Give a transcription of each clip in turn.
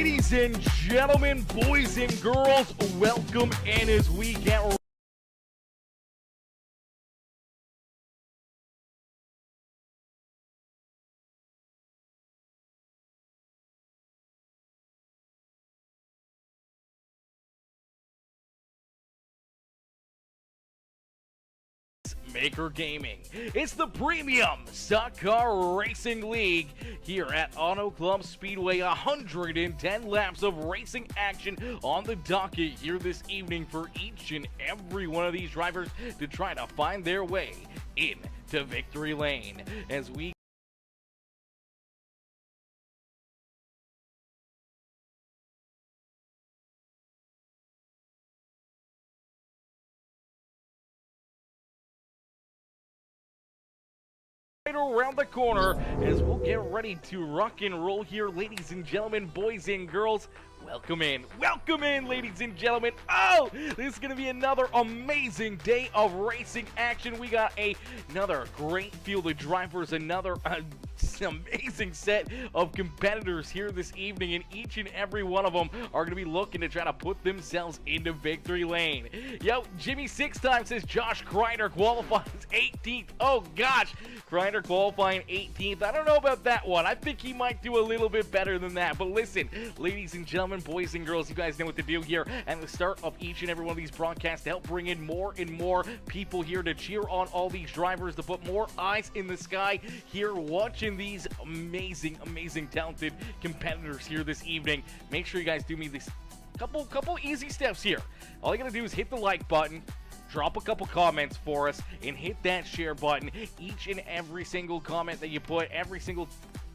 Ladies and gentlemen, boys and girls, welcome in as we get Maker Gaming. It's the Premium Stock Car Racing League here at Auto Club Speedway. 110 laps of racing action on the docket here this evening for each and every one of these drivers to try to find their way into victory lane. As we around the corner as we'll get ready to rock and roll here, ladies and gentlemen, boys and girls. Welcome in, ladies and gentlemen. Oh, this is going to be another amazing day of racing action. We got another great field of drivers, another amazing set of competitors here this evening, and each and every one of them are going to be looking to try to put themselves into victory lane. Yo, Jimmy 6-time says Josh Kreiner qualifies 18th. Oh gosh, Kreiner qualifying 18th. I don't know about that one. I think he might do a little bit better than that. But listen, ladies and gentlemen, boys and girls, you guys know what to do here at the start of each and every one of these broadcasts to help bring in more and more people here to cheer on all these drivers, to put more eyes in the sky here watching these amazing talented competitors here this evening. Make sure you guys do me this couple easy steps here. All you gotta do is hit the like button, drop a couple comments for us, and hit that share button. Each and every single comment that you put, every single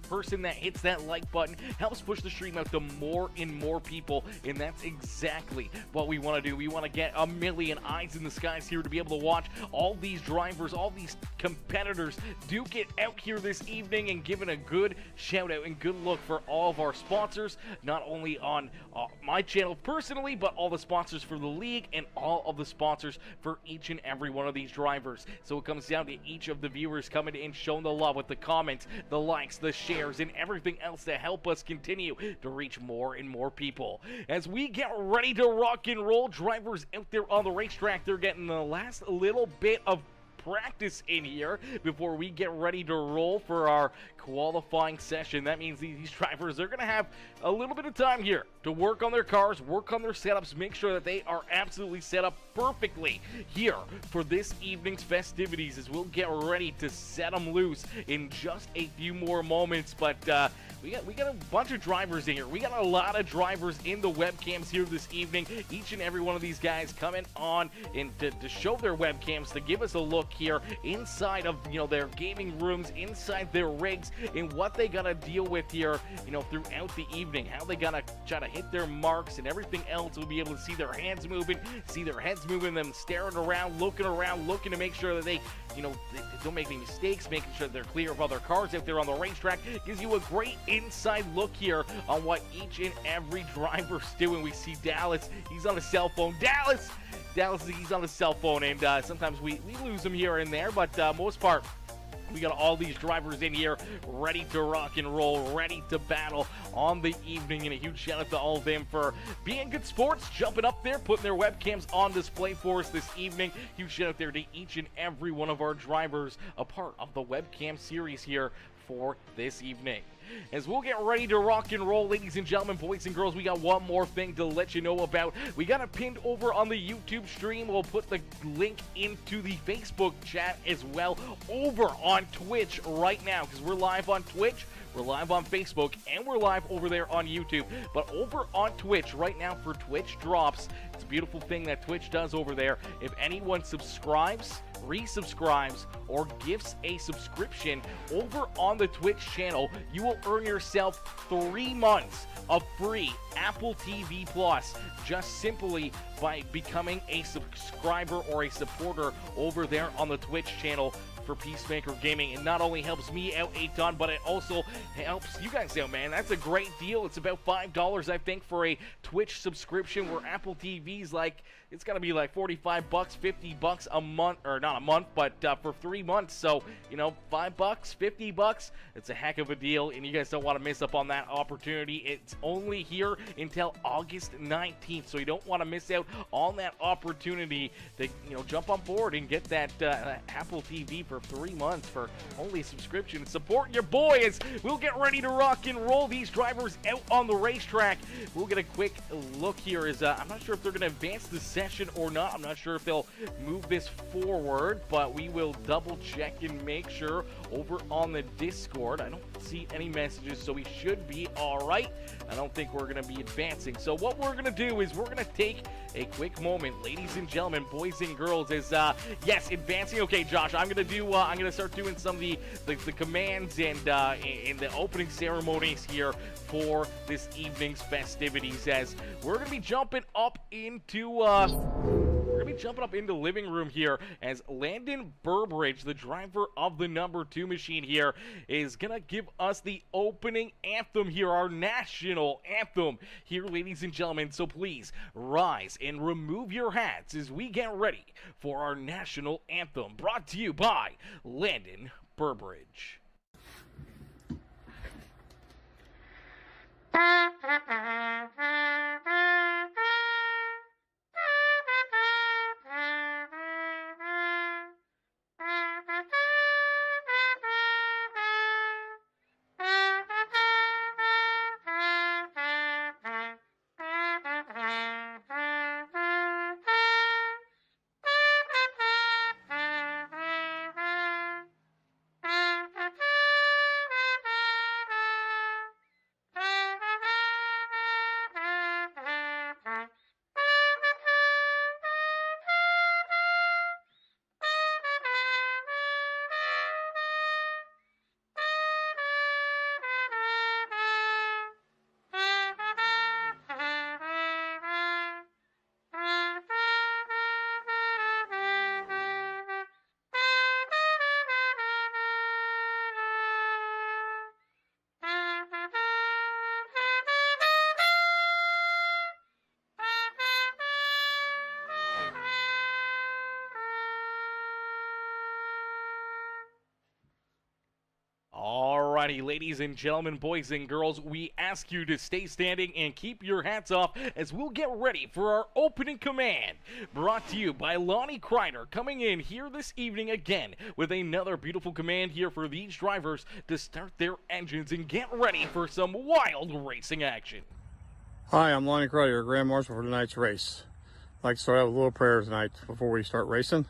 person that hits that like button helps push the stream out to more and more people, and that's exactly what we want to do. We want to get a million eyes in the skies here to be able to watch all these drivers, all these competitors duke it out here this evening, and giving a good shout out and good look for all of our sponsors, not only on my channel personally, but all the sponsors for the league and all of the sponsors for each and every one of these drivers. So it comes down to each of the viewers coming in, showing the love with the comments, the likes, the shares, and everything else to help us continue to reach more and more people. As we get ready to rock and roll, drivers out there on the racetrack, they're getting the last little bit of practice in here before we get ready to roll for our qualifying session. That means these drivers are going to have a little bit of time here to work on their cars, work on their setups, make sure that they are absolutely set up perfectly here for this evening's festivities, as we'll get ready to set them loose in just a few more moments. But we got a bunch of drivers in here. We got a lot of drivers in the webcams here this evening. Each and every one of these guys coming on and to show their webcams, to give us a look here inside of their gaming rooms, inside their rigs, and what they gotta deal with here throughout the evening, how they gotta try to hit their marks and everything else. We'll be able to see their hands moving, see their heads moving, them staring around, looking to make sure that they don't make any mistakes, making sure they're clear of other cars out there on the racetrack. Gives you a great inside look here on what each and every driver's doing. We see Dallas, he's on a cell phone. Dallas, he's on a cell phone, and sometimes we lose him here and there, but most part, we got all these drivers in here ready to rock and roll, ready to battle on the evening, and a huge shout out to all of them for being good sports, jumping up there, putting their webcams on display for us this evening. Huge shout out there to each and every one of our drivers, a part of the webcam series here for this evening. As we'll get ready to rock and roll, ladies and gentlemen, boys and girls, we got one more thing to let you know about. We got it pinned over on the YouTube stream. We'll put the link into the Facebook chat as well over on Twitch right now, because we're live on Twitch, we're live on Facebook, and we're live over there on YouTube. But over on Twitch right now for Twitch Drops, it's a beautiful thing that Twitch does over there. If anyone subscribes, resubscribes, or gifts a subscription over on the Twitch channel, you will earn yourself 3 months of free Apple TV Plus just simply by becoming a subscriber or a supporter over there on the Twitch channel for Peacemaker Gaming. It not only helps me out a ton, but it also helps you guys out, man. That's a great deal. It's about $5, I think, for a Twitch subscription, where Apple TV's like, it's gonna be like 45 bucks, 50 bucks a month, or not a month, but for 3 months. So, you know, 5 bucks, 50 bucks, it's a heck of a deal, and you guys don't want to miss up on that opportunity. It's only here until August 19th, so you don't want to miss out on that opportunity to, you know, jump on board and get that Apple TV for 3 months for only subscription. Support your boy as we'll get ready to rock and roll these drivers out on the racetrack. We'll get a quick look here. I'm not sure if they're going to advance the session or not. I'm not sure if they'll move this forward, but we will double check and make sure over on the Discord. I don't see any messages, so we should be all right. I don't think we're going to be advancing. So what we're going to do is we're going to take a quick moment, ladies and gentlemen, boys and girls, is yes, advancing. Okay, Josh, I'm going to start doing some of the commands and the opening ceremonies here for this evening's festivities, as we're going to be jumping up into the living room here, as Landon Burbridge, the driver of the number 2 machine here, is gonna give us the opening anthem here, our national anthem here, ladies and gentlemen. So please rise and remove your hats as we get ready for our national anthem, brought to you by Landon Burbridge. Alrighty, ladies and gentlemen, boys and girls, we ask you to stay standing and keep your hats off as we'll get ready for our opening command, brought to you by Lonnie Kreider, coming in here this evening again with another beautiful command here for these drivers to start their engines and get ready for some wild racing action. Hi, I'm Lonnie Kreider, Grand Marshal for tonight's race. I'd like to start out with a little prayer tonight before we start racing.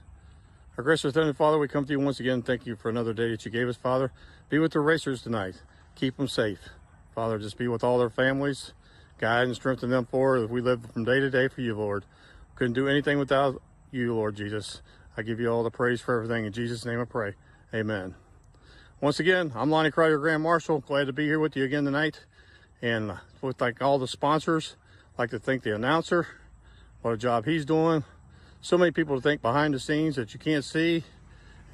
Our gracious Heavenly Father, we come to you once again. Thank you for another day that you gave us, Father. Be with the racers tonight. Keep them safe. Father, just be with all their families. Guide and strengthen them forward as we live from day to day for you, Lord. Couldn't do anything without you, Lord Jesus. I give you all the praise for everything. In Jesus' name I pray. Amen. Once again, I'm Lonnie Kreider, Grand Marshal. Glad to be here with you again tonight. And with like all the sponsors, I'd like to thank the announcer. What a job he's doing. So many people to thank behind the scenes that you can't see,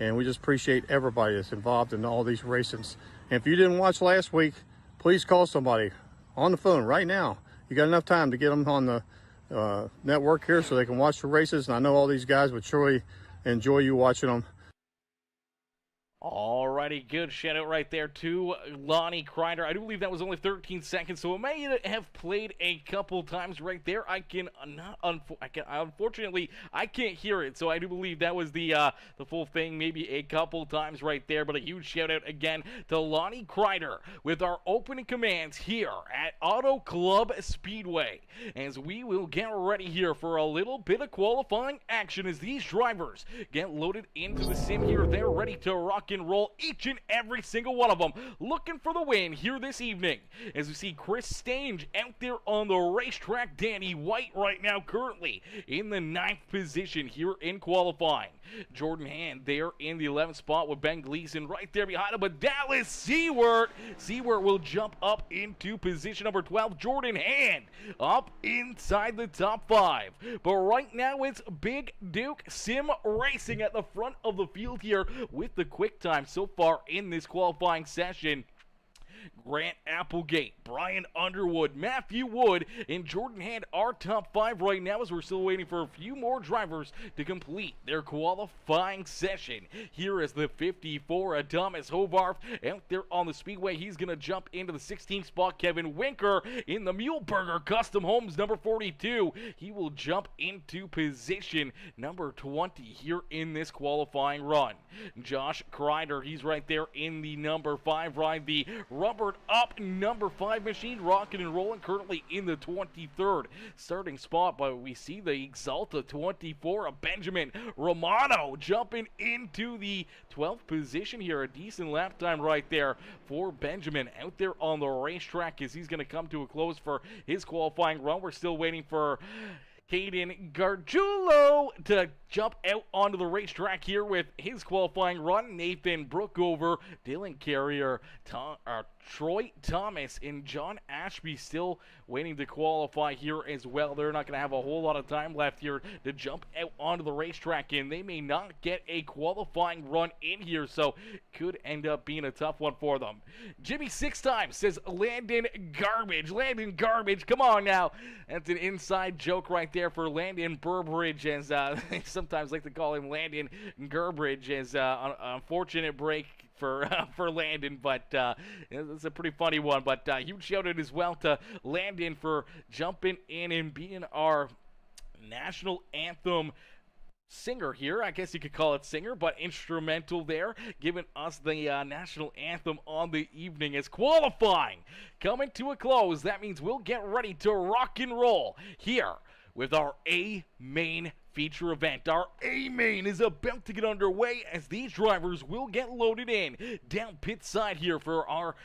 and we just appreciate everybody that's involved in all these races. And if you didn't watch last week, please call somebody on the phone right now. You got enough time to get them on the network here so they can watch the races, and I know all these guys would surely enjoy you watching them. Alrighty, good shout out right there to Lonnie Kreider. I do believe that was only 13 seconds, so it may have played a couple times right there. Unfortunately, I can't hear it, so I do believe that was the full thing, maybe a couple times right there. But a huge shout out again to Lonnie Kreider with our opening commands here at Auto Club Speedway, as we will get ready here for a little bit of qualifying action as these drivers get loaded into the sim here. They're ready to rock and roll. each and every single one of them looking for the win here this evening. As we see Chris Stange out there on the racetrack, Danny White right now currently in the 9th position here in qualifying. Jordan Hand there in the 11th spot with Ben Gleason right there behind him, but Dallas Seward will jump up into position number 12. Jordan Hand up inside the top 5. But right now it's Big Duke Sim Racing at the front of the field here with the quick time so far in this qualifying session. Grant Applegate, Brian Underwood, Matthew Wood, and Jordan Hand are top 5 right now as we're still waiting for a few more drivers to complete their qualifying session. Here is the 54, Thomas Hovarth out there on the speedway. He's going to jump into the 16th spot. Kevin Winker in the Muleburger Custom Homes number 42. He will jump into position number 20 here in this qualifying run. Josh Kreider, he's right there in the number 5 ride. The rubbered up number 5 machine, rocking and rolling, currently in the 23rd starting spot, but we see the Exalta 24 of Benjamin Romano jumping into the 12th position here. A decent lap time right there for Benjamin out there on the racetrack as he's going to come to a close for his qualifying run. We're still waiting for Caden Gargiulo to jump out onto the here with his qualifying run. Nathan Brookover, Dylan Carrier, Troy Thomas, and John Ashby still waiting to qualify here as well. They're not going to have a whole lot of time left here to jump out onto the racetrack, and they may not get a qualifying run in here, so could end up being a tough one for them. Jimmy 6 times says Landon Garbage. Landon Garbage, come on now. That's an inside joke right there for Landon Burbridge, as they sometimes like to call him Landon Gerbridge, as an unfortunate break for Landon, but it's a pretty funny one. But huge shout out as well to Landon for jumping in and being our national anthem singer here. I guess you could call it singer, but instrumental there, giving us the national anthem on the evening as qualifying coming to a close. That means we'll get ready to rock and roll here with our A-Main feature event. Our A-Main is about to get underway as these drivers will get loaded in down pit side here for our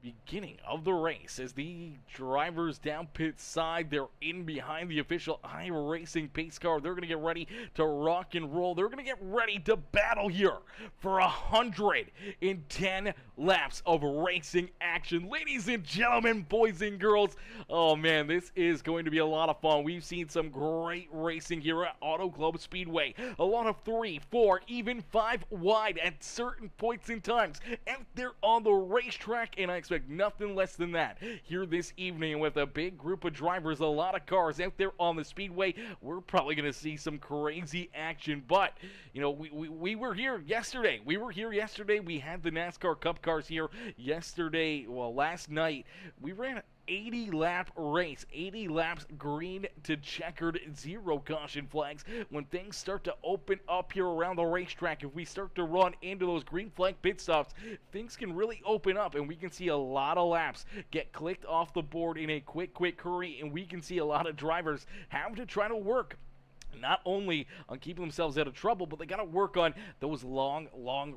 beginning of the race. As the drivers down pit side, they're in behind the official iRacing pace car. They're going to get ready to rock and roll. They're going to get ready to battle here for 110 laps of racing action. Ladies and gentlemen, boys and girls, oh man, this is going to be a lot of fun. We've seen some great racing here at Auto Club Speedway. A lot of 3, 4, even 5 wide at certain points in times out there on the racetrack, and I expect nothing less than that here this evening with a big group of drivers, a lot of cars out there on the speedway. We're probably going to see some crazy action, but you know, we were here yesterday. We had the NASCAR Cup cars here yesterday. Well, last night we ran 80 lap race, 80 laps green to checkered, 0 caution flags. When things start to open up here around the racetrack, if we start to run into those green flag pit stops, things can really open up and we can see a lot of laps get clicked off the board in a quick hurry, and we can see a lot of drivers have to try to work not only on keeping themselves out of trouble, but they got to work on those long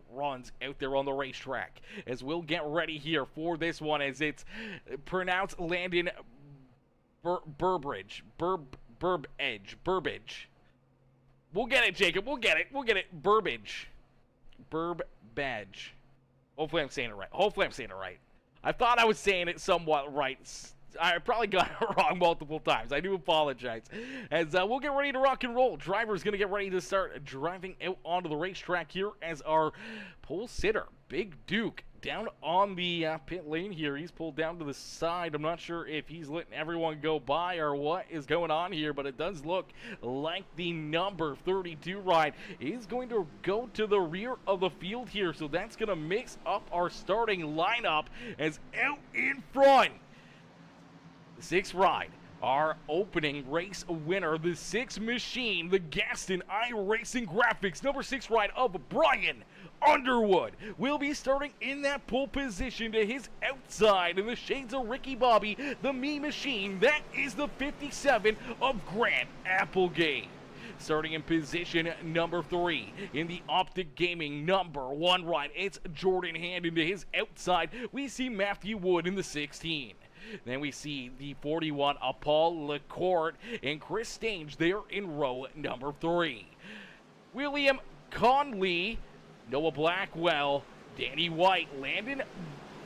runs out there on the racetrack. As we'll get ready here for this one, as it's pronounced Landon Burbridge. Burbage. We'll get it, Jacob. We'll get it. Burbage. Hopefully I'm saying it right. I thought I was saying it somewhat right. I probably got it wrong multiple times. I do apologize. As we'll get ready to rock and roll. Driver's going to get ready to start driving out onto the racetrack here as our pole sitter, Big Duke, down on the pit lane here. He's pulled down to the side. I'm not sure if he's letting everyone go by or what is going on here, but it does look like the number 32 ride is going to go to the rear of the field here. So that's going to mix up our starting lineup as out in front, the 6th ride, our opening race winner, the 6 machine, the Gaston iRacing Graphics, number 6 ride of Brian Underwood, will be starting in that pole position to his outside in the shades of Ricky Bobby, the Me Machine. That is the 57 of Grant Applegate. Starting in position number 3 in the Optic Gaming number 1 ride, it's Jordan Hand into his outside. We see Matthew Wood in the 16. Then we see the 41, Paul Lacourt and Chris Stange there in row number 3. William Conley, Noah Blackwell, Danny White, Landon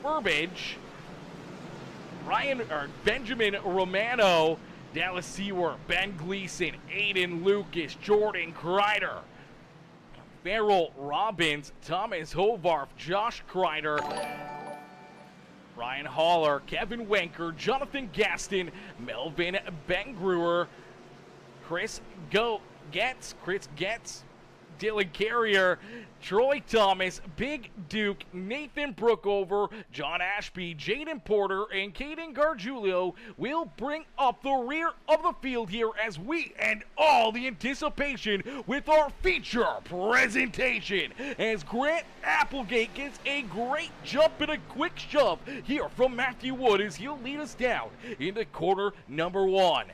Burbage, Benjamin Romano, Dallas Seward, Ben Gleason, Aiden Lucas, Jordan Kreider, Farrell Robbins, Thomas Hovarth, Josh Kreider, Ryan Haller, Kevin Wenker, Jonathan Gaston, Melvin Bengruer, Chris Getz, Dylan Carrier, Troy Thomas, Big Duke, Nathan Brookover, John Ashby, Jaden Porter, and Caden Gargiulio will bring up the rear of the field here as we end all the anticipation with our feature presentation as Grant Applegate gets a great jump and a quick shove here from Matthew Wood as he'll lead us down into quarter number 1.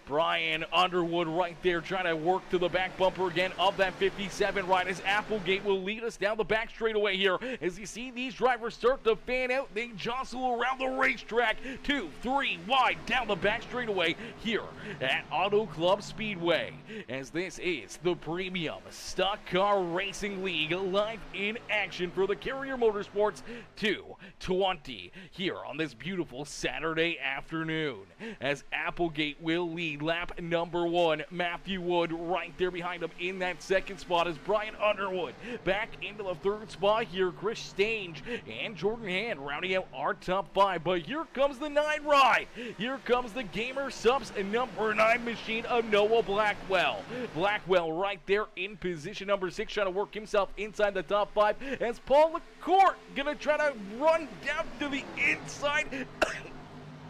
Brian Underwood right there trying to work to the back bumper again of that 57 ride as Applegate will lead us down the back straightaway here. As you see these drivers start to fan out, they jostle around the racetrack 2, 3 wide down the back straightaway here at Auto Club Speedway. As this is the Premium Stock Car Racing League live in action for the Carrier Motorsports 220 here on this beautiful Saturday afternoon. As Applegate will lead lap number 1, Matthew Wood right there behind him in that second spot as Brian Underwood back into the third spot here. Chris Stange and Jordan Hand rounding out our top 5. But here comes the 9 ride. Here comes the Gamer Subs number 9 machine of Noah Blackwell. Blackwell right there in position number 6 trying to work himself inside the top 5 as Paul Lacourt gonna try to run down to the inside.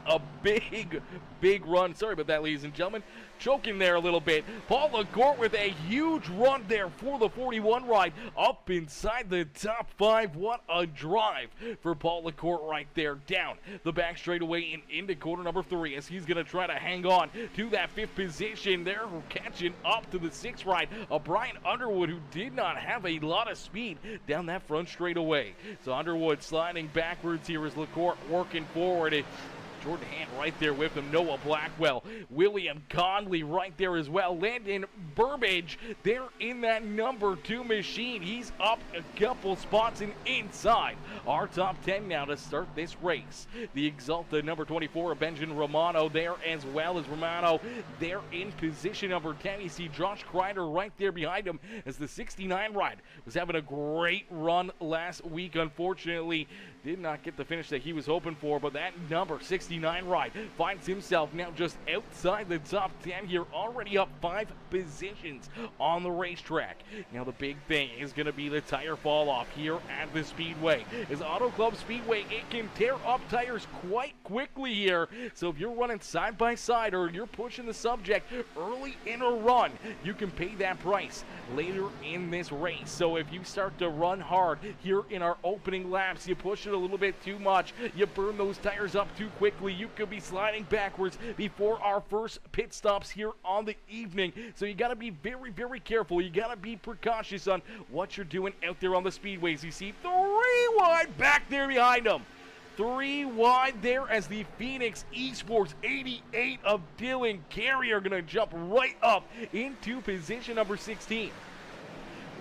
A big run. Sorry about that, ladies and gentlemen. Choking there a little bit. Paul Lacourt with a huge run there for the 41 ride up inside the top 5. What a drive for Paul Lacourt right there down the back straightaway and into quarter number 3 as he's going to try to hang on to that 5th position there, catching up to the 6th ride of Brian Underwood, who did not have a lot of speed down that front straightaway. So Underwood sliding backwards here as Lacourt working forward. Jordan Hand right there with him. Noah Blackwell, William Conley right there as well. Landon Burbage there in that number 2 machine. He's up a couple spots and inside our top 10 now to start this race. The Exalta number 24, Benjamin Romano there as well as Romano there in position number 10. You see Josh Kreider right there behind him as the 69 ride was having a great run last week. Unfortunately, did not get the finish that he was hoping for, but that number 69 ride finds himself now just outside the top 10 here, already up 5 positions on the racetrack. Now the big thing is going to be the tire fall off here at the Speedway. As Auto Club Speedway, it can tear up tires quite quickly here. So if you're running side by side or you're pushing the subject early in a run, you can pay that price later in this race. So if you start to run hard here in our opening laps, you push it a little bit too much, you burn those tires up too quickly, you could be sliding backwards before our first pit stops here on the evening. So you got to be very, very careful. You got to be precautious on what you're doing out there on the speedways. You see 3 wide back there behind them. 3 wide there as the Phoenix Esports 88 of Dylan Carey are going to jump right up into position number 16.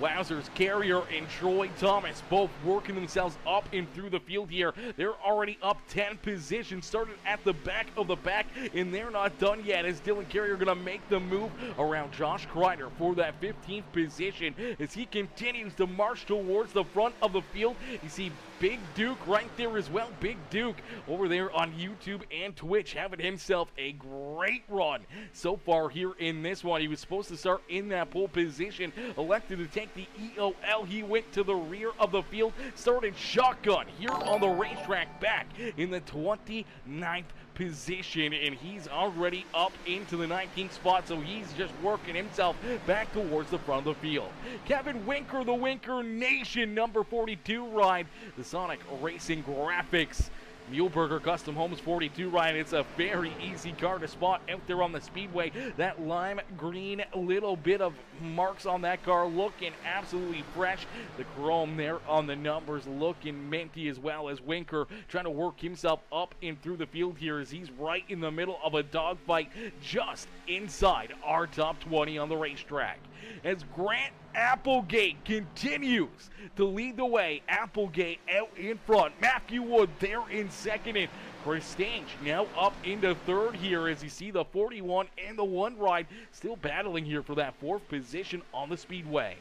Wowzers, Carrier and Troy Thomas both working themselves up and through the field here. They're already up 10 positions, started at the back of the pack, and they're not done yet as Dylan Carrier going to make the move around Josh Kreider for that 15th position as he continues to march towards the front of the field. You see Big Duke right there as well. Big Duke over there on YouTube and Twitch having himself a great run so far here in this one. He was supposed to start in that pole position, elected to take the EOL. He went to the rear of the field, started shotgun here on the racetrack back in the 29th position, and he's already up into the 19th spot, so he's just working himself back towards the front of the field. Kevin Winker, the Winker Nation number 42 ride, the Sonic Racing Graphics Muleberger Custom Homes 42, Ryan. It's a very easy car to spot out there on the speedway. That lime green, little bit of marks on that car, looking absolutely fresh. The chrome there on the numbers looking minty, as well as Winker trying to work himself up and through the field here as he's right in the middle of a dogfight just inside our top 20 on the racetrack. As Grant Applegate continues to lead the way. Applegate out in front. Matthew Wood there in second. And Chris Stange now up into third here as you see the 41 and the 1 ride still battling here for that 4th position on the speedway.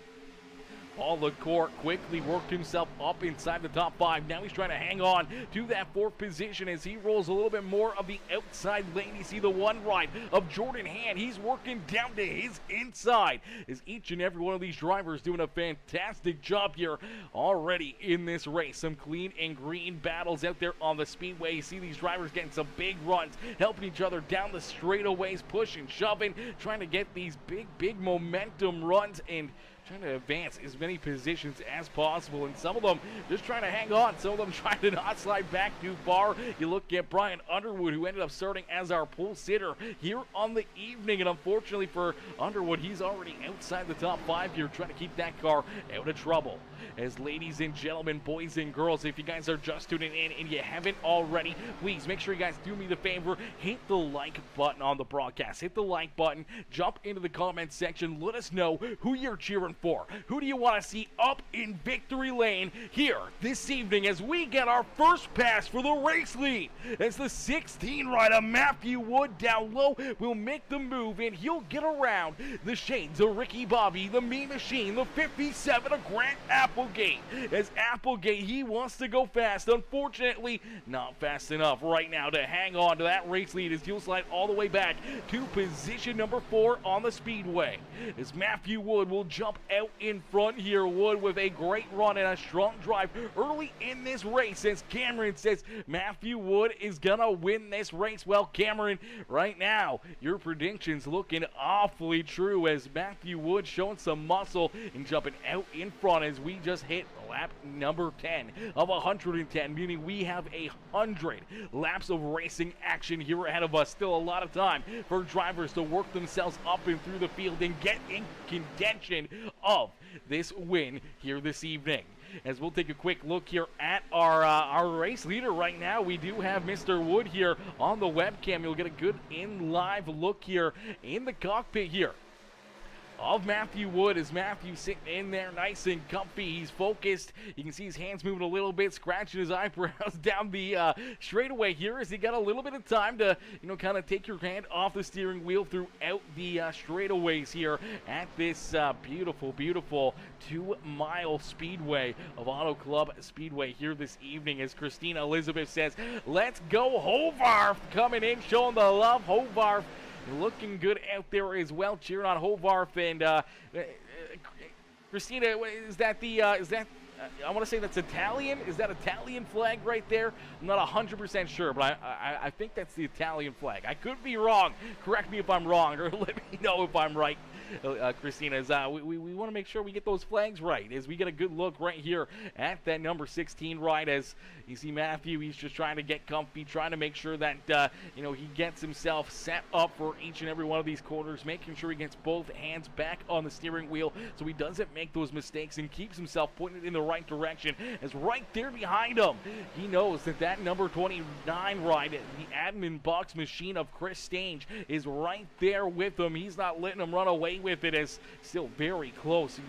Paul LaCour quickly worked himself up inside the top 5. Now he's trying to hang on to that 4th position as he rolls a little bit more of the outside lane. You see the 1 ride of Jordan Hand. He's working down to his inside as each and every one of these drivers doing a fantastic job here already in this race. Some clean and green battles out there on the speedway. You see these drivers getting some big runs, helping each other down the straightaways, pushing, shoving, trying to get these big momentum runs and trying to advance as many positions as possible, and some of them just trying to hang on, some of them trying to not slide back too far. You look at Brian Underwood, who ended up starting as our pole sitter here on the evening, and unfortunately for Underwood, he's already outside the top 5 here, trying to keep that car out of trouble. As ladies and gentlemen, boys and girls, if you guys are just tuning in and you haven't already, please make sure you guys do me the favor, hit the like button on the broadcast. Hit the like button, jump into the comment section, let us know who you're cheering for. Who do you want to see up in victory lane here this evening as we get our first pass for the race lead? As the 16 rider Matthew Wood down low will make the move, and he'll get around the shades of Ricky Bobby, the Mean Machine, the 57 of Grant Applegate. As Applegate, he wants to go fast. Unfortunately, not fast enough right now to hang on to that race lead as he'll slide all the way back to position number 4 on the speedway. As Matthew Wood will jump out in front here. Wood with a great run and a strong drive early in this race as Cameron says Matthew Wood is gonna win this race. Well, Cameron, right now your predictions looking awfully true as Matthew Wood showing some muscle and jumping out in front as we just hit lap number 10 of 110, meaning we have 100 laps of racing action here ahead of us. Still a lot of time for drivers to work themselves up and through the field and get in contention of this win here this evening. As we'll take a quick look here at our race leader right now, we do have Mr. Wood here on the webcam. You'll get a good in live look here in the cockpit here of Matthew Wood as Matthew sitting in there nice and comfy. He's focused. You can see his hands moving a little bit, scratching his eyebrows down the straightaway here as he got a little bit of time to, kind of take your hand off the steering wheel throughout the straightaways here at this beautiful 2-mile speedway of Auto Club Speedway here this evening. As Christina Elizabeth says, let's go Hovarth, coming in, showing the love. Hovarth looking good out there as well, cheering on Hovarth. And Christina, is that I want to say that's Italian? Is that Italian flag right there? I'm not 100% sure, but I think that's the Italian flag. I could be wrong. Correct me if I'm wrong, or let me know if I'm right. Christina, we want to make sure we get those flags right as we get a good look right here at that number 16 ride. As you see Matthew, he's just trying to get comfy, trying to make sure that he gets himself set up for each and every one of these corners, making sure he gets both hands back on the steering wheel so he doesn't make those mistakes and keeps himself pointed in the right direction. As right there behind him, he knows that number 29 ride, the admin box machine of Chris Stange, is right there with him. He's not letting him run away with it, as still very close.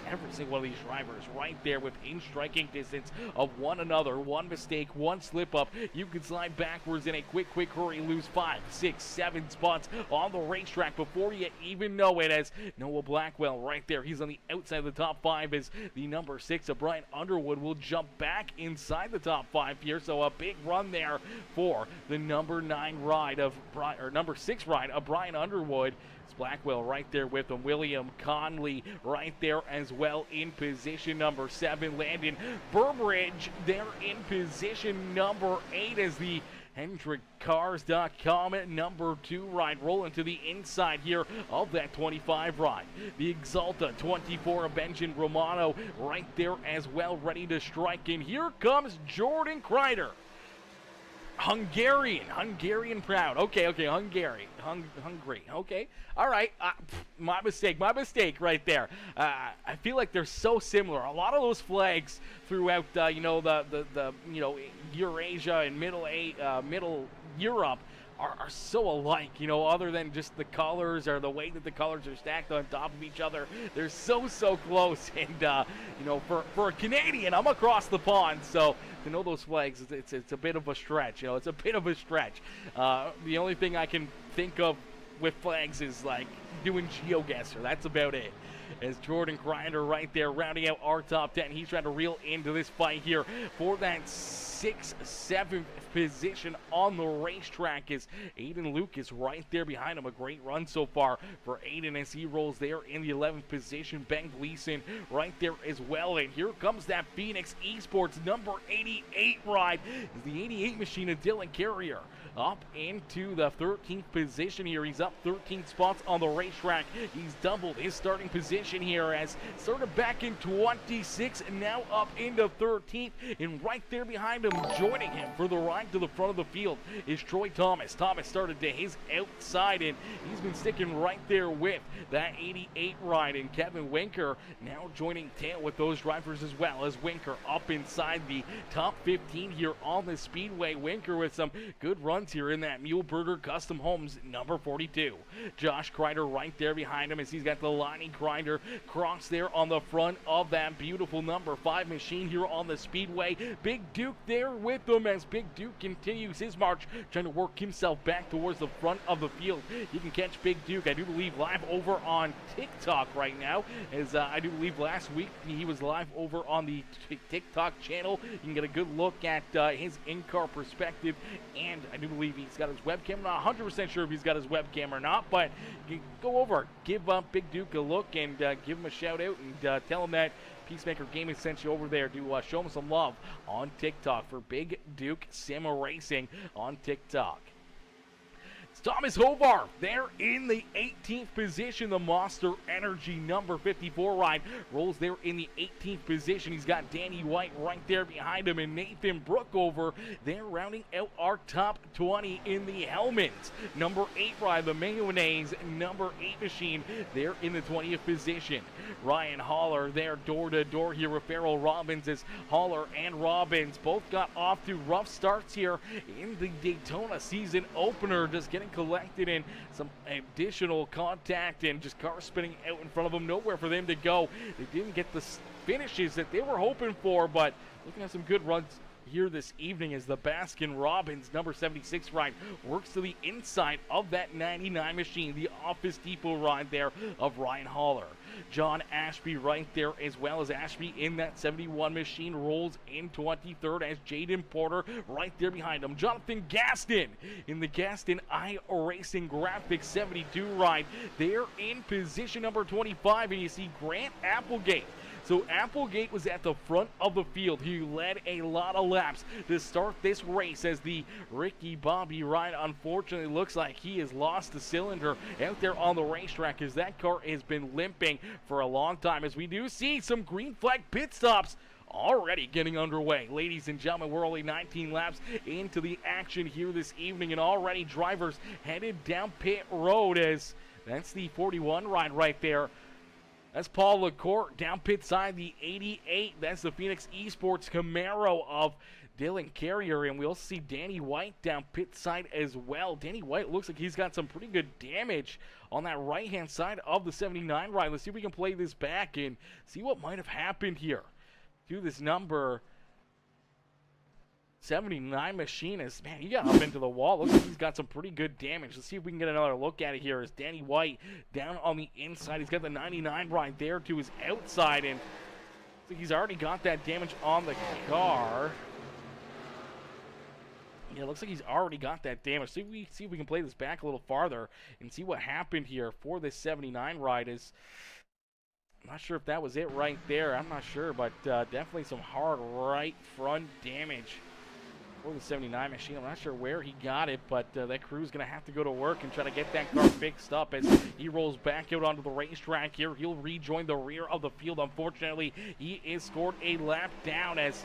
Every single one of these drivers right there within striking distance of one another. One mistake, one slip up, you can slide backwards in a quick hurry, lose 5, 6, 7 spots on the racetrack before you even know it. As Noah Blackwell right there, he's on the outside of the top 5 as the number 6 of Brian Underwood will jump back inside the top 5 here. So a big run there for the number 9 ride of number 6 ride of Brian Underwood. Blackwell right there with him. William Conley right there as well in position number 7. Landon Burbridge there in position number 8 as the HendrickCars.com number 2 ride rolling to the inside here of that 25 ride. The Exalta 24 of Benjamin Romano right there as well, ready to strike in. Here comes Jordan Kreider. Hungarian proud. Okay, Hungary. Okay, all right. My mistake right there. I feel like they're so similar. A lot of those flags throughout, the Eurasia and Middle Europe are so alike, other than just the colors or the way that the colors are stacked on top of each other. They're so close, and for a Canadian, I'm across the pond, so to know those flags, it's a bit of a stretch. It's a bit of a stretch. The only thing I can think of with flags is like doing GeoGuessr. That's about it. As Jordan Grinder right there rounding out our top 10. He's trying to reel into this fight here for that 6th, 7th position on the racetrack, as Aiden Luke is right there behind him. A great run so far for Aiden as he rolls there in the 11th position. Ben Gleason right there as well. And here comes that Phoenix Esports number 88 ride. Is the 88 machine of Dylan Carrier up into the 13th position here. He's up 13 spots on the racetrack. He's doubled his starting position here, as started back in 26 and now up into 13th. And right there behind him, joining him for the ride to the front of the field, is Troy Thomas. Thomas started to his outside, and he's been sticking right there with that 88 ride. And Kevin Winker now joining tail with those drivers as well, as Winker up inside the top 15 here on the speedway. Winker with some good runs here in that Muleburger Custom Homes number 42. Josh Kreider right there behind him, as he's got the Lonnie Grinder cross there on the front of that beautiful number 5 machine here on the speedway. Big Duke there with them, as Big Duke continues his march, trying to work himself back towards the front of the field. You can catch Big Duke, I do believe, live over on TikTok right now, as I do believe last week he was live over on the TikTok channel. You can get a good look at his in-car perspective, and I do believe he's got his webcam. I'm not 100% sure if he's got his webcam or not, but you go over, give Big Duke a look, and give him a shout out, and tell him that Peacemaker Gaming sent you over there to show him some love on TikTok for Big Duke Sim Racing on TikTok. Thomas Hovar there in the 18th position. The Monster Energy number 54 ride rolls there in the 18th position. He's got Danny White right there behind him, and Nathan Brookover there rounding out our top 20 in the Hellmans number 8 ride. The Mayonnaise number 8 machine there in the 20th position. Ryan Holler there door to door here with Farrell Robbins, as Holler and Robbins both got off to rough starts here in the Daytona season opener, just getting collected in some additional contact and just cars spinning out in front of them, nowhere for them to go. They didn't get the finishes that they were hoping for, but looking at some good runs here this evening as the Baskin Robbins number 76 ride works to the inside of that 99 machine, the Office Depot ride there of Ryan Holler. John Ashby right there, as well as Ashby in that 71 machine rolls in 23rd, as Jaden Porter right there behind him. Jonathan Gaston in the Gaston iRacing Graphics 72 ride there in position number 25, and you see Grant Applegate. So Applegate was at the front of the field. He led a lot of laps to start this race, as the Ricky Bobby ride unfortunately looks like he has lost the cylinder out there on the racetrack, as that car has been limping for a long time, as we do see some green flag pit stops already getting underway. Ladies and gentlemen, we're only 19 laps into the action here this evening, and already drivers headed down pit road, as that's the 41 ride right there. That's Paul LaCourte down pit side, the 88. That's the Phoenix Esports Camaro of Dylan Carrier, and we'll see Danny White down pit side as well. Danny White looks like he's got some pretty good damage on that right-hand side of the 79 ride. Let's see if we can play this back and see what might have happened here to this number 79 machine. Is, man, he got up into the wall. Looks like he's got some pretty good damage. Let's see if we can get another look at it here. As Danny White down on the inside. He's got the 99 right there to his outside, and looks like he's already got that damage on the car. Yeah, looks like he's already got that damage. See if we can play this back a little farther and see what happened here for this 79 ride. Is, I'm not sure if that was it right there. I'm not sure, but definitely some hard right front damage for the 79 machine. I'm not sure where he got it, but that crew's going to have to go to work and try to get that car fixed up as he rolls back out onto the racetrack here. He'll rejoin the rear of the field. Unfortunately, he is scored a lap down, as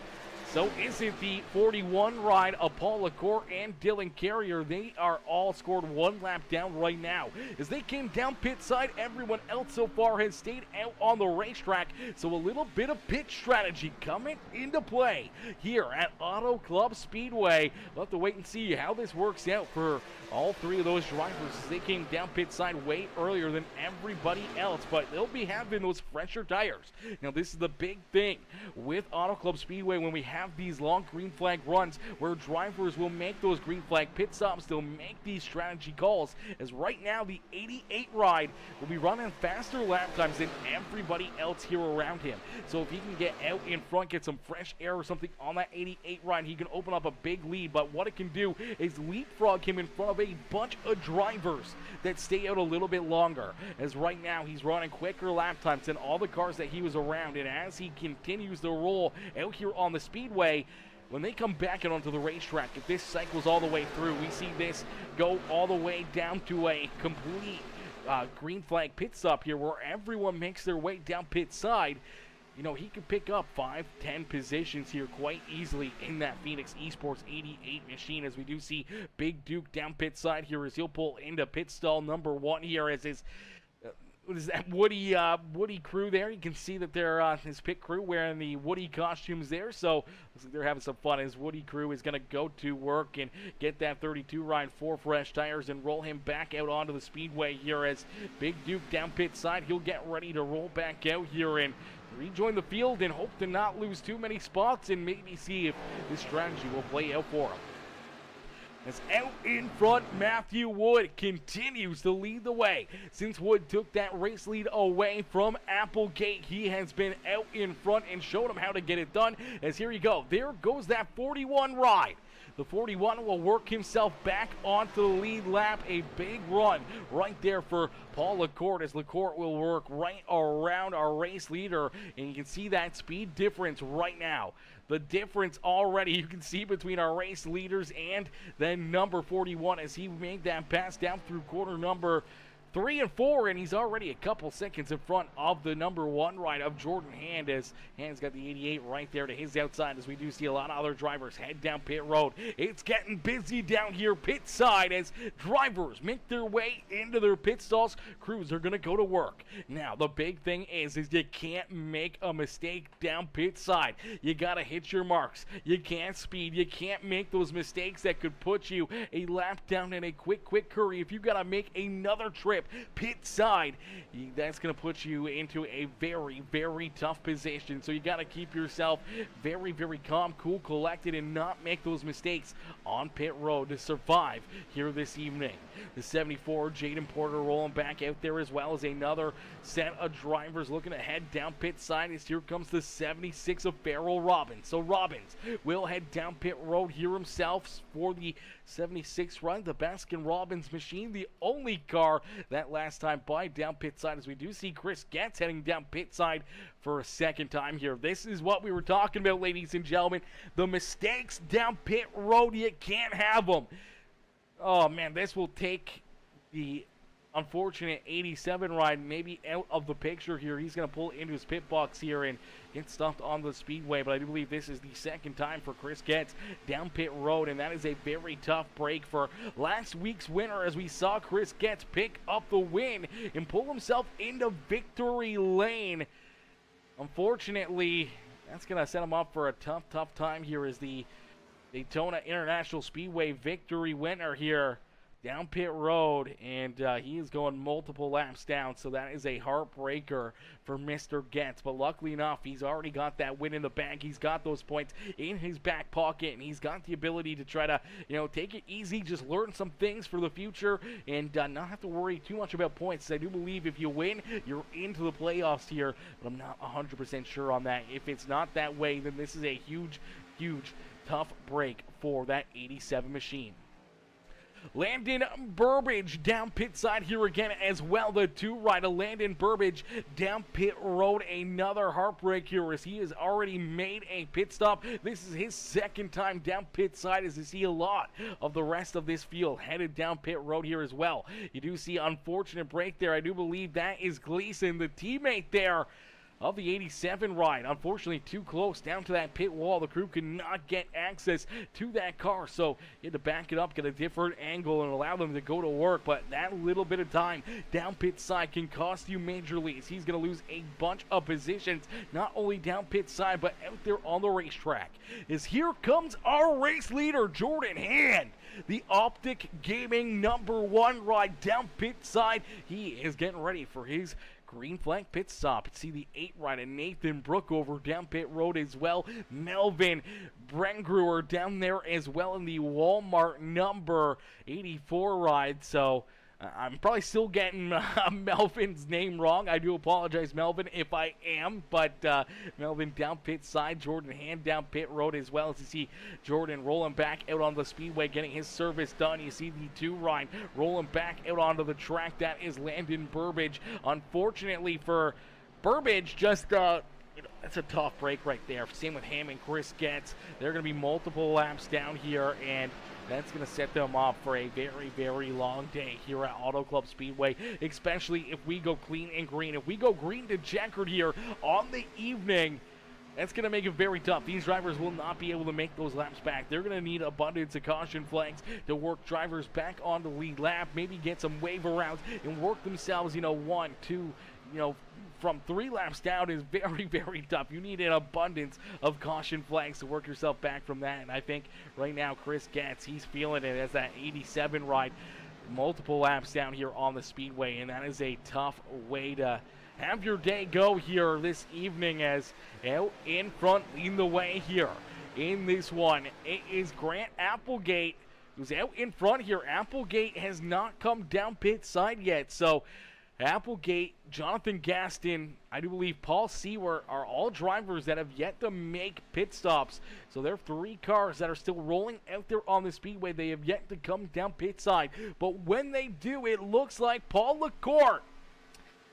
So is it the 41 ride of Paul LaCour and Dylan Carrier. They are all scored 1 lap down right now. As they came down pit side, everyone else so far has stayed out on the racetrack. So a little bit of pit strategy coming into play here at Auto Club Speedway. We'll have to wait and see how this works out for all 3 of those drivers as they came down pit side way earlier than everybody else. But they'll be having those fresher tires. Now this is the big thing with Auto Club Speedway when we have these long green flag runs where drivers will make those green flag pit stops. They'll make these strategy calls, as right now the 88 ride will be running faster lap times than everybody else here around him. So if he can get out in front, get some fresh air or something on that 88 ride, he can open up a big lead. But what it can do is leapfrog him in front of a bunch of drivers that stay out a little bit longer, as right now he's running quicker lap times than all the cars that he was around. And as he continues to roll out here on the speedway, when they come back out onto the racetrack, if this cycles all the way through, we see this go all the way down to a complete green flag pit stop here where everyone makes their way down pit side. You know, he could pick up 5-10 positions here quite easily in that Phoenix Esports 88 machine, as we do see Big Duke down pit side here as he'll pull into pit stall number 1 here as his what is that Woody crew there? You can see that they're his pit crew wearing the Woody costumes there, so looks like they're having some fun. His Woody crew is going to go to work and get that 32 ride 4 fresh tires and roll him back out onto the speedway here as Big Duke down pit side. He'll get ready to roll back out here and rejoin the field and hope to not lose too many spots and maybe see if this strategy will play out for him. As out in front, Matthew Wood continues to lead the way. Since Wood took that race lead away from Applegate, he has been out in front and showed him how to get it done. As here you go, there goes that 41 ride. The 41 will work himself back onto the lead lap. A big run right there for Paul LaCour, as LaCour will work right around our race leader. And you can see that speed difference right now. The difference already you can see between our race leaders and then number 41 as he made that pass down through corner number 3 and 4, and he's already a couple seconds in front of the number 1 ride of Jordan Hand, as Hand's got the 88 right there to his outside, as we do see a lot of other drivers head down pit road. It's getting busy down here pit side as drivers make their way into their pit stalls. Crews are going to go to work. Now, the big thing is you can't make a mistake down pit side. You got to hit your marks. You can't speed. You can't make those mistakes that could put you a lap down in a quick hurry. If you got to make another trip pit side, that's going to put you into a very tough position. So you got to keep yourself very calm, cool, collected, and not make those mistakes on pit road to survive here this evening. The 74 Jaden Porter rolling back out there, as well as another set of drivers looking to head down pit side, as here comes the 76 of Farrell Robbins. So Robbins will head down pit road here himself for the 76 run, the Baskin-Robbins machine, the only car that last time by down pit side, as we do see Chris Getz heading down pit side for a second time here. This is what we were talking about, ladies and gentlemen. The mistakes down pit road, you can't have them. Oh man, this will take the unfortunate 87 ride maybe out of the picture here. He's going to pull into his pit box here and get stuffed on the speedway, but I do believe this is the second time for Chris Getz down pit road, and that is a very tough break for last week's winner, as we saw Chris Getz pick up the win and pull himself into victory lane. Unfortunately, that's going to set him up for a tough time here as the Daytona International Speedway victory winner here down pit road, and he is going multiple laps down, so that is a heartbreaker for Mr. Getz. But luckily enough, he's already got that win in the bag. He's got those points in his back pocket, and he's got the ability to try to, take it easy, just learn some things for the future, and not have to worry too much about points. I do believe if you win, you're into the playoffs here, but I'm not 100% sure on that. If it's not that way, then this is a huge tough break for that 87 machine. Landon Burbage down pit side here again as well. The 2 rider Landon Burbage down pit road. Another heartbreak here as he has already made a pit stop. This is his second time down pit side, as you see a lot of the rest of this field headed down pit road here as well. You do see unfortunate break there. I do believe that is Gleason, the teammate there of the 87 ride. Unfortunately, too close down to that pit wall. The crew could not get access to that car, so you had to back it up, get a different angle, and allow them to go to work. But that little bit of time down pit side can cost you majorly, as he's going to lose a bunch of positions, not only down pit side, but out there on the racetrack. As here comes our race leader, Jordan Hand, the Optic Gaming #1 ride down pit side. He is getting ready for his green flag pit stop. See the 8 ride and Nathan Brookover down pit road as well. Melvin Brengruer down there as well in the Walmart number 84 ride. So I'm probably still getting Melvin's name wrong. I do apologize, Melvin, if I am. But Melvin down pit side, Jordan Hand down pit road as well. As you see Jordan rolling back out on the speedway, getting his service done. You see the 2 ride rolling back out onto the track. That is Landon Burbage. Unfortunately for Burbage, just that's a tough break right there. Same with Ham and Chris Getz. There are going to be multiple laps down here, and that's going to set them up for a very, very long day here at Auto Club Speedway, especially if we go clean and green. If we go green to checkered here on the evening, that's going to make it very tough. These drivers will not be able to make those laps back. They're going to need abundance of caution flags to work drivers back on the lead lap, maybe get some waiver rounds and work themselves, 1, 2, from 3 laps down is very, very tough. You need an abundance of caution flags to work yourself back from that. And I think right now Chris Getz, he's feeling it as that 87 ride. Multiple laps down here on the speedway, and that is a tough way to have your day go here this evening, as out in front, leading the way here in this one. It is Grant Applegate who's out in front here. Applegate has not come down pit side yet, so Applegate, Jonathan Gaston, I do believe Paul Seward are all drivers that have yet to make pit stops. So there are 3 cars that are still rolling out there on the speedway. They have yet to come down pit side. But when they do, it looks like Paul LaCourte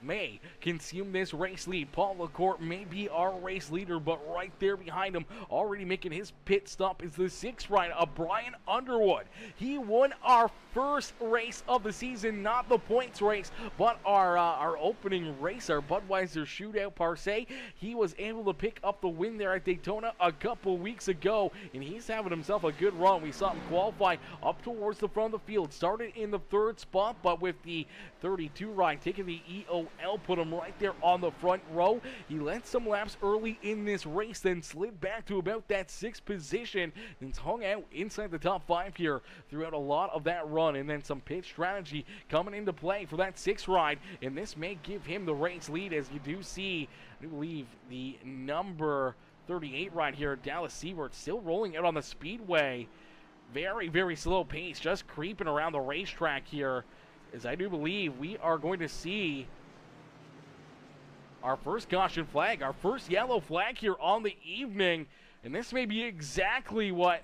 may consume this race lead. Paul LaCourte may be our race leader, but right there behind him, already making his pit stop, is the 6th rider of Brian Underwood. He won our first race of the season, not the points race, but our opening race, our Budweiser Shootout Par Se. He was able to pick up the win there at Daytona a couple weeks ago, and he's having himself a good run. We saw him qualify up towards the front of the field. Started in the 3rd spot, but with the 32 ride taking the EOL, put him right there on the front row. He led some laps early in this race, then slid back to about that 6th position, and hung out inside the top 5 here throughout a lot of that run. And then some pit strategy coming into play for that 6th ride, and this may give him the race lead, as you do see, I believe, the number 38 ride here, Dallas Seward, still rolling out on the speedway. Very, very slow pace, just creeping around the racetrack here, as I do believe we are going to see our first caution flag, our first yellow flag here on the evening. And this may be exactly what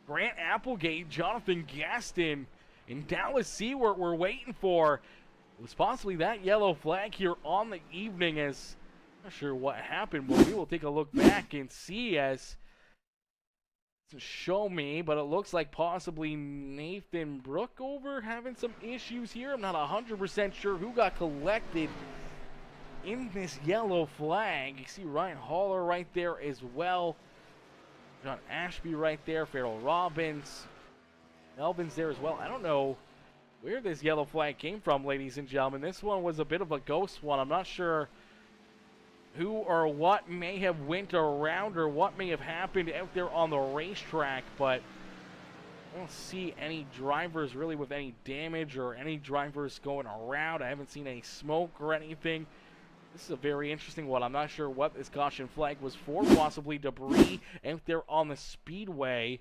Grant Applegate, Jonathan Gaston, and Dallas Seward were waiting for. It was possibly that yellow flag here on the evening, as I'm not sure what happened, but we will take a look back and see, as to show me, but it looks like possibly Nathan Brookover having some issues here. I'm not 100% sure who got collected in this yellow flag. You see Ryan Haller right there as well. John Ashby right there. Farrell Robbins. Melvin's there as well. I don't know where this yellow flag came from, ladies and gentlemen. This one was a bit of a ghost one. I'm not sure who or what may have went around or what may have happened out there on the racetrack, but I don't see any drivers really with any damage or any drivers going around. I haven't seen any smoke or anything. This is a very interesting one. I'm not sure what this caution flag was for. Possibly debris out there on the speedway.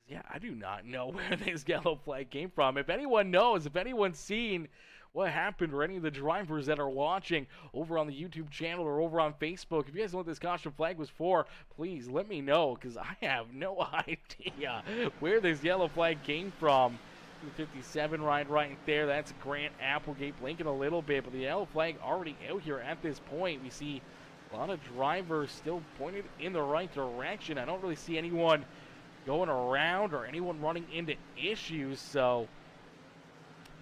Yeah, I do not know where this yellow flag came from. If anyone knows, if anyone's seen what happened, or any of the drivers that are watching over on the YouTube channel or over on Facebook, if you guys know what this caution flag was for, please let me know, because I have no idea where this yellow flag came from. 57 ride right there. That's Grant Applegate blinking a little bit, but the yellow flag already out here at this point. We see a lot of drivers still pointed in the right direction. I don't really see anyone going around or anyone running into issues, so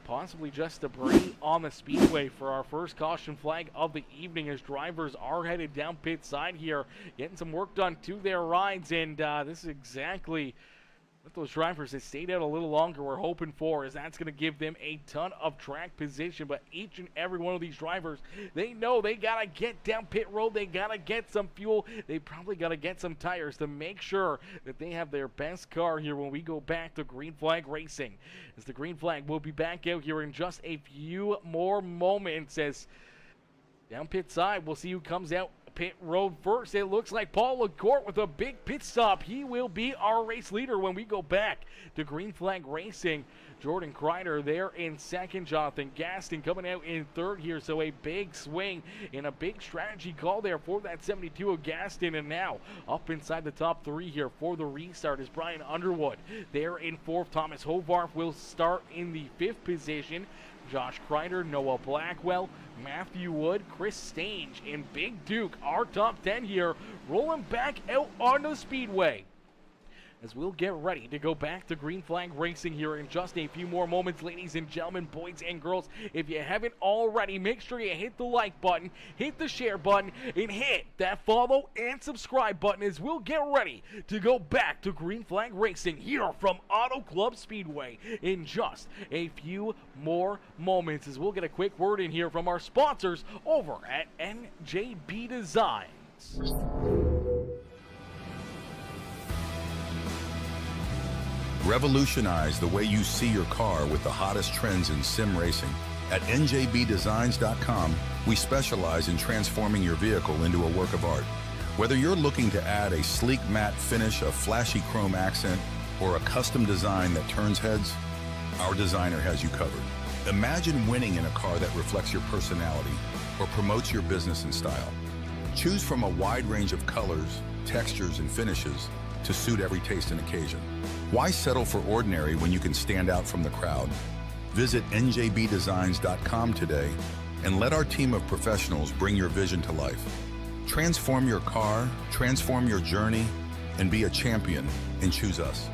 possibly just debris on the speedway for our first caution flag of the evening, as drivers are headed down pit side here, getting some work done to their rides, and this is exactly what those drivers that stayed out a little longer were hoping for, as that's going to give them a ton of track position. But each and every one of these drivers, they know they got to get down pit road, they got to get some fuel, they probably got to get some tires to make sure that they have their best car here when we go back to green flag racing. As the green flag will be back out here in just a few more moments, as down pit side, we'll see who comes out pit road first. It looks like Paul LaCourte with a big pit stop. He will be our race leader when we go back to green flag racing. Jordan Kreider there in second. Jonathan Gaston coming out in third here. So a big swing and a big strategy call there for that 72 of Gaston. And now up inside the top three here for the restart is Brian Underwood there in fourth. Thomas Hovarth will start in the fifth position. Josh Kreider, Noah Blackwell, Matthew Wood, Chris Stange, and Big Duke, our top 10 here, rolling back out on the speedway. As we'll get ready to go back to green flag racing here in just a few more moments, ladies and gentlemen, boys and girls. If you haven't already, make sure you hit the like button, hit the share button, and hit that follow and subscribe button, as we'll get ready to go back to green flag racing here from Auto Club Speedway in just a few more moments, as we'll get a quick word in here from our sponsors over at NJB Designs. Revolutionize the way you see your car with the hottest trends in sim racing. At njbdesigns.com, we specialize in transforming your vehicle into a work of art. Whether you're looking to add a sleek matte finish, a flashy chrome accent, or a custom design that turns heads, our designer has you covered. Imagine winning in a car that reflects your personality or promotes your business and style. Choose from a wide range of colors, textures, and finishes to suit every taste and occasion. Why settle for ordinary when you can stand out from the crowd? Visit njbdesigns.com today and let our team of professionals bring your vision to life. Transform your car, transform your journey, and be a champion, and choose us.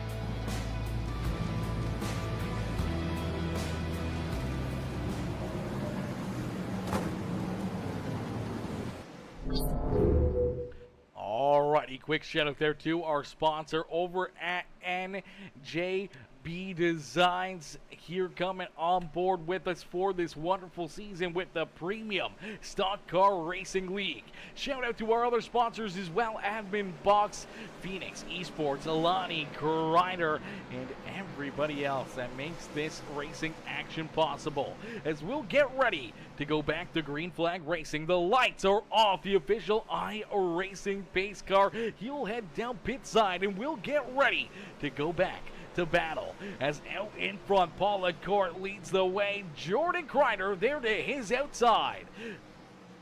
Alrighty, quick shout out there to our sponsor over at NJB Designs, here coming on board with us for this wonderful season with the Premium Stock Car Racing League. Shout out to our other sponsors as well: Admin Box, Phoenix Esports, Alani, Kreider, and everybody else that makes this racing action possible. As we'll get ready to go back to green flag racing, the lights are off. The official iRacing pace car, he'll head down pit side, and we'll get ready to go back to battle. As out in front, Paul LaCourte leads the way. Jordan Kreider there to his outside.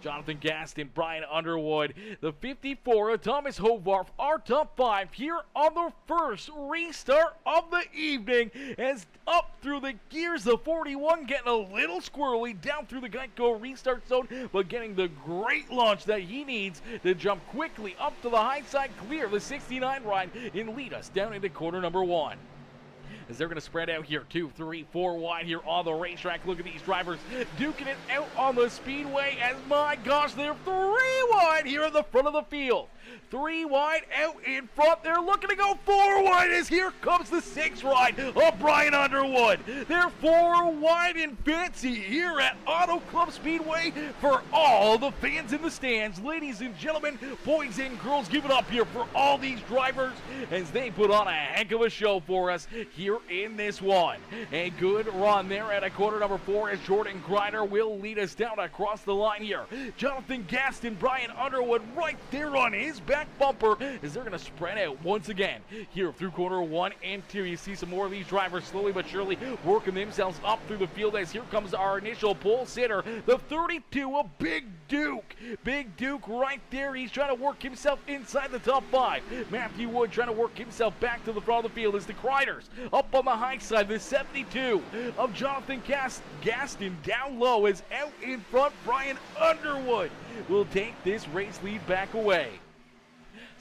Jonathan Gaston, Brian Underwood, the 54 of Thomas Hovarth, our top 5 here on the first restart of the evening. As up through the gears, the 41 getting a little squirrely down through the Geico restart zone, but getting the great launch that he needs to jump quickly up to the high side, clear the 69 ride, and lead us down into corner number 1. As they're going to spread out here, 2, 3, 4 wide here on the racetrack. Look at these drivers duking it out on the speedway, as, my gosh, they're 3 wide here in the front of the field. 3 wide out in front. They're looking to go 4 wide, as here comes the 6 ride of Brian Underwood. They're 4 wide and fancy here at Auto Club Speedway for all the fans in the stands. Ladies and gentlemen, boys and girls, give it up here for all these drivers as they put on a heck of a show for us here in this one. A good run there at a corner number 4 as Jordan Kreider will lead us down across the line here. Jonathan Gaston, Brian Underwood right there on his back bumper as they're going to spread out once again here through corner 1 and 2. You see some more of these drivers slowly but surely working themselves up through the field, as here comes our initial pole sitter, the 32 of Big Duke. Big Duke right there. He's trying to work himself inside the top 5. Matthew Wood trying to work himself back to the front of the field as the Kreiders up on the high side. The 72 of Jonathan Gaston down low, is out in front. Brian Underwood will take this race lead back away.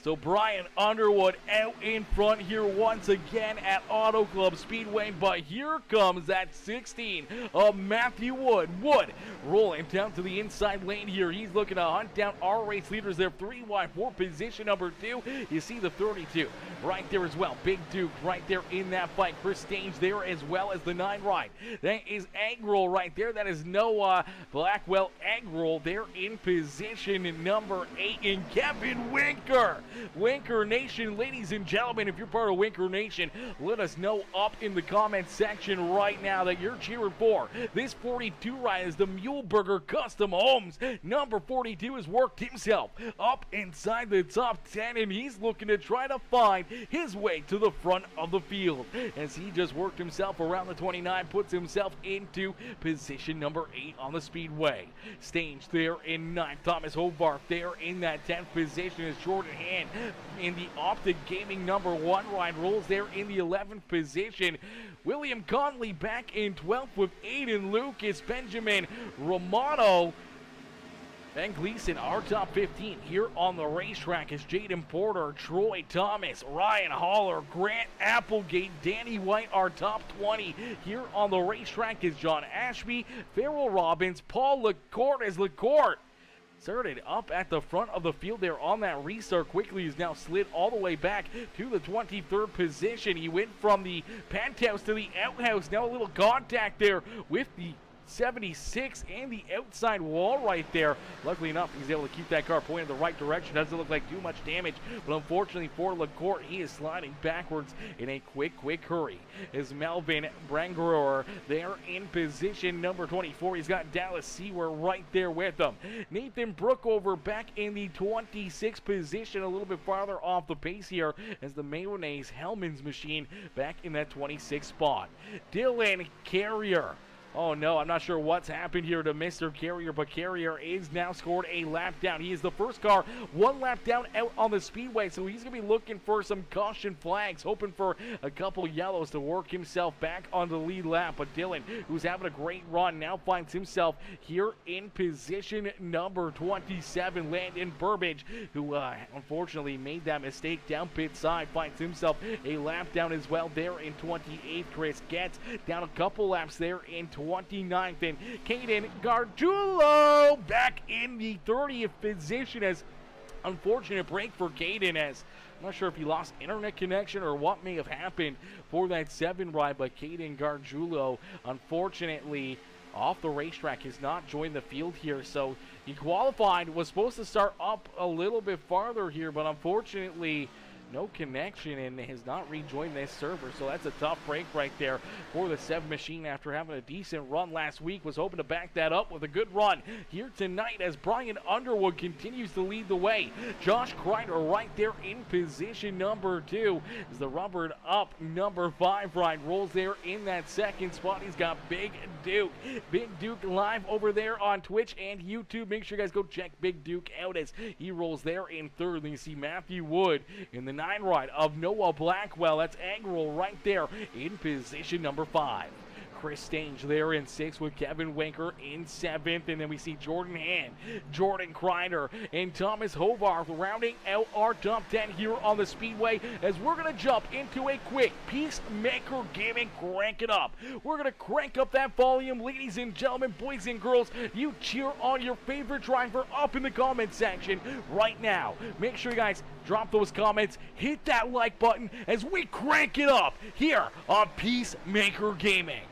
So Brian Underwood out in front here once again at Auto Club Speedway, but here comes that 16 of Matthew Wood. Wood rolling down to the inside lane here. He's looking to hunt down our race leaders there, 3 wide for position number 2. You see the 32 right there as well. Big Duke right there in that fight. Chris Stange there as well as the 9 ride. That is Eggroll right there. That is Noah Blackwell. Eggroll there in position number 8, and Kevin Winker. Winker Nation, ladies and gentlemen, if you're part of Winker Nation, let us know up in the comment section right now that you're cheering for. This 42 ride is the Muleburger Custom Homes. Number 42 has worked himself up inside the top 10, and he's looking to try to find his way to the front of the field. As he just worked himself around the 29, puts himself into position number 8 on the speedway. Stange there in 9th. Thomas Hobart there in that 10th position is Jordan Hand in the Optic Gaming number 1 ride, rolls there in the 11th position. William Conley back in 12th with Aiden Lucas. Benjamin Romano, Ben Gleason, our top 15 here on the racetrack is Jaden Porter, Troy Thomas, Ryan Haller, Grant Applegate, Danny White, our top 20 here on the racetrack is John Ashby, Farrell Robbins, Paul LaCourte as LaCourte started up at the front of the field there on that restart. Quickly is now slid all the way back to the 23rd position. He went from the penthouse to the outhouse. Now a little contact there with the 76 and the outside wall right there. Luckily enough, he's able to keep that car pointed in the right direction. Doesn't look like too much damage, but unfortunately for LaCourte, he is sliding backwards in a quick hurry. Is Melvin Brangrower there in position number 24. He's got Dallas Sewer right there with him. Nathan Brookover back in the 26th position, a little bit farther off the pace here as the Mayonnaise Hellman's machine back in that 26th spot. Dylan Carrier. Oh no, I'm not sure what's happened here to Mr. Carrier, but Carrier is now scored a lap down. He is the first car 1 lap down out on the speedway, so he's going to be looking for some caution flags, hoping for a couple yellows to work himself back on the lead lap. But Dylan, who's having a great run, now finds himself here in position number 27. Landon Burbage, who unfortunately made that mistake down pit side, finds himself a lap down as well there in 28th. Chris Getz down a couple laps there in 29th, and Caden Gargiulo back in the 30th position. As unfortunate break for Caden, as I'm not sure if he lost internet connection or what may have happened for that 7 ride, but Caden Gargiulo unfortunately off the racetrack has not joined the field here. So he qualified, was supposed to start up a little bit farther here, but unfortunately no connection and has not rejoined this server. So that's a tough break right there for the 7 machine after having a decent run last week. Was hoping to back that up with a good run here tonight as Brian Underwood continues to lead the way. Josh Kreider right there in position number 2 as the rubbered up number 5 ride rolls there in that 2nd spot. He's got Big Duke. Big Duke live over there on Twitch and YouTube. Make sure you guys go check Big Duke out as he rolls there in 3rd. And you see Matthew Wood in the 9 ride of Noah Blackwell. That's Eggroll right there in position number 5. Chris Stange there in 6th with Kevin Winker in 7th. And then we see Jordan Hand, Jordan Kreider, and Thomas Hovarth rounding out our top 10 here on the Speedway as we're going to jump into a quick Peacemaker Gaming Crank It Up. We're going to crank up that volume. Ladies and gentlemen, boys and girls, you cheer on your favorite driver up in the comment section right now. Make sure you guys drop those comments, hit that like button as we crank it up here on Peacemaker Gaming.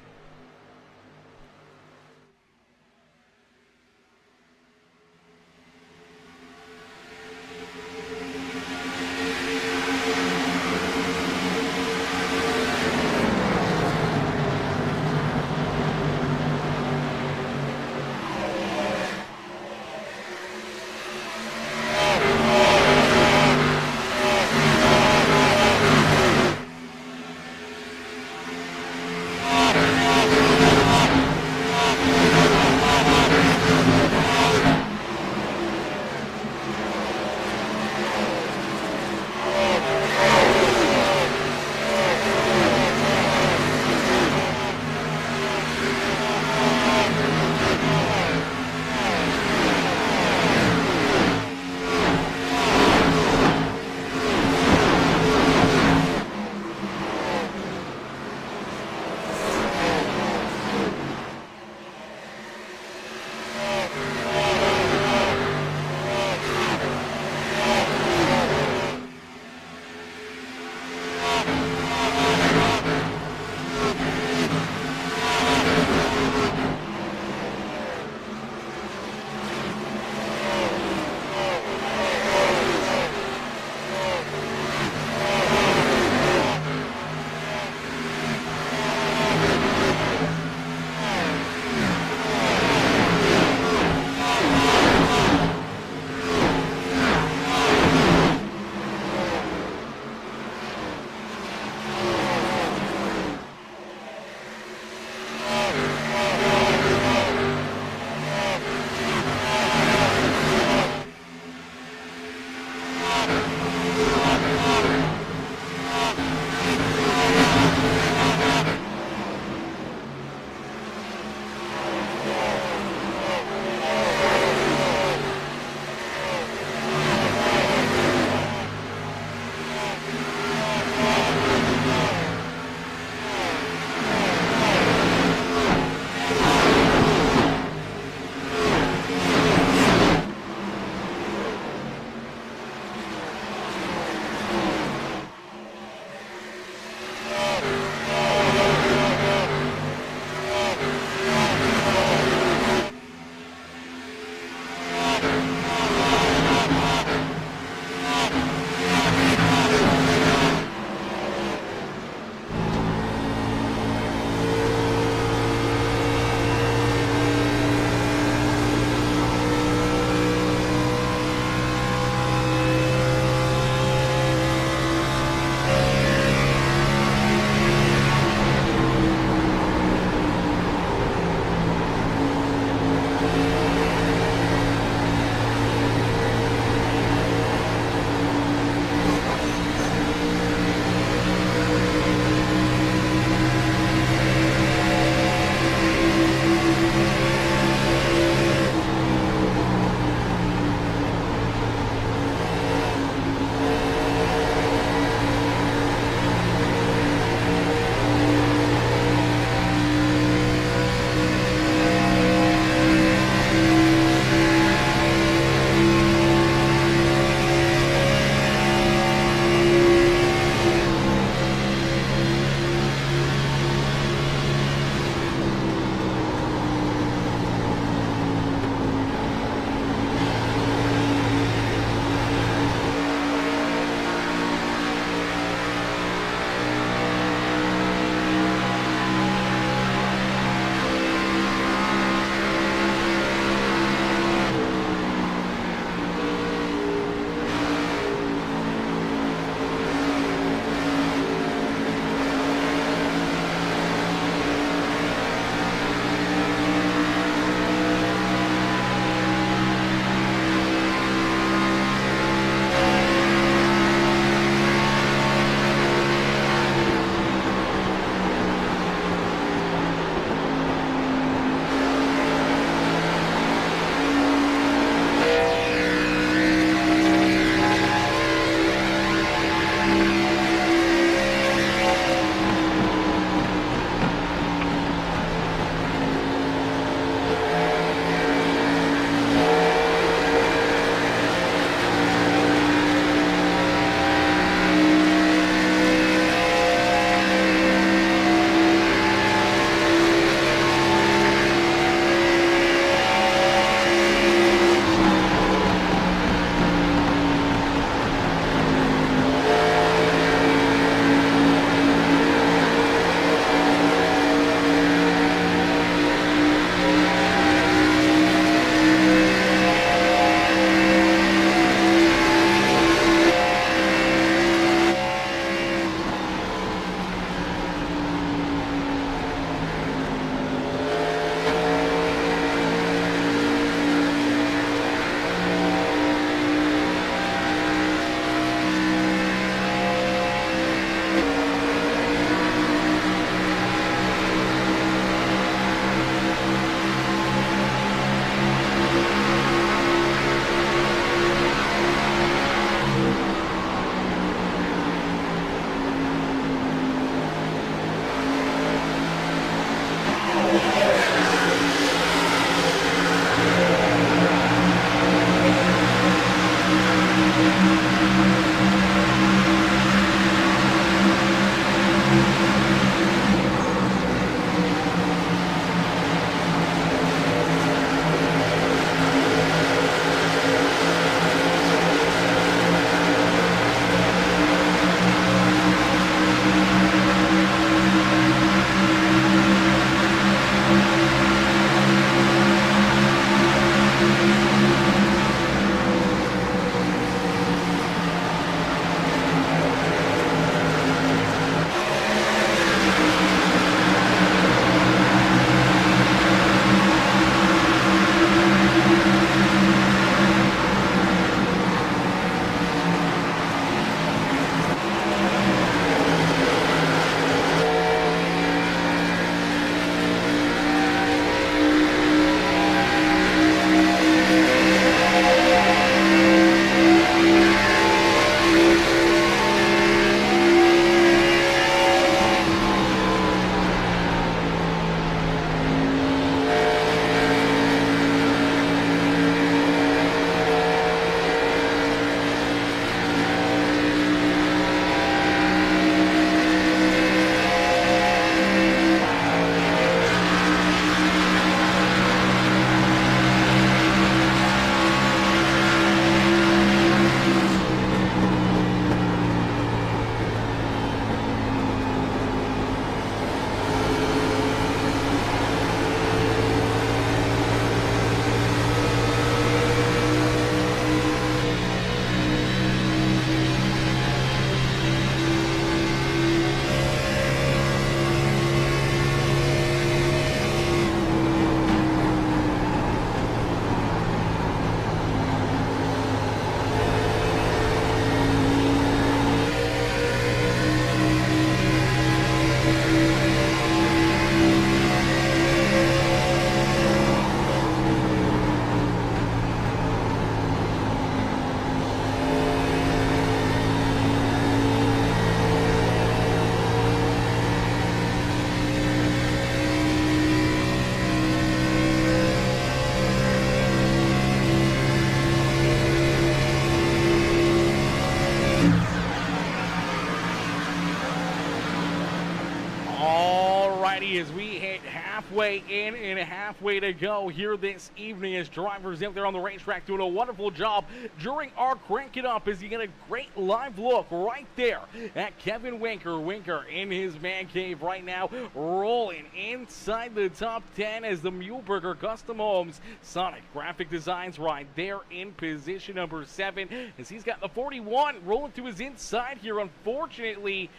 already as we hit halfway in and halfway to go here this evening, as drivers out there on the racetrack doing a wonderful job during our Crank It Up, as you get a great live look right there at Kevin Winker. Winker in his man cave right now, rolling inside the top 10 as the Muehlberger Custom Homes Sonic Graphic Designs right there in position number 7, as he's got the 41 rolling to his inside here. Unfortunately,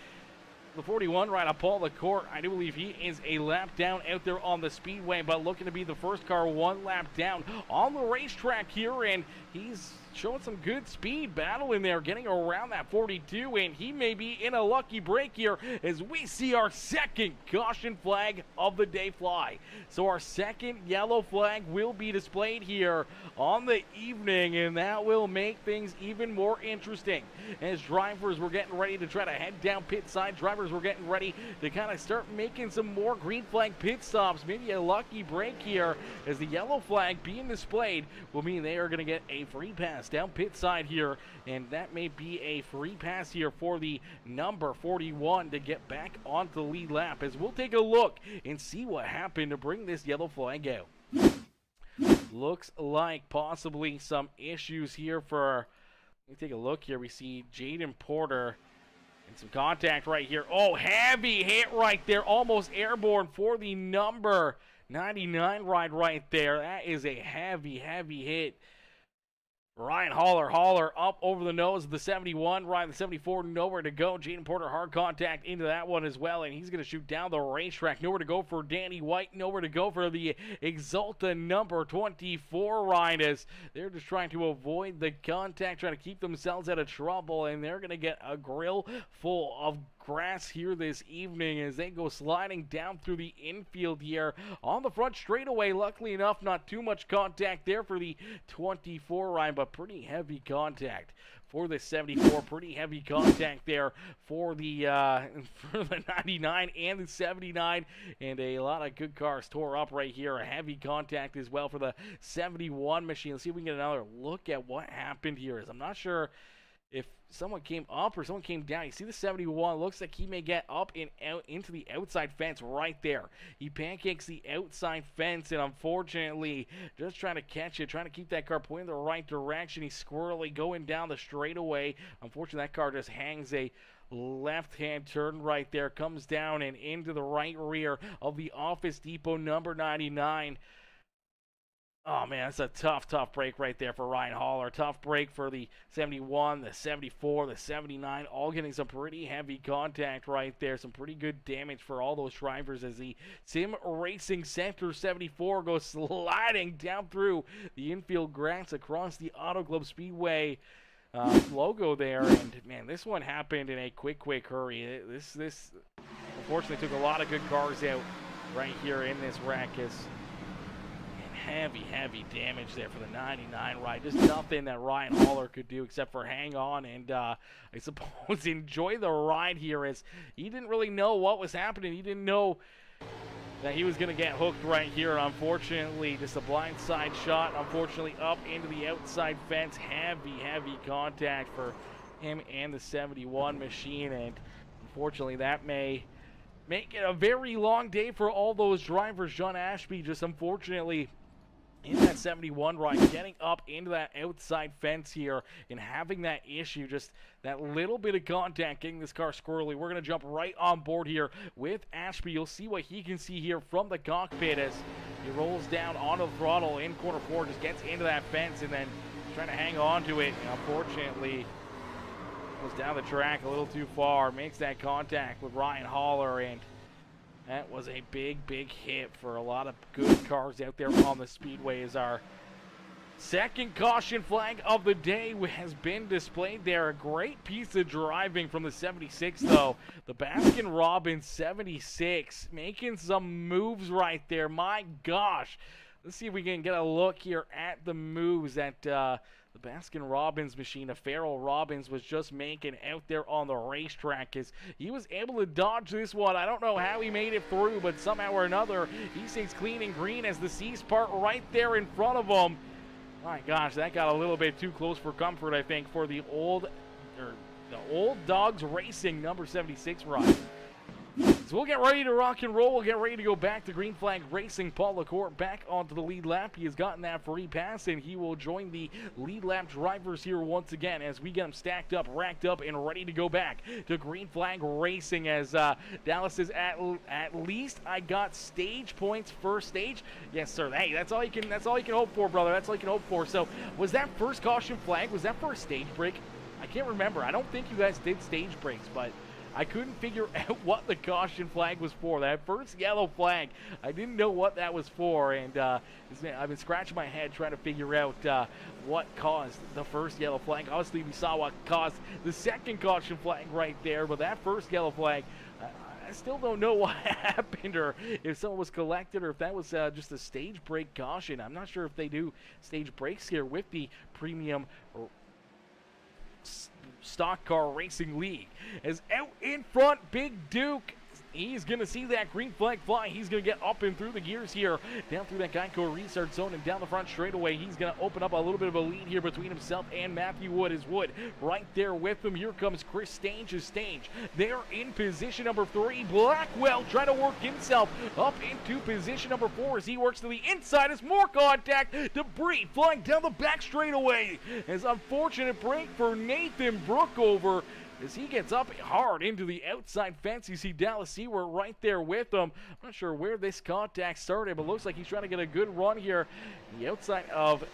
the 41 right up Paul LaCourt, I do believe he is a lap down out there on the speedway, but looking to be the first car 1 lap down on the racetrack here, and he's showing some good speed battle in there, getting around that 42, and he may be in a lucky break here as we see our second caution flag of the day fly. So our second yellow flag will be displayed here on the evening, and that will make things even more interesting as drivers were getting ready to try to head down pit side. Drivers were getting ready to kind of start making some more green flag pit stops, maybe a lucky break here, as the yellow flag being displayed will mean they are going to get a free pass down pit side here, and that may be a free pass here for the number 41 to get back onto the lead lap, as we'll take a look and see what happened to bring this yellow flag out. Looks like possibly some issues here for, let me take a look here. We see Jaden Porter and some contact right here. Oh, heavy hit right there, almost airborne for the number 99 ride right there. That is a heavy hit. Ryan Holler up over the nose of the 71. Ryan, the 74, nowhere to go. Jaden Porter, hard contact into that one as well, and he's going to shoot down the racetrack. Nowhere to go for Danny White. Nowhere to go for the Exalta number 24 ride, as they're just trying to avoid the contact, trying to keep themselves out of trouble, and they're going to get a grill full of grass here this evening as they go sliding down through the infield here on the front straightaway. Luckily enough, not too much contact there for the 24 ride, but pretty heavy contact for the 74. Pretty heavy contact there for the 99 and the 79, and a lot of good cars tore up right here. A heavy contact as well for the 71 machine. Let's see if we can get another look at what happened here, as I'm not sure if someone came up or someone came down. You see the 71, looks like he may get up and out into the outside fence right there. He pancakes the outside fence, and unfortunately, just trying to catch it, trying to keep that car pointing the right direction. He's squirrely going down the straightaway. Unfortunately, that car just hangs a left-hand turn right there, comes down and into the right rear of the Office Depot number 99. Oh, man, that's a tough break right there for Ryan Holler. Tough break for the 71, the 74, the 79, all getting some pretty heavy contact right there. Some pretty good damage for all those drivers as the Sim Racing Center 74 goes sliding down through the infield grass across the Auto Club Speedway logo there. And, man, this one happened in a quick hurry. This unfortunately took a lot of good cars out right here in this wreck. Heavy damage there for the 99 ride. Just nothing that Ryan Holler could do except for hang on and I suppose enjoy the ride here, as he didn't really know what was happening. He didn't know that he was going to get hooked right here. Unfortunately, just a blind side shot. Unfortunately, up into the outside fence. Heavy contact for him and the 71 machine, and unfortunately that may make it a very long day for all those drivers. John Ashby just unfortunately in that 71 ride, getting up into that outside fence here and having that issue, just that little bit of contact, getting this car squirrely. We're going to jump right on board here with Ashby. You'll see what he can see here from the cockpit as he rolls down onto the throttle in corner 4, just gets into that fence and then trying to hang on to it. And unfortunately, goes down the track a little too far, makes that contact with Ryan Holler, and that was a big hit for a lot of good cars out there on the speedway. As our second caution flag of the day has been displayed there. A great piece of driving from the 76, though. The Baskin-Robbins 76 making some moves right there. My gosh. Let's see if we can get a look here at the moves that the Baskin-Robbins machine, Farrell Robbins, was just making out there on the racetrack, as he was able to dodge this one. I don't know how he made it through, but somehow or another, he stays clean and green as the C's part right there in front of him. My gosh, that got a little bit too close for comfort, I think, for the old Dogs Racing number 76 ride. So we'll get ready to rock and roll. We'll get ready to go back to Green Flag Racing. Paul LaCour back onto the lead lap. He has gotten that free pass, and he will join the lead lap drivers here once again as we get them stacked up, racked up, and ready to go back to Green Flag Racing as Dallas is at least I got stage points first stage. Yes, sir. Hey, that's all you can hope for, brother. That's all you can hope for. So was that first caution flag? Was that for a stage break? I can't remember. I don't think you guys did stage breaks, but I couldn't figure out what the caution flag was for. That first yellow flag, I didn't know what that was for, and I've been scratching my head trying to figure out what caused the first yellow flag. Obviously, we saw what caused the second caution flag right there, but that first yellow flag, I still don't know what happened, or if someone was collected, or if that was just a stage break caution. I'm not sure if they do stage breaks here with the premium Stock Car Racing League. As out in front, Big Duke, he's going to see that green flag fly. He's going to get up and through the gears here, down through that Geico restart zone and down the front straightaway. He's going to open up a little bit of a lead here between himself and Matthew Wood. Is Wood right there with him. Here comes Chris Stange's Stange. They're in position number 3. Blackwell trying to work himself up into position number 4 as he works to the inside as more contact. Debris flying down the back straightaway. As unfortunate break for Nathan Brookover as he gets up hard into the outside fence. You see Dallas Seward right there with him. I'm not sure where this contact started, but looks like he's trying to get a good run here. The outside of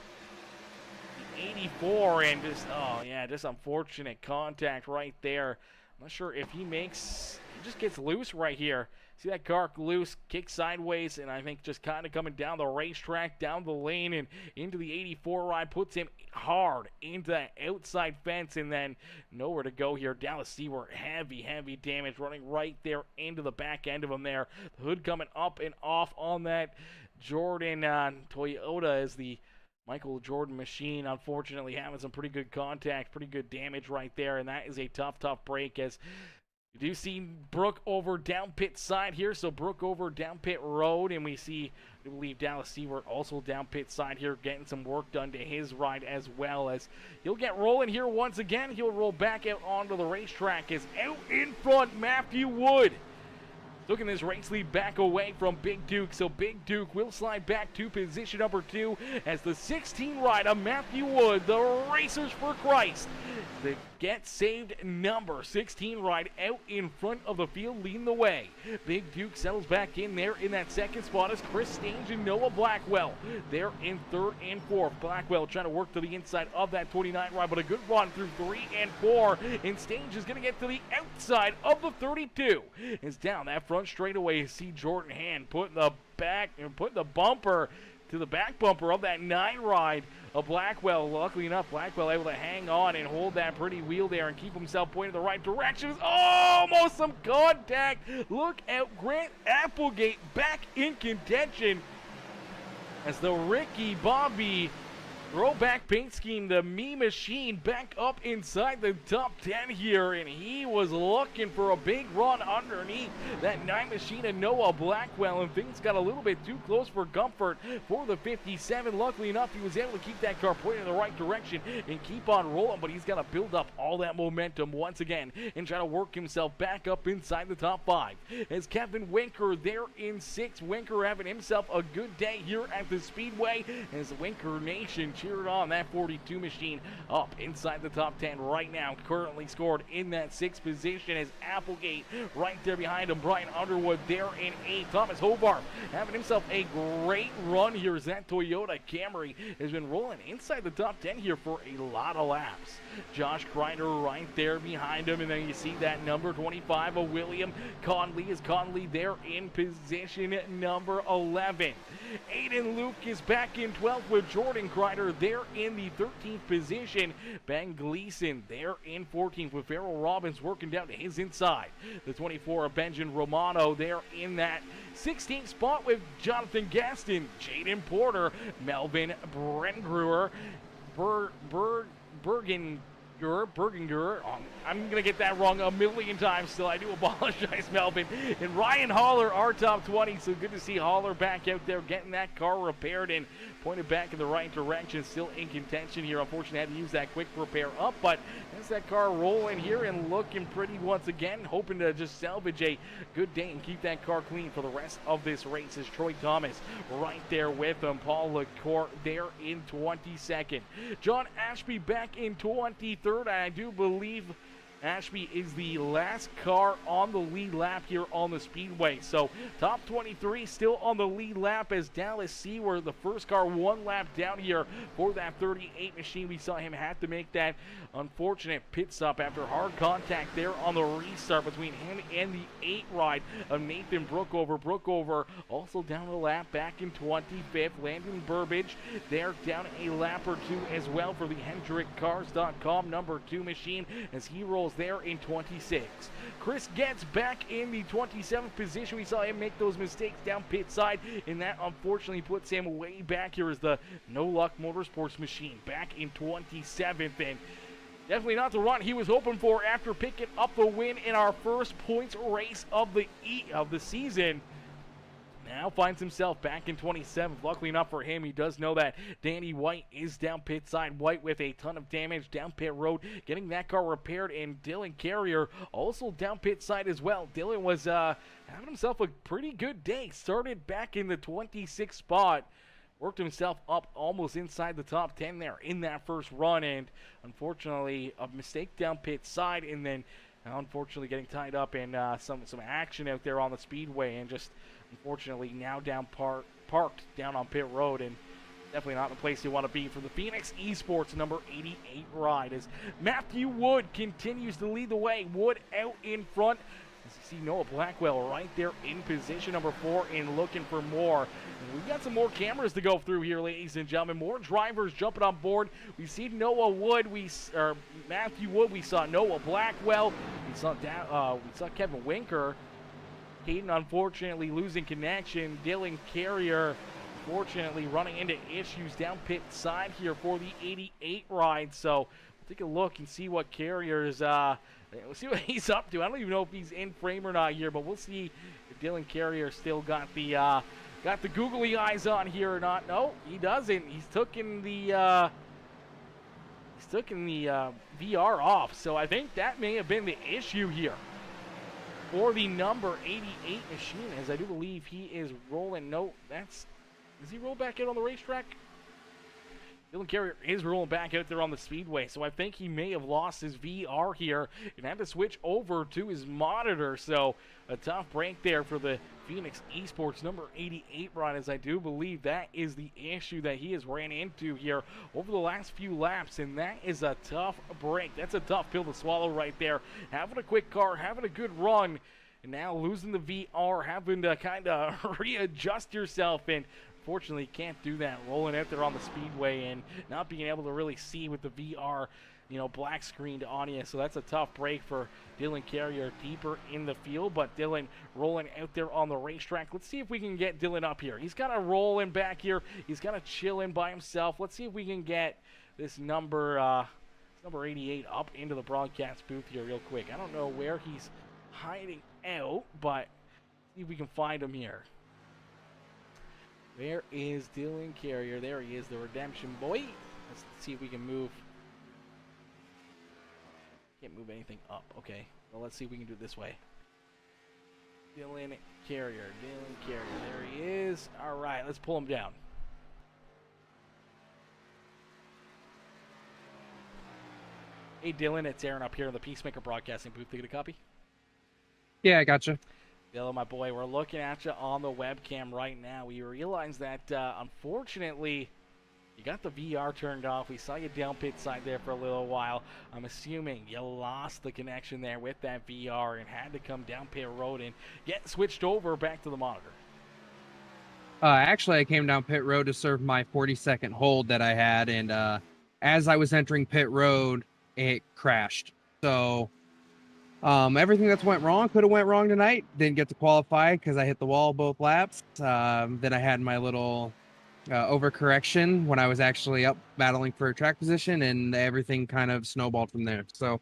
84, and just unfortunate contact right there. I'm not sure if he just gets loose right here. See that car loose, kick sideways, and I think just kind of coming down the racetrack, down the lane, and into the 84 ride, puts him hard into that outside fence, and then nowhere to go here. Dallas Seward, heavy damage, running right there into the back end of him there. The hood coming up and off on that Jordan Toyota as the Michael Jordan machine, unfortunately having some pretty good contact, pretty good damage right there, and that is a tough break as you do see Brooke over down pit side here, so Brooke over down pit road, and we see, I believe, Dallas Seward also down pit side here, getting some work done to his ride as well. As he'll get rolling here once again. He'll roll back out onto the racetrack as out in front, Matthew Wood. Looking this race lead back away from Big Duke, so Big Duke will slide back to position number 2 as the 16 rider Matthew Wood, the Racers for Christ, the Get Saved number 16 ride out in front of the field, leading the way. Big Duke settles back in there in that second spot as Chris Stange and Noah Blackwell. They're in 3rd and 4th. Blackwell trying to work to the inside of that 29 ride, but a good run through 3 and 4, and Stange is going to get to the outside of the 32. It's down that front straightaway. You see Jordan Hand putting the bumper to the back bumper of that 9 ride of Blackwell. Luckily enough, Blackwell able to hang on and hold that pretty wheel there and keep himself pointed the right direction. Almost some contact. Look out, Grant Applegate back in contention as the Ricky Bobby throwback paint scheme, the Me Machine, back up inside the top 10 here, and he was looking for a big run underneath that 9 machine of Noah Blackwell, and things got a little bit too close for comfort for the 57. Luckily enough, he was able to keep that car pointed in the right direction and keep on rolling, but he's got to build up all that momentum once again and try to work himself back up inside the top 5. As Kevin Winker there in 6th, Winker having himself a good day here at the Speedway as the Winker Nation cheered on that 42 machine up inside the top 10 right now. Currently scored in that 6th position as Applegate right there behind him. Brian Underwood there in 8th. Thomas Hobart having himself a great run here as that Toyota Camry has been rolling inside the top 10 here for a lot of laps. Josh Kreider right there behind him, and then you see that number 25 of William Conley is Conley there in position number 11. Aiden Luke is back in 12th with Jordan Kreider there in the 13th position. Ben Gleason there in 14th with Farrell Robbins working down to his inside. The 24 of Benjamin Romano there in that 16th spot with Jonathan Gaston, Jaden Porter, Melvin Brengruer, Berginger. I'm going to get that wrong a million times still. I do apologize, Melvin. And Ryan Haller, our top 20. So good to see Haller back out there getting that car repaired and pointed back in the right direction. Still in contention here. Unfortunately, had to use that quick repair up, but that's that car rolling here and looking pretty once again. Hoping to just salvage a good day and keep that car clean for the rest of this race. Is Troy Thomas right there with him. Paul LaCour there in 22nd. John Ashby back in 23rd. I do believe Ashby is the last car on the lead lap here on the speedway. So top 23 still on the lead lap as Dallas Seward, the first car, one lap down here for that 38 machine. We saw him have to make that unfortunate pit stop after hard contact there on the restart between him and the 8 ride of Nathan Brookover. Brookover also down the lap back in 25th. Landon Burbage there down a lap or two as well for the HendrickCars.com number 2 machine as he rolls there in 26. Chris Getz back in the 27th position. We saw him make those mistakes down pit side, and that unfortunately puts him way back here as the No Luck Motorsports machine back in 27th. And definitely not the run he was hoping for after picking up the win in our first points race of the season. Now finds himself back in 27th. Luckily enough for him, he does know that Danny White is down pit side. White with a ton of damage down pit road, getting that car repaired, and Dylan Carrier also down pit side as well. Dylan was having himself a pretty good day. Started back in the 26th spot. Worked himself up almost inside the top 10 there in that first run, and unfortunately a mistake down pit side, and then unfortunately getting tied up in some action out there on the speedway, and just unfortunately now down parked down on pit road, and definitely not the place you want to be for the Phoenix Esports number 88 ride as Matthew Wood continues to lead the way. Wood out in front. As you see Noah Blackwell right there in position number 4 and looking for more. And we've got some more cameras to go through here, ladies and gentlemen. More drivers jumping on board. We see Noah Wood, Matthew Wood. We saw Noah Blackwell. We saw Kevin Winker. Hayden unfortunately losing connection. Dylan Carrier unfortunately running into issues down pit side here for the 88 ride. So we'll take a look and see what Carrier's we'll see what he's up to. I don't even know if he's in frame or not here, but we'll see if Dylan Carrier still got the googly eyes on here or not. No, he doesn't. He's taking the VR off. So I think that may have been the issue here for the number 88 machine, as I do believe he is rolling. No, does he roll back out on the racetrack? Dylan Carrier is rolling back out there on the speedway, so I think he may have lost his VR here and had to switch over to his monitor. So a tough break there for the Phoenix Esports number 88 run, as I do believe that is the issue that he has ran into here over the last few laps, and that is a tough break. That's a tough pill to swallow right there. Having a quick car, having a good run, and now losing the VR, having to kind of readjust yourself, and unfortunately can't do that rolling out there on the speedway and not being able to really see with the VR, black screened on you. So that's a tough break for Dylan Carrier deeper in the field, but Dylan rolling out there on the racetrack. Let's see if we can get Dylan up here. He's kind of rolling back here. He's kind of chilling by himself. Let's see if we can get this number 88 up into the broadcast booth here real quick. I don't know where he's hiding out, but see if we can find him here. Where is Dylan Carrier? There he is, the redemption boy. Let's see if we can move. Can't move anything up. Okay. Well, let's see if we can do it this way. Dylan Carrier. There he is. All right, let's pull him down. Hey, Dylan, it's Aaron up here in the Peacemaker Broadcasting booth. You get a copy? Yeah, I gotcha. Dylan, my boy, we're looking at you on the webcam right now. We realize that, unfortunately, you got the VR turned off. We saw you down pit side there for a little while. I'm assuming you lost the connection there with that VR and had to come down pit road and get switched over back to the monitor. Actually, I came down pit road to serve my 40-second hold that I had, and as I was entering pit road, it crashed. So everything that's went wrong could have went wrong tonight. Didn't get to qualify because I hit the wall both laps. Then I had my little overcorrection when I was actually up battling for a track position, and everything kind of snowballed from there. So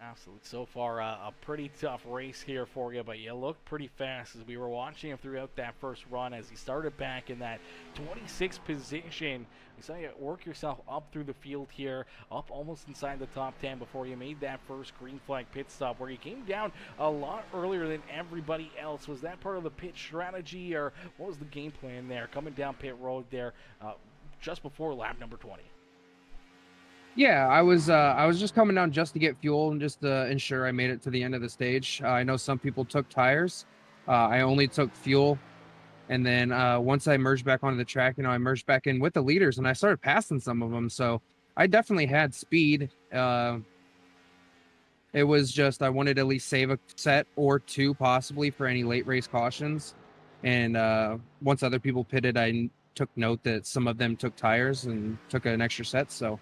Absolutely. So far, a pretty tough race here for you, but you look pretty fast as we were watching him throughout that first run as he started back in that 26th position. We saw you work yourself up through the field here, up almost inside the top 10 before you made that first green flag pit stop where you came down a lot earlier than everybody else. Was that part of the pit strategy, or what was the game plan there coming down pit road there just before lap number 20? yeah, I was just coming down just to get fuel and just to ensure I made it to the end of the stage. I know some people took tires. I only took fuel. And then once I merged back onto the track, I merged back in with the leaders and I started passing some of them. So I definitely had speed. It was just I wanted to at least save a set or two possibly for any late race cautions. And once other people pitted, I took note that some of them took tires and took an extra set. So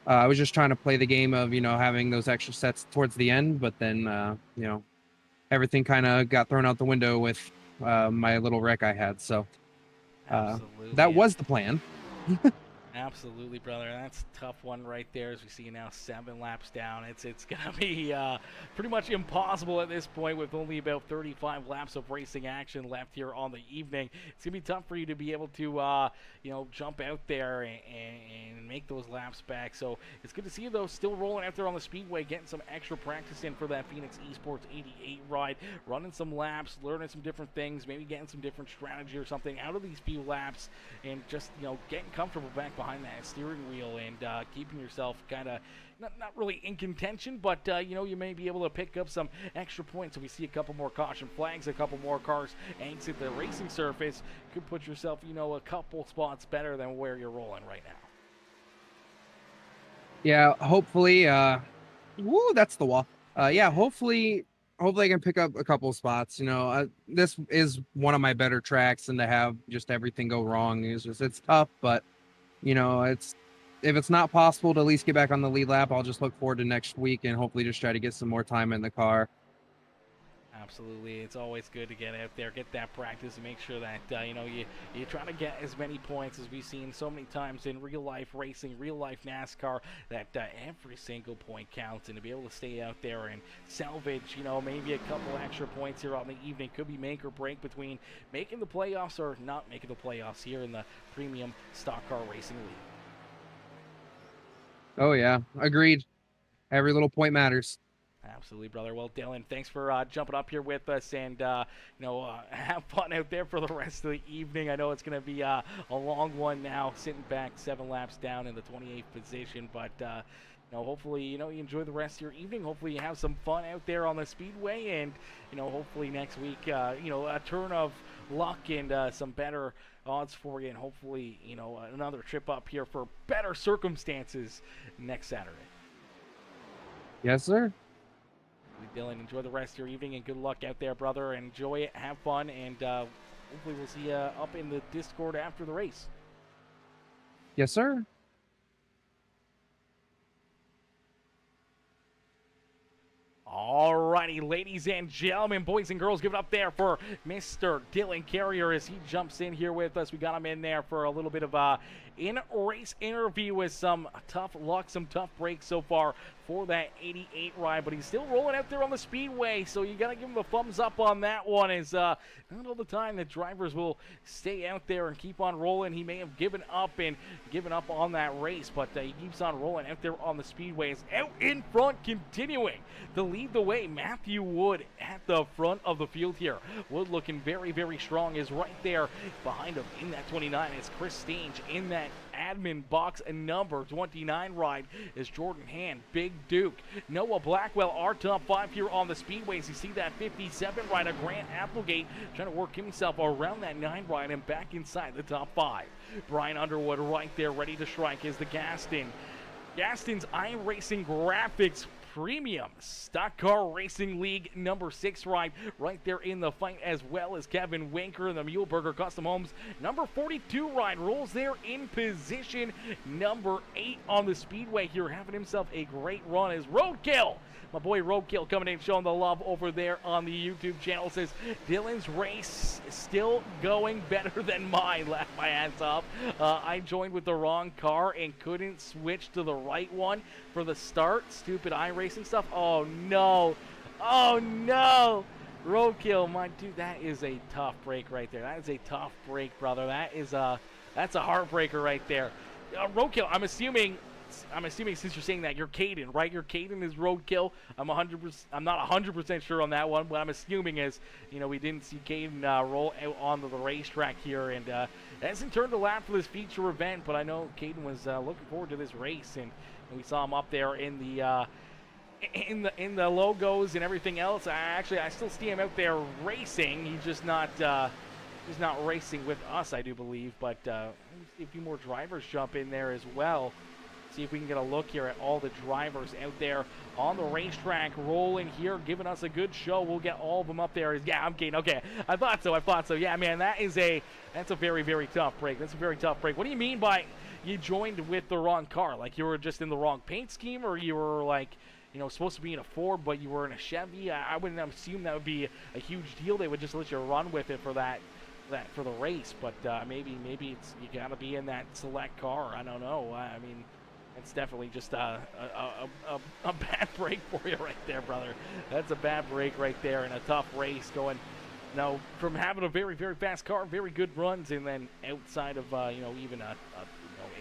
I was just trying to play the game of, having those extra sets towards the end. But then, everything kind of got thrown out the window with my little wreck I had. So that was the plan. Absolutely, brother. That's a tough one right there as we see now 7 laps down. It's going to be pretty much impossible at this point with only about 35 laps of racing action left here on the evening. It's going to be tough for you to be able to, jump out there and make those laps back. So it's good to see you, though, still rolling out there on the speedway, getting some extra practice in for that Phoenix Esports 88 ride, running some laps, learning some different things, maybe getting some different strategy or something out of these few laps, and just, getting comfortable back behind that steering wheel and keeping yourself kind of not really in contention, but you may be able to pick up some extra points. So we see a couple more caution flags, a couple more cars exit the racing surface, could put yourself a couple spots better than where you're rolling right now. Yeah, hopefully that's the wall. Hopefully I can pick up a couple spots. This is one of my better tracks, and to have just everything go wrong it's tough, but if it's not possible to at least get back on the lead lap, I'll just look forward to next week and hopefully just try to get some more time in the car. Absolutely. It's always good to get out there, get that practice, and make sure that, you try to get as many points as we've seen so many times in real-life racing, real-life NASCAR, that every single point counts. And to be able to stay out there and salvage, maybe a couple extra points here on the evening could be make or break between making the playoffs or not making the playoffs here in the Premium Stock Car Racing League. Oh, yeah. Agreed. Every little point matters. Absolutely, brother. Well, Dylan, thanks for jumping up here with us, and have fun out there for the rest of the evening. I know it's going to be a long one now, sitting back 7 laps down in the 28th position, but hopefully you enjoy the rest of your evening. Hopefully you have some fun out there on the speedway, and hopefully next week a turn of luck and some better odds for you, and hopefully another trip up here for better circumstances next Saturday. Yes, sir. Dylan, enjoy the rest of your evening and good luck out there, brother. Enjoy it, have fun, and hopefully we'll see you up in the Discord after the race. Yes, sir. Alrighty, ladies and gentlemen, boys and girls, give it up there for Mr. Dylan Carrier as he jumps in here with us. We got him in there for a little bit of a in-race interview with some tough luck, some tough breaks so far for that 88 ride, but he's still rolling out there on the speedway, so you gotta give him a thumbs up on that one. Is not all the time that drivers will stay out there and keep on rolling. He may have given up on that race, but he keeps on rolling out there on the speedways. Out in front, continuing to lead the way, Matthew Wood at the front of the field here. Wood looking very, very strong, is right there behind him in that 29. It's Chris Stange in that admin box, and number 29 ride is Jordan Hand, Big Duke, Noah Blackwell, our top 5 here on the speedways. You see that 57 rider, Grant Applegate, trying to work himself around that 9 ride and back inside the top 5. Brian Underwood right there, ready to strike, is the Gaston's iRacing Graphics Premium Stock Car Racing League number 6 ride right there in the fight, as well as Kevin Winker in the Muleburger Custom Homes number 42 ride rolls there in position number 8 on the speedway here, having himself a great run as Roadkill My boy Roadkill coming in, showing the love over there on the YouTube channel. Says, Dylan's race is still going better than mine. Laugh my ass off. I joined with the wrong car and couldn't switch to the right one for the start. Stupid iRacing stuff. Oh, no. Oh, no. Roadkill, my dude, that is a tough break right there. That is a tough break, brother. That's a heartbreaker right there. Roadkill, I'm assuming since you're saying that you're Caden, right? Your Caden is Roadkill. I'm not 100% sure on that one. What I'm assuming is, we didn't see Caden roll out onto the racetrack here, and hasn't turned a lap for this feature event. But I know Caden was looking forward to this race, and we saw him up there in the logos and everything else. I still see him out there racing. He's just not racing with us, I do believe. But a few more drivers jump in there as well. See if we can get a look here at all the drivers out there on the racetrack rolling here, giving us a good show. We'll get all of them up there. Yeah, I'm kidding. Okay, I thought so. Yeah, man, that's a very, very tough break. That's a very tough break. What do you mean by you joined with the wrong car? Like you were just in the wrong paint scheme, or you were like, supposed to be in a Ford, but you were in a Chevy? I wouldn't assume that would be a huge deal. They would just let you run with it for for the race. But maybe it's you got to be in that select car. I don't know. I mean, it's definitely just a bad break for you right there, brother. That's a bad break right there, and a tough race going. From having a very, very fast car, very good runs, and then outside of even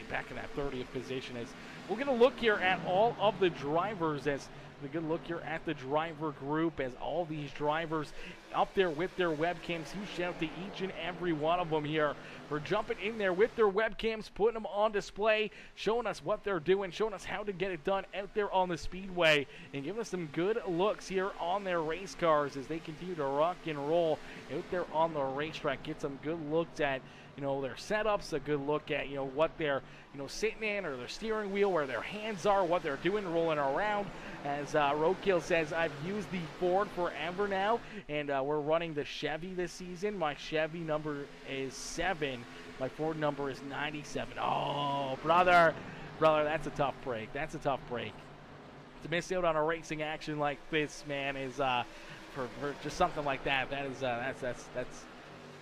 back in that 30th position. As we're gonna look here at all of the drivers, as we can look here at the driver group, as all these drivers up there with their webcams. Huge shout out to each and every one of them here for jumping in there with their webcams, putting them on display, showing us what they're doing, showing us how to get it done out there on the speedway, and giving us some good looks here on their race cars as they continue to rock and roll out there on the racetrack. Get some good looks at their setups, a good look at what they're sitting in, or their steering wheel, where their hands are, what they're doing rolling around. As Roadkill says, I've used the Ford forever now, and we're running the Chevy this season. My Chevy number is 7. My Ford number is 97. Oh, brother, that's a tough break. That's a tough break. To miss out on a racing action like this, man, is for just something like that. That's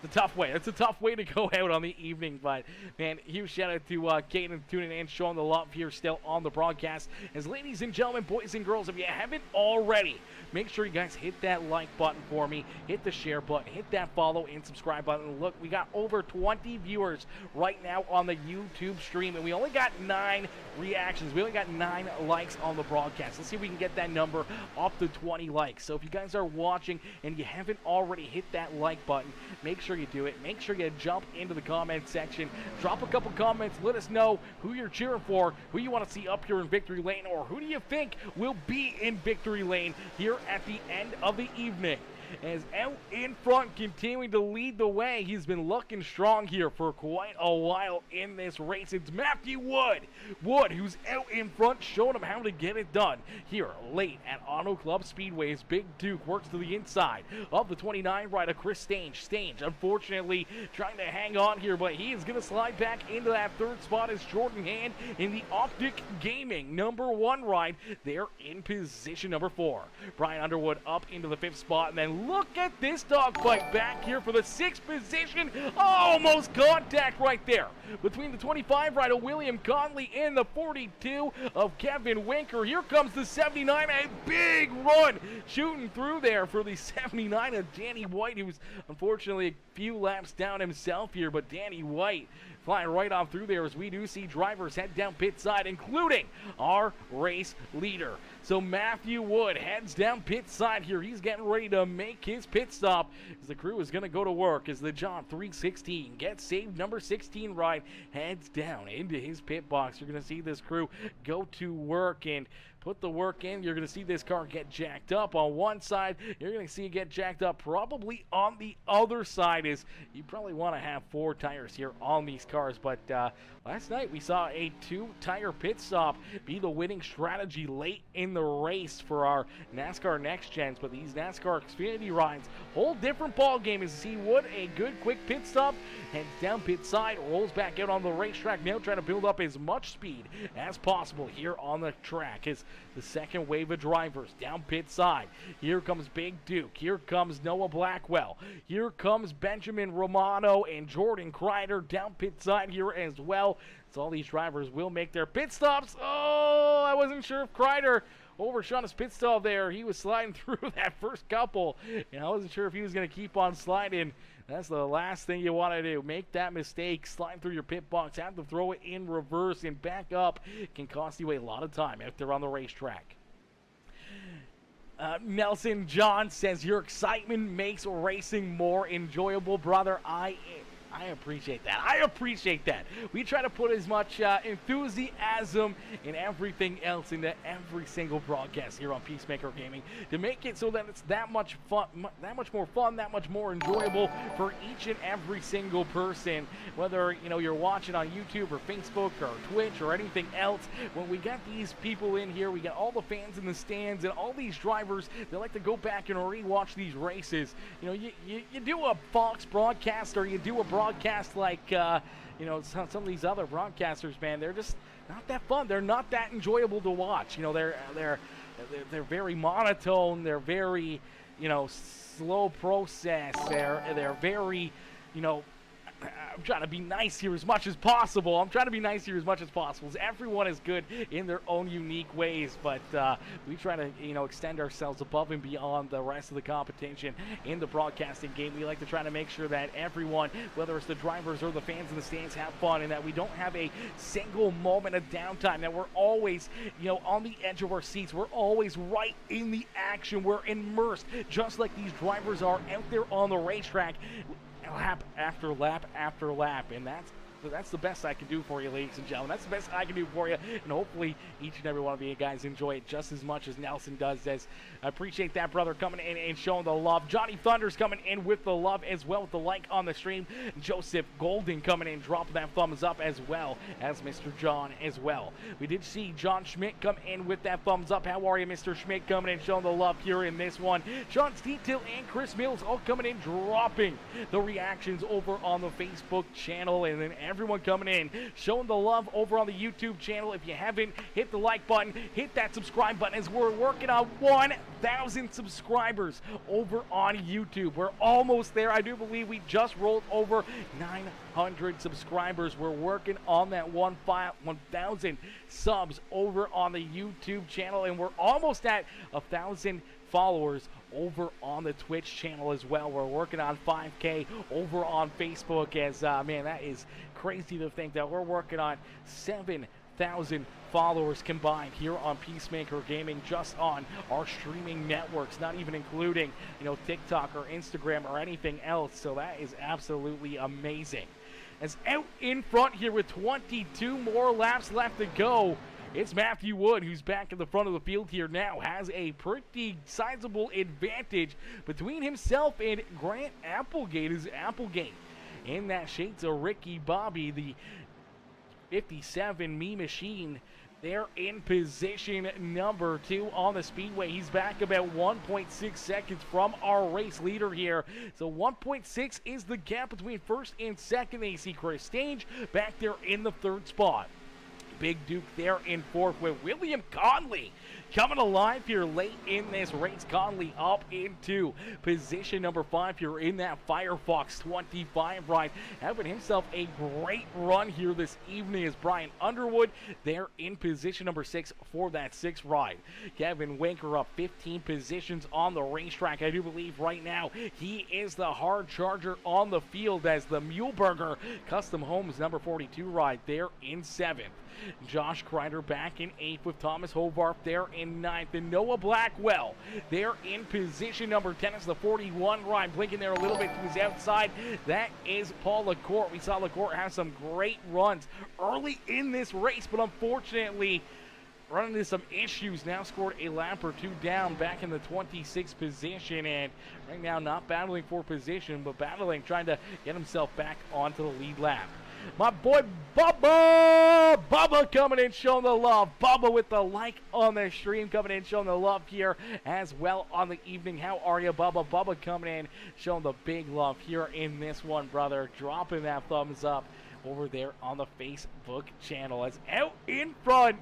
a tough way. It's a tough way to go out on the evening, but man, huge shout out to Caden tuning in, showing the love here still on the broadcast. As ladies and gentlemen, boys and girls, if you haven't already, make sure you guys hit that like button for me, hit the share button, hit that follow and subscribe button. Look, we got over 20 viewers right now on the YouTube stream, and we only got 9 reactions. We only got 9 likes on the broadcast. Let's see if we can get that number up to 20 likes. So if you guys are watching and you haven't already hit that like button, make sure you do it. Make sure you jump into the comment section, drop a couple comments, let us know who you're cheering for, who you want to see up here in victory lane, or who do you think will be in victory lane here at the end of the evening. As out in front, continuing to lead the way, he's been looking strong here for quite a while in this race. It's Matthew Wood, who's out in front, showing him how to get it done here late at Auto Club Speedway's Big Duke works to the inside of the 29 rider, Chris Stange. Stange, unfortunately, trying to hang on here, but he is going to slide back into that 3rd spot as Jordan Hand in the Optic Gaming number 1 ride. They're in position number 4. Brian Underwood up into the 5th spot, and then look at this dogfight back here for the 6th position. Almost contact right there between the 25 rider William Conley and the 42 of Kevin Winker. Here comes the 79, a big run shooting through there for the 79 of Danny White, who's unfortunately a few laps down himself here, but Danny White flying right off through there as we do see drivers head down pit side, including our race leader. So Matthew Wood heads down pit side here. He's getting ready to make his pit stop as the crew is going to go to work as the John 316 gets saved number 16 ride heads down into his pit box. You're going to see this crew go to work and put the work in. You're going to see this car get jacked up on one side. You're going to see it get jacked up probably on the other side, as you probably want to have 4 tires here on these cars. But last night we saw a 2-tire pit stop be the winning strategy late in the race for our NASCAR Next Gens. But these NASCAR Xfinity rides, whole different ball game, as you see Wood, a good quick pit stop, heads down pit side, rolls back out on the racetrack, now trying to build up as much speed as possible here on the track. As the second wave of drivers down pit side. Here comes Big Duke. Here comes Noah Blackwell. Here comes Benjamin Romano and Jordan Kreider down pit side here as well. So all these drivers will make their pit stops. Oh, I wasn't sure if Kreider overshot his pit stop there. He was sliding through that first couple, and I wasn't sure if he was going to keep on sliding. That's the last thing you want to do. Make that mistake, slide through your pit box, have to throw it in reverse and back up. It can cost you a lot of time if they're on the racetrack. Nelson John says, your excitement makes racing more enjoyable, brother. I appreciate that. I appreciate that. We try to put as much enthusiasm and everything else into every single broadcast here on Peacemaker Gaming to make it so that it's that much fun, that much more fun, that much more enjoyable for each and every single person. Whether you're watching on YouTube or Facebook or Twitch or anything else, when we got these people in here, we got all the fans in the stands and all these drivers that like to go back and rewatch these races. You do a Fox broadcast or you do a broadcast like some of these other broadcasters, man, they're just not that fun. They're not that enjoyable to watch. They're very monotone. They're very slow process. They're very I'm trying to be nice here as much as possible. Everyone is good in their own unique ways, but we try to, extend ourselves above and beyond the rest of the competition in the broadcasting game. We like to try to make sure that everyone, whether it's the drivers or the fans in the stands, have fun, and that we don't have a single moment of downtime, that we're always, on the edge of our seats. We're always right in the action. We're immersed, just like these drivers are out there on the racetrack, lap after lap after lap, and that's the best I can do for you, ladies and gentlemen. That's the best I can do for you, and hopefully each and every one of you guys enjoy it just as much as Nelson does. I appreciate that, brother, coming in and showing the love. Johnny Thunder's coming in with the love as well, with the like on the stream. Joseph Golden coming in, dropping that thumbs up, as well as Mr. John as well. We did see John Schmidt come in with that thumbs up. How are you, Mr. Schmidt, coming in, showing the love here in this one. Sean Steetil and Chris Mills all coming in, dropping the reactions over on the Facebook channel, and then everyone coming in, showing the love over on the YouTube channel. If you haven't hit the like button, hit that subscribe button, as we're working on 1,000 subscribers over on YouTube. We're almost there. I do believe we just rolled over 900 subscribers. We're working on that 1,000 subs over on the YouTube channel, and we're almost at 1,000 followers over on the Twitch channel as well. We're working on 5K over on Facebook, as man, that is crazy to think that we're working on 7,000 followers combined here on Peacemaker Gaming, just on our streaming networks, not even including TikTok or Instagram or anything else. So that is absolutely amazing. As out in front here with 22 more laps left to go, it's Matthew Wood, who's back in the front of the field here now, has a pretty sizable advantage between himself and Grant Applegate. In that shades of Ricky Bobby, the 57 Me Machine. They're in position number 2 on the speedway. He's back about 1.6 seconds from our race leader here. So 1.6 is the gap between first and second. They see Chris Stage back there in the 3rd spot. Big Duke there in 4th with William Conley coming alive here late in this race. Conley up into position number 5 here in that Firefox 25 ride, having himself a great run here this evening, as Brian Underwood there in position number 6 for that 6th ride. Kevin Winker up 15 positions on the racetrack. I do believe right now he is the hard charger on the field, as the Muleburger Custom Homes number 42 ride there in 7th. Josh Kreider back in 8th with Thomas Hovarth there in 9th. And Noah Blackwell there in position number 10 as the 41 ride, blinking there a little bit to his outside. That is Paul LaCourte. We saw LaCourte have some great runs early in this race, but unfortunately running into some issues. Now scored a lap or 2 down, back in the 26th position, and right now not battling for position, but trying to get himself back onto the lead lap. My boy Bubba coming in, showing the love. Bubba with the like on the stream, coming in, showing the love here as well on the evening. How are you, Bubba? Bubba coming in, showing the big love here in this one, brother. Dropping that thumbs up over there on the Facebook channel. As out in front,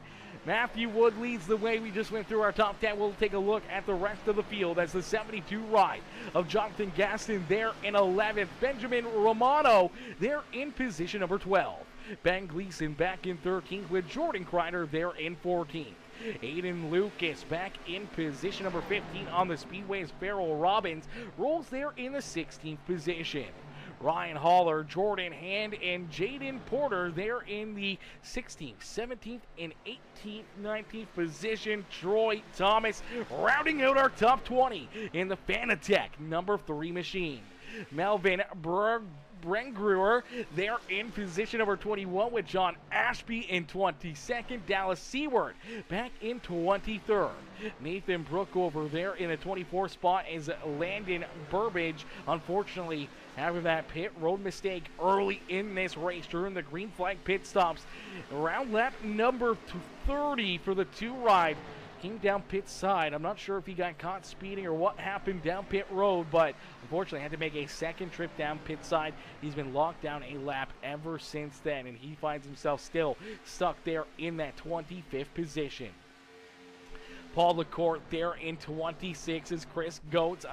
Matthew Wood leads the way. We just went through our top 10. We'll take a look at the rest of the field as the 72 ride of Jonathan Gaston there in 11th. Benjamin Romano there in position number 12. Ben Gleason back in 13th with Jordan Kreider there in 14th. Aiden Lucas back in position number 15 on the Speedway's Farrell Robbins rolls there in the 16th position. Ryan Haller, Jordan Hand, and Jaden Porter there in the 16th, 17th, and 18th, 19th position. Troy Thomas rounding out our top 20 in the Fanatec number 3 machine. Melvin Brengruer there in position number 21 with John Ashby in 22nd. Dallas Seward back in 23rd. Nathan Brook over there in the 24th spot is Landon Burbage. Unfortunately, having that pit road mistake early in this race during the green flag pit stops. Around lap number 30 for the 2 ride. Came down pit side. I'm not sure if he got caught speeding or what happened down pit road, but unfortunately had to make a second trip down pit side. He's been locked down a lap ever since then, and he finds himself still stuck there in that 25th position. Paul LaCourte there in 26 as Chris Goetz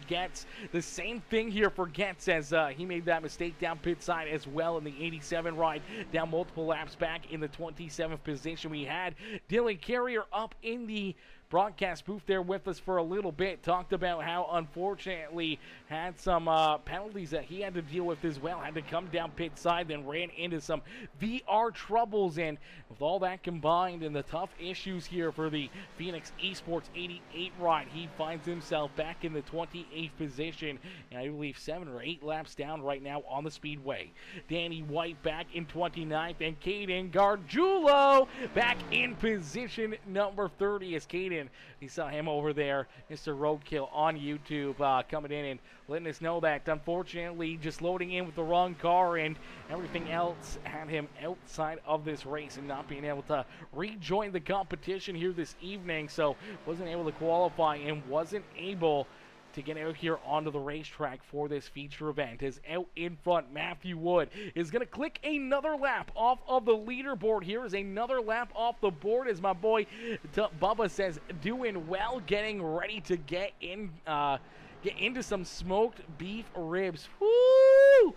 gets the same thing here for Getz as he made that mistake down pit side as well in the 87 ride, down multiple laps back in the 27th position. We had Dylan Carrier up in the broadcast booth there with us for a little bit, talked about how unfortunately had some penalties that he had to deal with as well, had to come down pit side, then ran into some VR troubles, and with all that combined and the tough issues here for the Phoenix Esports 88 ride, he finds himself back in the 28th position, and I believe 7 or 8 laps down right now on the speedway. Danny White back in 29th, and Caden Gargiulo back in position number 30 as Caden, you saw him over there, Mr. Roadkill on YouTube, coming in and letting us know that unfortunately just loading in with the wrong car and everything else had him outside of this race and not being able to rejoin the competition here this evening, so wasn't able to qualify and wasn't able to get out here onto the racetrack for this feature event. As out in front, Matthew Wood is going to click another lap off of the leaderboard. Here is another lap off the board as my boy Bubba says, doing well, getting ready to get into some smoked beef ribs. Woo!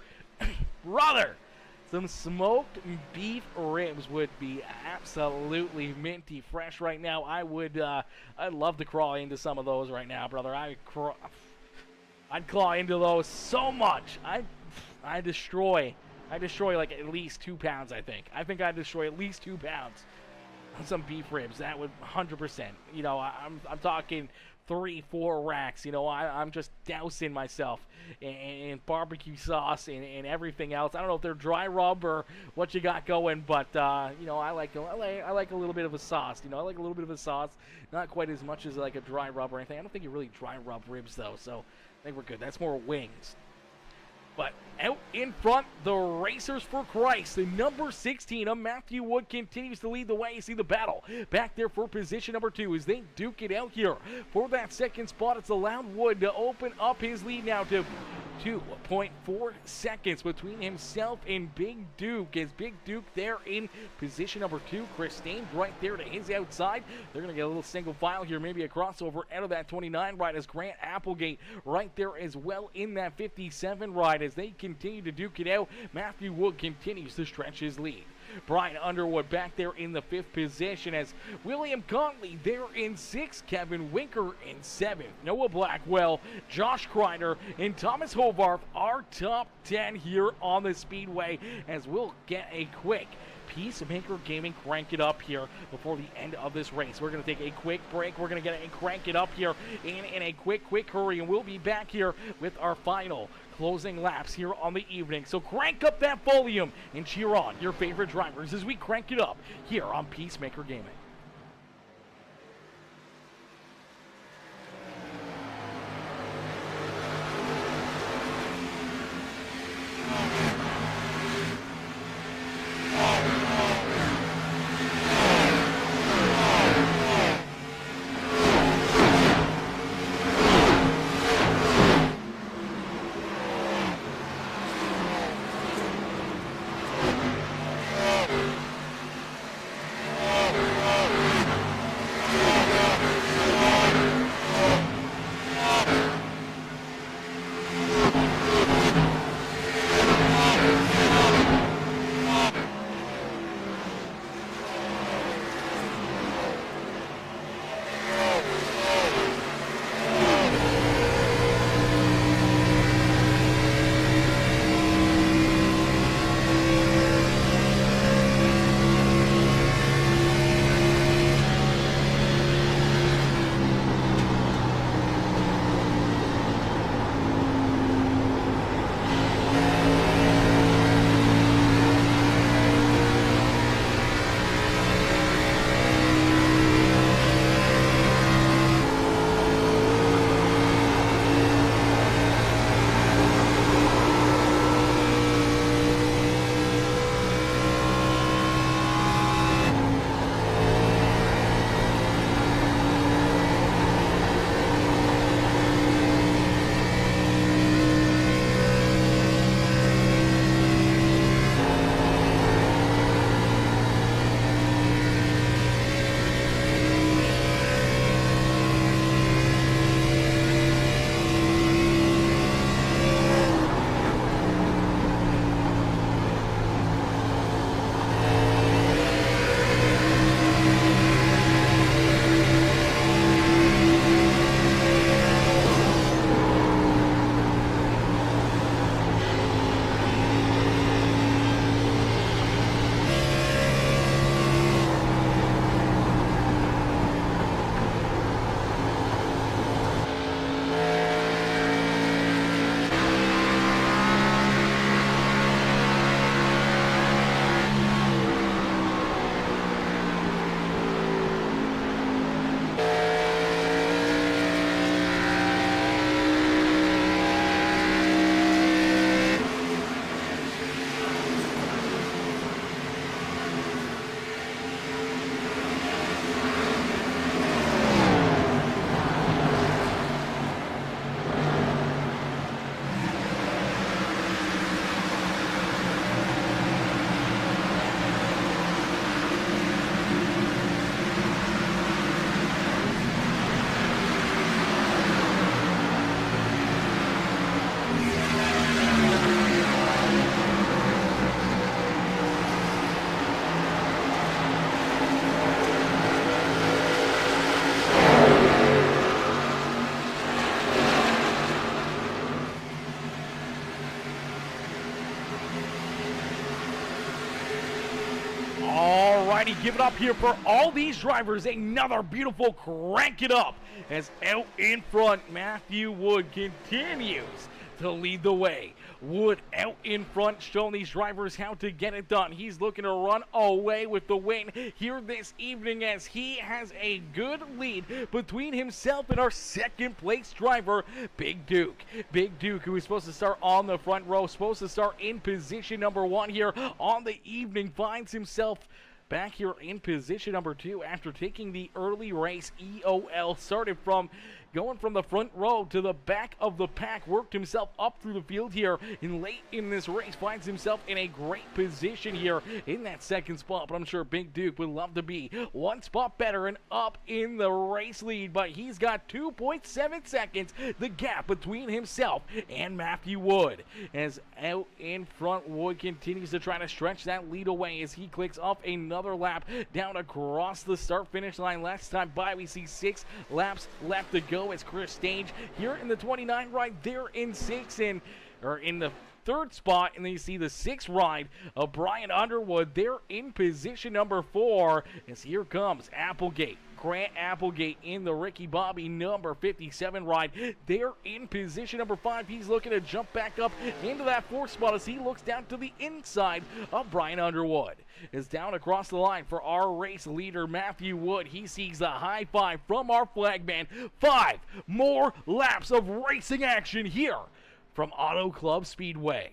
Brother! Some smoked beef ribs would be absolutely minty fresh right now. I'd love to crawl into some of those right now, brother. I'd claw into those so much. I destroy like at least 2 pounds. I think I'd destroy at least 2 pounds on some beef ribs. That would 100%. You know, I'm talking 3-4 racks. You know, I'm just dousing myself in barbecue sauce and everything else. I don't know if they're dry rub or what you got going, but you know, I like a little bit of a sauce. You know, I like a little bit of a sauce, not quite as much as like a dry rub or anything. I don't think you really dry rub ribs though, so I think we're good. That's more wings. But out in front, the Racers for Christ, the number 16 of Matthew Wood continues to lead the way. You see the battle back there for position number 2 as they duke it out here for that second spot. It's allowed Wood to open up his lead now to 2.4 seconds between himself and Big Duke. As Big Duke there in position number 2, Christine right there to his outside. They're going to get a little single file here, maybe a crossover out of that 29 ride as Grant Applegate right there as well in that 57 ride. As they continue to duke it out, Matthew Wood continues to stretch his lead. Brian Underwood back there in the 5th position as William Conley there in 6th, Kevin Winker in 7th, Noah Blackwell, Josh Kreider, and Thomas Hovarth are top 10 here on the Speedway as we'll get a quick Peacemaker Gaming crank it up here before the end of this race. We're going to take a quick break. We're going to get it and crank it up here in a quick hurry, and we'll be back here with our final closing laps here on the evening. So crank up that volume and cheer on your favorite drivers as we crank it up here on Peacemaker Gaming. Alrighty, give it up here for all these drivers. Another beautiful crank it up as out in front, Matthew Wood continues to lead the way. Wood out in front, showing these drivers how to get it done. He's looking to run away with the win here this evening as he has a good lead between himself and our second place driver, Big Duke. Big Duke, who is supposed to start on the front row, supposed to start in position number 1 here on the evening, finds himself back here in position number 2 after taking the early race EOL. Started from going from the front row to the back of the pack, worked himself up through the field here, and late in this race finds himself in a great position here in that second spot. But I'm sure Big Duke would love to be one spot better and up in the race lead, but he's got 2.7 seconds, the gap between himself and Matthew Wood. As out in front, Wood continues to try to stretch that lead away as he clicks off another lap down across the start-finish line. Last time by, we see 6 laps left to go as Chris Stage here in the 29 ride, there in 6 in the third spot, and then you see the 6th ride of Brian Underwood there in position number 4 as here comes Applegate. Grant Applegate in the Ricky Bobby number 57 ride. There in position number 5. He's looking to jump back up into that 4th spot as he looks down to the inside of Brian Underwood. Is down across the line for our race leader, Matthew Wood. He sees a high 5 from our flagman. 5 more laps of racing action here from Auto Club Speedway.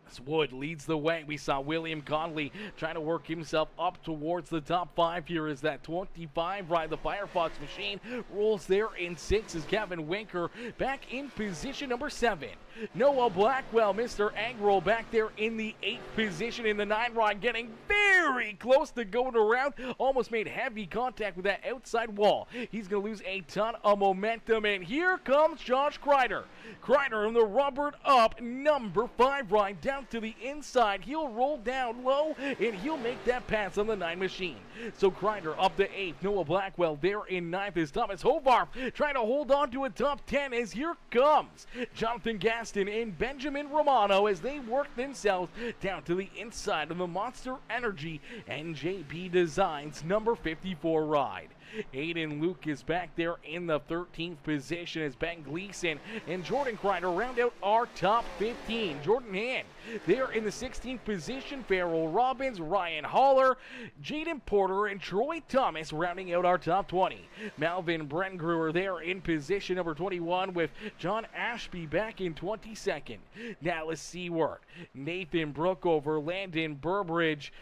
As Wood leads the way, we saw William Conley trying to work himself up towards the top 5 here as that 25 ride, the Firefox machine, rolls there in 6 as Kevin Winker back in position number 7. Noah Blackwell, Mr. Agro, back there in the 8th position in the 9 ride, getting very close to going around. Almost made heavy contact with that outside wall. He's going to lose a ton of momentum, and here comes Josh Kreider. Kreider in the rubbered up number 5 ride down to the inside. He'll roll down low, and he'll make that pass on the 9 machine. So Kreider up to 8th. Noah Blackwell there in 9th is Thomas Hovarth trying to hold on to a top 10 as here comes Jonathan Gaston and Benjamin Romano as they work themselves down to the inside of the Monster Energy NJB Designs number 54 ride. Aiden Lucas back there in the 13th position as Ben Gleason and Jordan Kreider round out our top 15. Jordan Hand there in the 16th position. Farrell Robbins, Ryan Haller, Jaden Porter, and Troy Thomas rounding out our top 20. Malvin Brengruer there in position number 21 with John Ashby back in 22nd. Dallas Seward, Nathan Brookover, Landon Burbridge,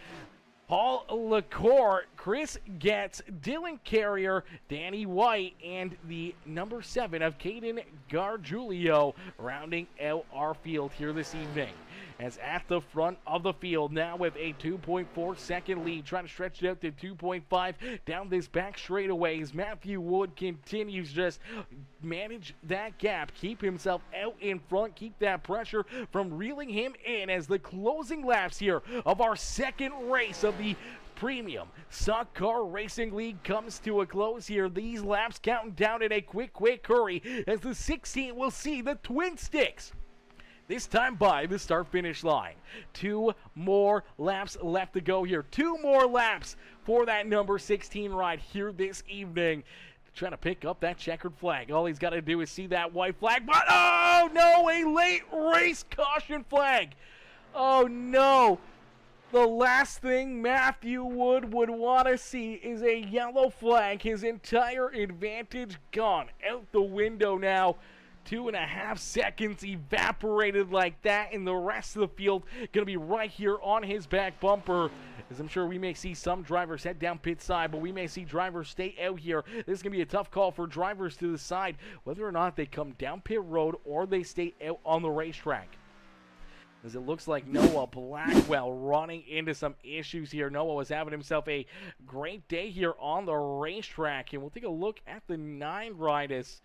Paul LaCour, Chris Getz, Dylan Carrier, Danny White, and the number 7 of Caden Gargiulio rounding out our field here this evening. As at the front of the field now with a 2.4 second lead, trying to stretch it out to 2.5 down this back straightaway as Matthew Wood continues just manage that gap, keep himself out in front, keep that pressure from reeling him in as the closing laps here of our second race of the Premium Stock Car Racing League comes to a close here. These laps counting down in a quick hurry as the 16 will see the Twin Sticks this time by the start-finish line. 2 more laps left to go here. 2 more laps for that number 16 ride here this evening. Trying to pick up that checkered flag. All he's got to do is see that white flag, but oh no, a late race caution flag. Oh no. The last thing Matthew Wood would want to see is a yellow flag. His entire advantage gone out the window now. 2.5 seconds evaporated like that, and the rest of the field going to be right here on his back bumper. As I'm sure we may see some drivers head down pit side, but we may see drivers stay out here. This is going to be a tough call for drivers to decide whether or not they come down pit road or they stay out on the racetrack. As it looks like Noah Blackwell running into some issues here. Noah was having himself a great day here on the racetrack, and we'll take a look at the 9 ride as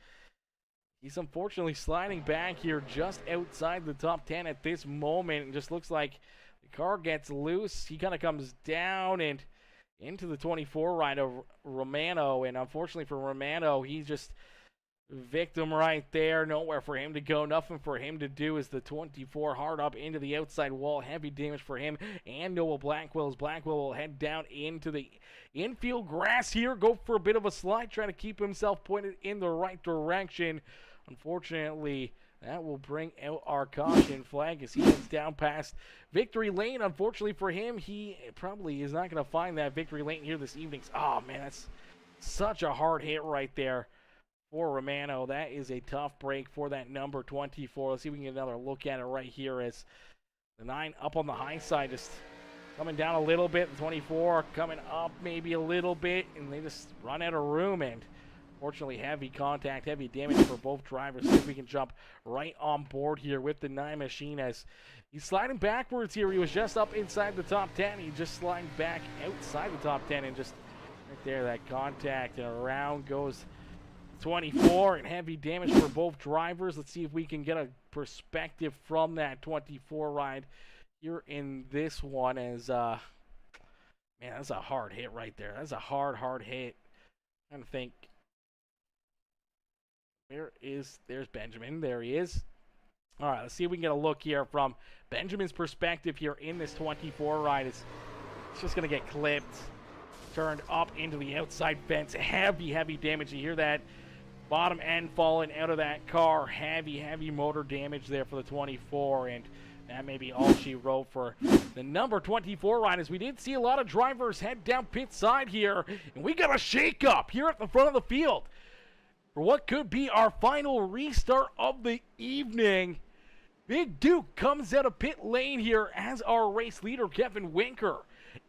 he's unfortunately sliding back here just outside the top 10 at this moment. It just looks like the car gets loose. He kind of comes down and into the 24 ride of Romano. And unfortunately for Romano, he just victim right there. Nowhere for him to go. Nothing for him to do as the 24 hard up into the outside wall. Heavy damage for him and Noah Blackwell. As Blackwell will head down into the infield grass here. Go for a bit of a slide. Trying to keep himself pointed in the right direction. Unfortunately, that will bring out our caution flag as he heads down past victory lane. Unfortunately for him, he probably is not going to find that victory lane here this evening. Oh, man, that's such a hard hit right there for Romano. That is a tough break for that number 24. Let's see if we can get another look at it right here as the 9 up on the high side, just coming down a little bit. The 24 coming up maybe a little bit, and they just run out of room. And fortunately, heavy contact, heavy damage for both drivers. See if we can jump right on board here with the 9 machine as he's sliding backwards here. He was just up inside the top 10. He just sliding back outside the top 10 and just right there, that contact, and around goes 24, and heavy damage for both drivers. Let's see if we can get a perspective from that 24 ride here in this one as, man, that's a hard hit right there. That's a hard hit. I'm trying to think. There's Benjamin. There he is. All right, let's see if we can get a look here from Benjamin's perspective here in this 24 ride. It's just going to get clipped, turned up into the outside fence. Heavy damage. You hear that bottom end falling out of that car. Heavy motor damage there for the 24, and that may be all she wrote for the number 24 ride, as we did see a lot of drivers head down pit side here, and we got a shake-up here at the front of the field for what could be our final restart of the evening. Big Duke comes out of pit lane here as our race leader, Kevin Winker.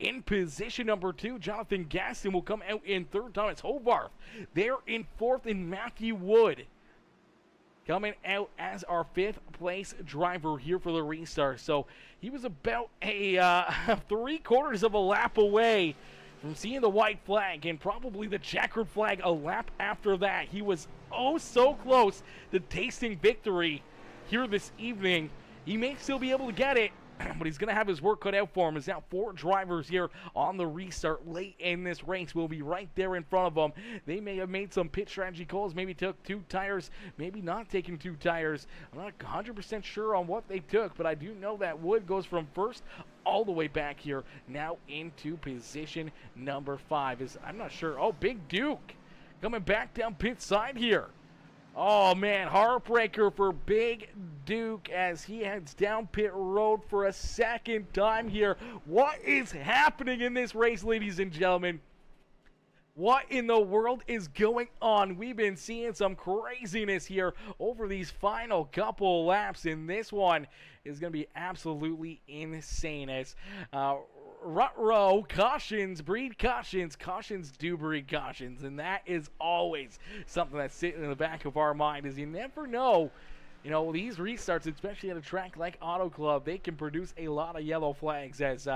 In position number 2, Jonathan Gaston will come out in third. Thomas Hovarth there in fourth, and Matthew Wood coming out as our 5th place driver here for the restart. So he was about a 3/4 of a lap away from seeing the white flag, and probably the checkered flag a lap after that. He was oh so close to tasting victory here this evening. He may still be able to get it, but he's going to have his work cut out for him. There's now 4 drivers here on the restart late in this race. We'll be right there in front of them. They may have made some pit strategy calls, maybe took 2 tires, maybe not taking 2 tires. I'm not 100% sure on what they took, but I do know that Wood goes from first all the way back here, now into position number 5. I'm not sure. Oh, Big Duke coming back down pit side here. Oh, man, heartbreaker for Big Duke as he heads down pit road for a second time here. What is happening in this race, ladies and gentlemen? What in the world is going on? We've been seeing some craziness here over these final couple laps, and this one is going to be absolutely insane as Rut-row cautions breed cautions. Cautions do breed cautions, and that is always something that's sitting in the back of our mind, is you never know. You know, these restarts, especially at a track like Auto Club, they can produce a lot of yellow flags as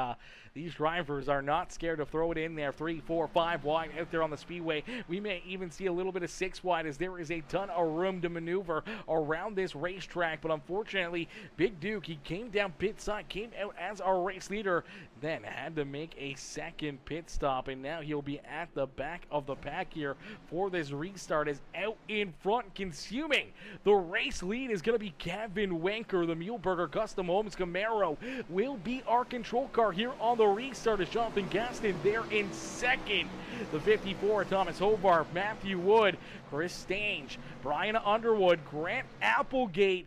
these drivers are not scared to throw it in there 3, 4, 5 wide out there on the speedway. We may even see a little bit of 6 wide as there is a ton of room to maneuver around this racetrack. But unfortunately, Big Duke, he came down pit side, came out as our race leader, then had to make a second pit stop, and now he'll be at the back of the pack here for this restart, as out in front, consuming the race lead is going to be Kevin Winker. The Muleburger Custom Homes Camaro will be our control car here on the restart, as Jonathan Gaston there in second. The 54, Thomas Hovarth, Matthew Wood, Chris Stange, Brian Underwood, Grant Applegate,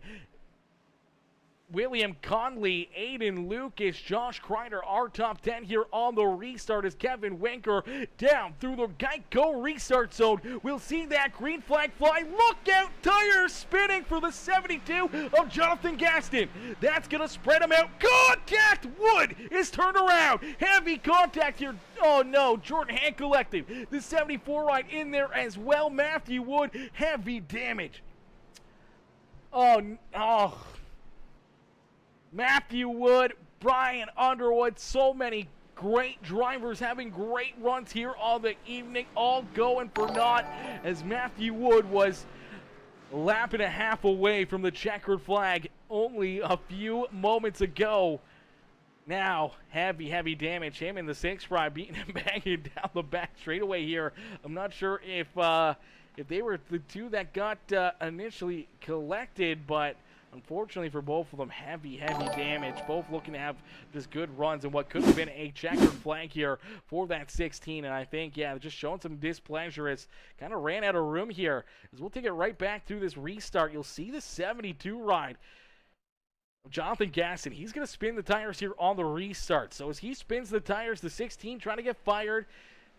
William Conley, Aiden Lucas, Josh Kreider, our top 10 here on the restart, as Kevin Winker down through the Geico restart zone. We'll see that green flag fly. Look out, tires spinning for the 72 of Jonathan Gaston. That's going to spread him out. Contact! Wood is turned around. Heavy contact here. Oh no, Jordan Hand Collective. The 74 right in there as well. Matthew Wood, heavy damage. Oh. Matthew Wood, Brian Underwood, so many great drivers having great runs here on the evening, all going for naught, as Matthew Wood was a lap and a half away from the checkered flag only a few moments ago. Now, heavy damage. Him in the 6 fry beating him banging down the back straightaway here. I'm not sure if if they were the two that got initially collected, but unfortunately for both of them, heavy damage. Both looking to have just good runs and what could have been a checkered flag here for that 16. And I think, yeah, just showing some displeasure as kind of ran out of room here. As we'll take it right back through this restart. You'll see the 72 ride. Jonathan Gaston, he's going to spin the tires here on the restart. So as he spins the tires, the 16 trying to get fired.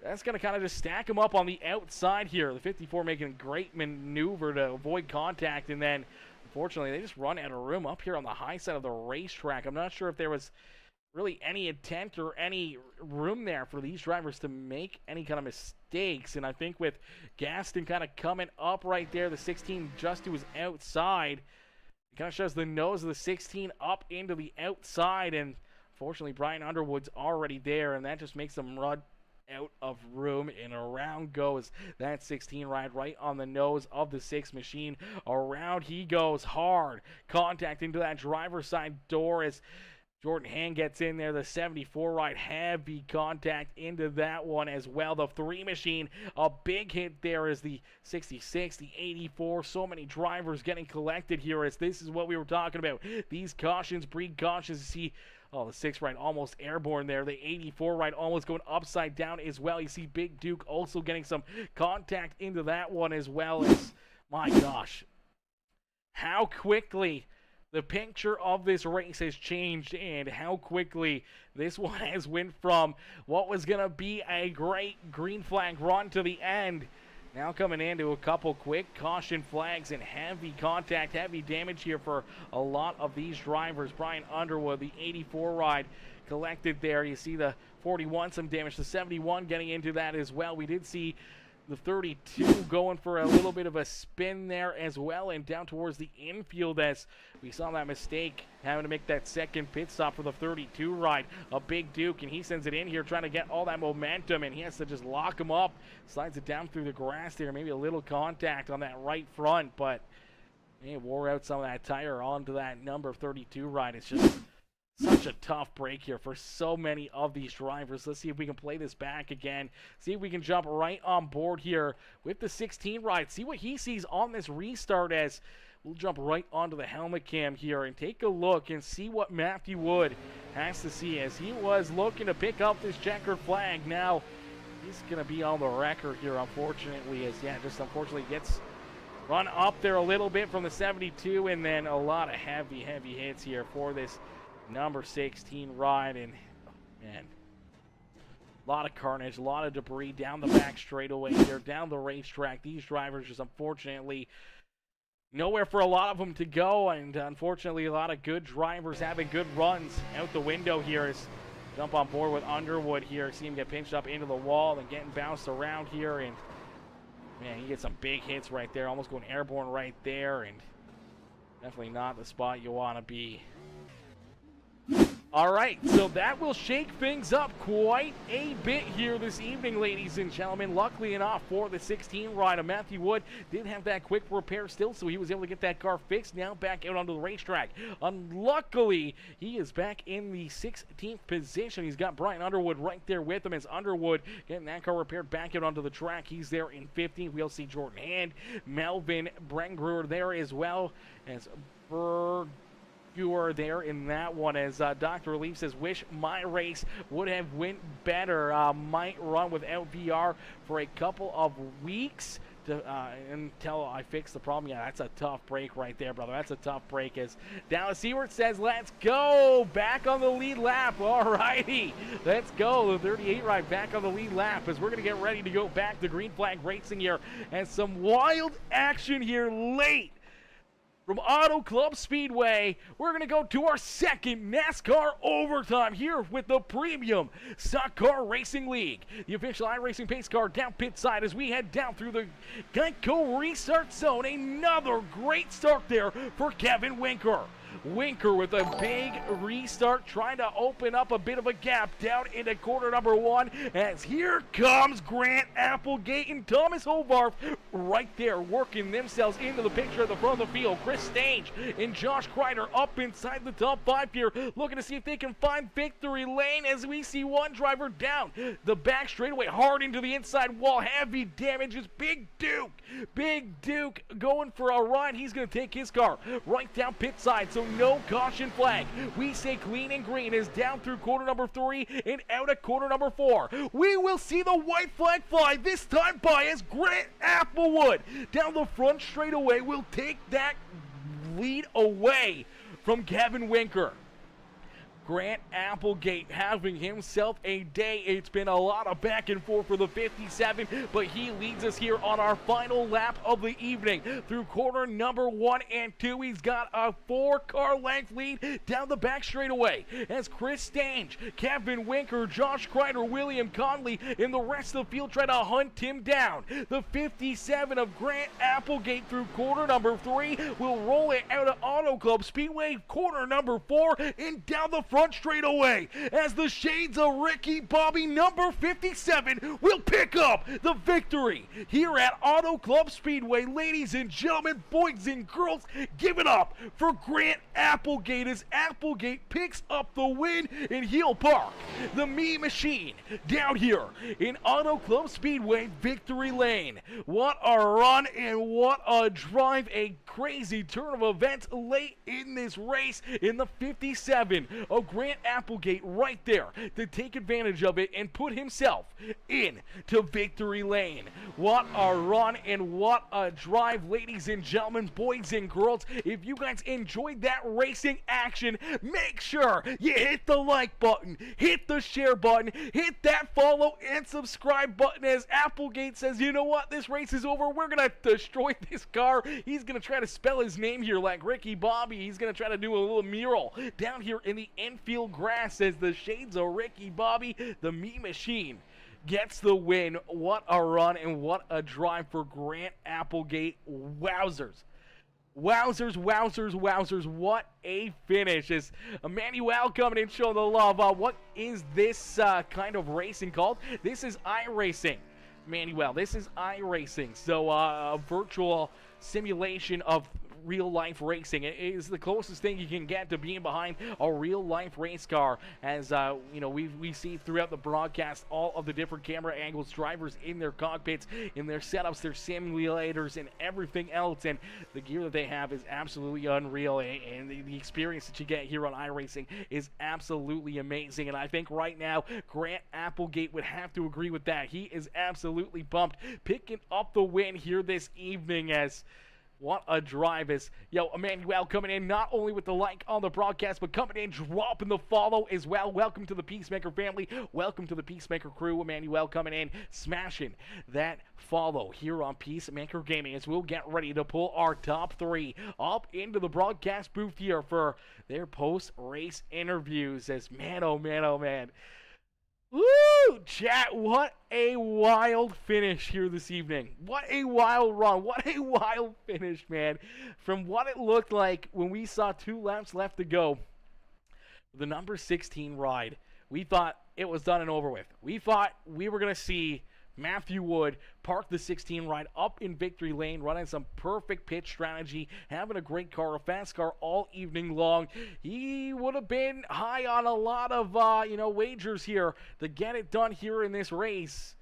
That's going to kind of just stack him up on the outside here. The 54 making a great maneuver to avoid contact, and then unfortunately, they just run out of room up here on the high side of the racetrack. I'm not sure if there was really any intent or any room there for these drivers to make any kind of mistakes. And I think with Gaston kind of coming up right there, the 16 just to his outside, it kind of shows the nose of the 16 up into the outside. And unfortunately, Brian Underwood's already there, and that just makes them run out of room, and around goes that 16 ride right on the nose of the 6 machine. Around he goes hard. Contact into that driver's side door as Jordan Hand gets in there. The 74 ride, heavy contact into that one as well. The 3 machine, a big hit there as the 66, the 84. So many drivers getting collected here as this is what we were talking about. These cautions breed cautions. You see, oh, the 6 ride almost airborne there. The 84 ride almost going upside down as well. You see Big Duke also getting some contact into that one as well. As, my gosh, how quickly the picture of this race has changed, and how quickly this one has went from what was going to be a great green flag run to the end. Now coming into a couple quick caution flags and heavy contact, heavy damage here for a lot of these drivers. Brian Underwood, the 84 ride collected there. You see the 41, some damage. The 71 getting into that as well. We did see the 32 going for a little bit of a spin there as well, and down towards the infield as we saw that mistake, having to make that second pit stop for the 32 ride. A Big Duke, and he sends it in here trying to get all that momentum, and he has to just lock him up. Slides it down through the grass there, maybe a little contact on that right front, but he wore out some of that tire onto that number 32 ride. It's just such a tough break here for so many of these drivers. Let's see if we can play this back again. See if we can jump right on board here with the 16 ride. See what he sees on this restart as we'll jump right onto the helmet cam here and take a look and see what Matthew Wood has to see as he was looking to pick up this checkered flag. Now he's going to be on the record here, unfortunately, as, yeah, just unfortunately gets run up there a little bit from the 72, and then a lot of heavy hits here for this number 16 ride. And man, a lot of carnage, a lot of debris down the back straightaway here, down the racetrack. These drivers just unfortunately nowhere for a lot of them to go, and unfortunately a lot of good drivers having good runs out the window here. As jump on board with Underwood here, see him get pinched up into the wall and getting bounced around here, and man, he gets some big hits right there, almost going airborne right there, and definitely not the spot you want to be. All right, so that will shake things up quite a bit here this evening, ladies and gentlemen. Luckily enough for the 16 rider, Matthew Wood did have that quick repair still, so he was able to get that car fixed. Now back out onto the racetrack. Unluckily, he is back in the 16th position. He's got Brian Underwood right there with him as Underwood getting that car repaired back out onto the track. He's there in 15th. We'll see Jordan Hand, Melvin Brengruer there as well as you are there in that one, as Dr. Leaf says, wish my race would have went better. Might run without VR for a couple of weeks to, until I fix the problem. Yeah, that's a tough break right there, brother. That's a tough break. As Dallas Seward says, let's go. Back on the lead lap. All righty. Let's go. The 38 ride back on the lead lap as we're going to get ready to go back to green flag racing here. And some wild action here late from Auto Club Speedway. We're going to go to our second NASCAR overtime here with the Premium Stock Car Racing League. The official iRacing pace car down pit side as we head down through the Geico restart zone. Another great start there for Kevin Winker. Winker with a big restart, trying to open up a bit of a gap down into corner number 1, as here comes Grant Applegate and Thomas Hovarth right there working themselves into the picture at the front of the field. Chris Stange and Josh Kreider up inside the top 5 here, looking to see if they can find victory lane, as we see one driver down the back straightaway, hard into the inside wall. Heavy damages. Big Duke going for a ride. He's going to take his car right down pit side, so no caution flag. We say clean and green is down through corner number 3 and out at corner number 4. We will see the white flag fly, this time by as Grant Applewood down the front straightaway will take that lead away from Kevin Winker. Grant Applegate having himself a day. It's been a lot of back and forth for the 57, but he leads us here on our final lap of the evening through corner number 1 and 2. He's got a 4-car length lead down the back straightaway as Chris Stange, Kevin Winker, Josh Kreider, William Conley, and the rest of the field try to hunt him down. The 57 of Grant Applegate through corner number 3 will roll it out of Auto Club Speedway, corner number 4, and down the front straightaway as the shades of Ricky Bobby number 57 will pick up the victory here at Auto Club Speedway. Ladies and gentlemen, boys and girls, give it up for Grant Applegate as Applegate picks up the win in Heel Park. The Me Machine down here in Auto Club Speedway victory lane. What a run and what a drive. A crazy turn of events late in this race in the 57 of Grant Applegate right there to take advantage of it and put himself into victory lane. What a run and what a drive, ladies and gentlemen, boys and girls. If you guys enjoyed that racing action, make sure you hit the like button, hit the share button, hit that follow and subscribe button as Applegate says, you know what, this race is over. We're going to destroy this car. He's going to try to spell his name here like Ricky Bobby. He's going to try to do a little mural down here in the infield grass as the shades of Ricky Bobby, the Me Machine, gets the win. What a run and what a drive for Grant Applegate. Wowzers. Wowzers, wowzers, wowzers. What a finish. As Emmanuel coming in showing the love. What is this kind of racing called? This is iRacing. Manuel, this is iRacing. So a virtual simulation of real-life racing. It is the closest thing you can get to being behind a real-life race car. As you know, we see throughout the broadcast all of the different camera angles, drivers in their cockpits, in their setups, their simulators, and everything else. And the gear that they have is absolutely unreal. And the experience that you get here on iRacing is absolutely amazing. And I think right now, Grant Applegate would have to agree with that. He is absolutely pumped, picking up the win here this evening. As what a drive. Is Emmanuel coming in not only with the like on the broadcast, but coming in dropping the follow as well. Welcome to the Peacemaker family. Welcome to the Peacemaker crew. Emmanuel coming in, smashing that follow here on Peacemaker Gaming as we'll get ready to pull our top 3 up into the broadcast booth here for their post-race interviews. As man, oh man, oh man. Woo! Chat, what a wild finish here this evening. What a wild run. What a wild finish, man. From what it looked like when we saw 2 laps left to go, the number 16 ride, we thought it was done and over with. We thought we were going to see Matthew Wood park the 16 ride up in victory lane, running some perfect pitch strategy, having a great car, a fast car all evening long. He would have been high on a lot of wagers here to get it done here in this race.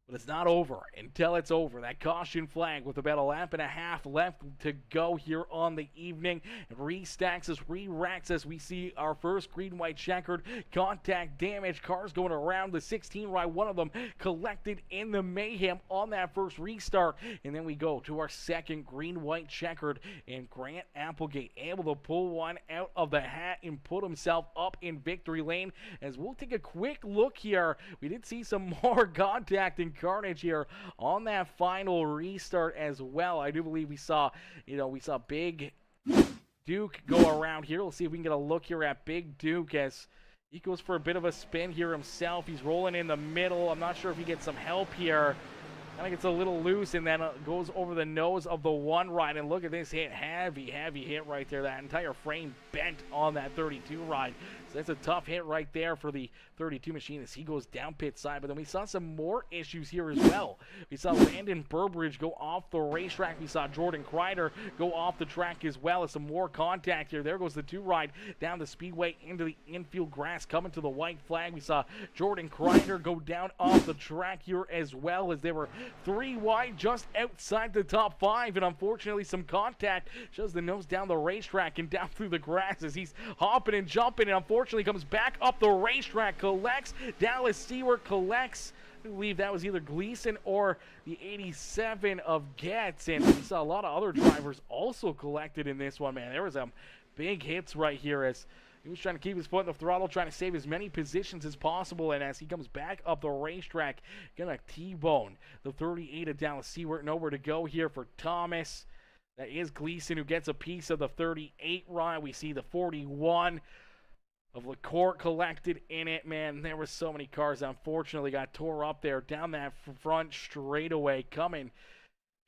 But it's not over until it's over. That caution flag with about a lap and a half left to go here on the evening. Restacks us, re-racks us. We see our first green-white checkered contact damage. Cars going around the 16 ride. One of them collected in the mayhem on that first restart. And then we go to our second green-white checkered. And Grant Applegate able to pull one out of the hat and put himself up in victory lane. As we'll take a quick look here. We did see some more contact and carnage here on that final restart as well. I do believe we saw Big Duke go around here. Let's see if we can get a look here at Big Duke as he goes for a bit of a spin here himself. He's rolling in the middle. I'm not sure if he gets some help here. Kind of gets a little loose and then goes over the nose of the one ride. And look at this hit. Heavy hit right there. That entire frame bent on that 32 ride. So that's a tough hit right there for the 32 machine as he goes down pit side. But then we saw some more issues here as well. We saw Landon Burbridge go off the racetrack. We saw Jordan Kreider go off the track as well as some more contact here. There goes the 2 ride down the speedway into the infield grass coming to the white flag. We saw Jordan Kreider go down off the track here as well as they were 3 wide just outside the top 5, and unfortunately some contact shows the nose down the racetrack and down through the grass as he's hopping and jumping, and unfortunately comes back up the racetrack, collects. Dallas Stewart collects. I believe that was either Gleason or the 87 of Getz, and we saw a lot of other drivers also collected in this one, man. There was some big hits right here as he was trying to keep his foot in the throttle, trying to save as many positions as possible, and as he comes back up the racetrack, gonna T-bone the 38 of Dallas Stewart. Nowhere to go here for Thomas. That is Gleason who gets a piece of the 38 ride. We see the 41 of LaCourte collected in it. Man, there were so many cars that unfortunately got tore up there down that front straightaway coming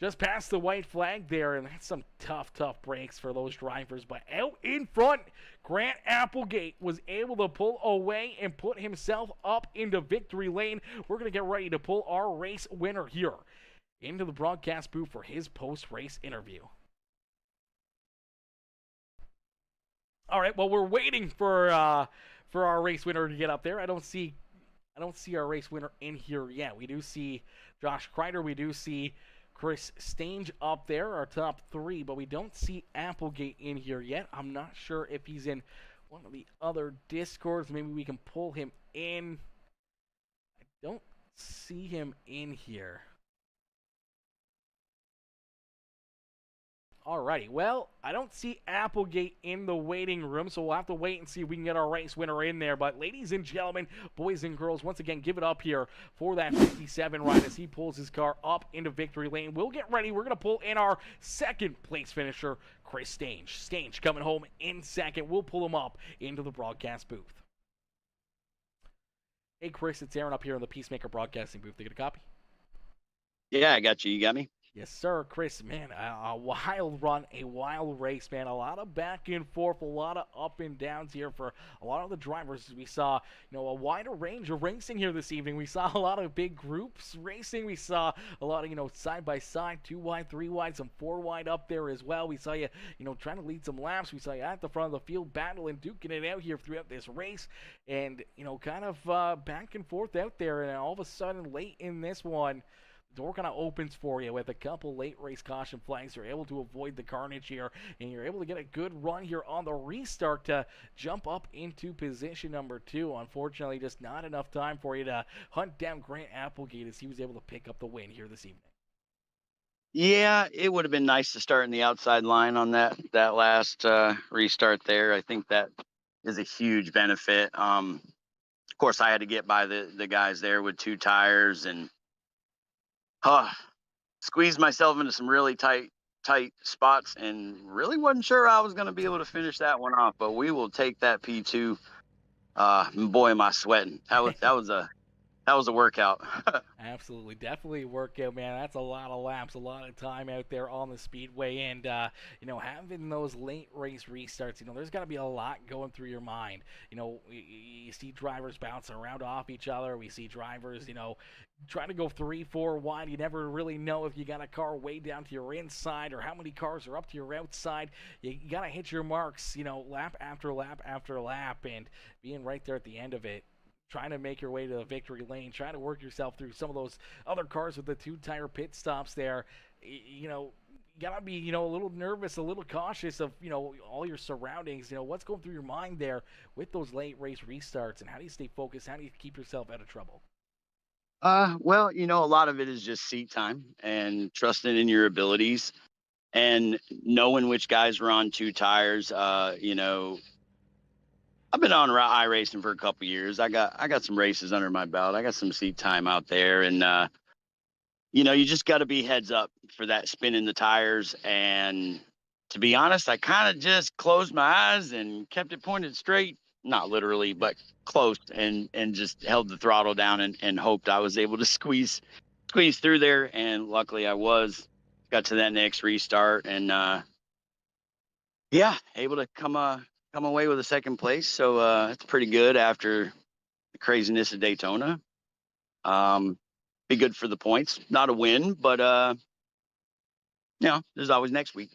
just past the white flag there, and that's some tough breaks for those drivers. But out in front, Grant Applegate was able to pull away and put himself up into victory lane. We're going to get ready to pull our race winner here into the broadcast booth for his post-race interview. All right, well, we're waiting for our race winner to get up there. I don't see our race winner in here yet. We do see Josh Kreider. We do see Chris Stange up there, our top 3, but we don't see Applegate in here yet. I'm not sure if he's in one of the other Discords. Maybe we can pull him in. I don't see him in here. Alrighty, well, I don't see Applegate in the waiting room, so we'll have to wait and see if we can get our race winner in there. But ladies and gentlemen, boys and girls, once again, give it up here for that 57 ride as he pulls his car up into victory lane. We'll get ready. We're going to pull in our second place finisher, Chris Stange. Stange coming home in second. We'll pull him up into the broadcast booth. Hey, Chris, it's Aaron up here in the Peacemaker Broadcasting booth. They get a copy? Yeah, I got you. You got me? Yes, sir. Chris, man, a wild run, a wild race, man. A lot of back and forth, a lot of up and downs here for a lot of the drivers. We saw, a wider range of racing here this evening. We saw a lot of big groups racing. We saw a lot of, side-by-side, 2 wide, 3 wide, some 4 wide up there as well. We saw you, trying to lead some laps. We saw you at the front of the field battling, duking it out here throughout this race. And, kind of back and forth out there. And all of a sudden, late in this one, the door kind of opens for you with a couple late race caution flags. You're able to avoid the carnage here, and you're able to get a good run here on the restart to jump up into position number 2. Unfortunately, just not enough time for you to hunt down Grant Applegate as he was able to pick up the win here this evening. Yeah, it would have been nice to start in the outside line on that last restart there. I think that is a huge benefit. Of course, I had to get by the guys there with 2 tires and squeezed myself into some really tight spots and really wasn't sure I was going to be able to finish that one off, but we will take that P2. Boy, am I sweating. That was a workout. Absolutely. Definitely a workout, man. That's a lot of laps, a lot of time out there on the speedway. And, having those late race restarts, there's got to be a lot going through your mind. You see drivers bouncing around off each other. We see drivers, trying to go 3, 4 wide. You never really know if you got a car way down to your inside or how many cars are up to your outside. You got to hit your marks, lap after lap after lap, and being right there at the end of it, trying to make your way to the victory lane, trying to work yourself through some of those other cars with the 2-tire pit stops there. You gotta be, a little nervous, a little cautious of, all your surroundings. What's going through your mind there with those late race restarts, and how do you stay focused? How do you keep yourself out of trouble? Well, a lot of it is just seat time and trusting in your abilities and knowing which guys were on 2 tires. I've been on iRacing for a couple years. I got some races under my belt. I got some seat time out there, and you just got to be heads up for that spin in the tires. And to be honest, I kind of just closed my eyes and kept it pointed straight, not literally, but close, and just held the throttle down and hoped I was able to squeeze squeeze through there, and luckily I got to that next restart, and yeah, able to come away with a second place. So it's pretty good after the craziness of Daytona. Be good for the points. Not a win, but there's always next week.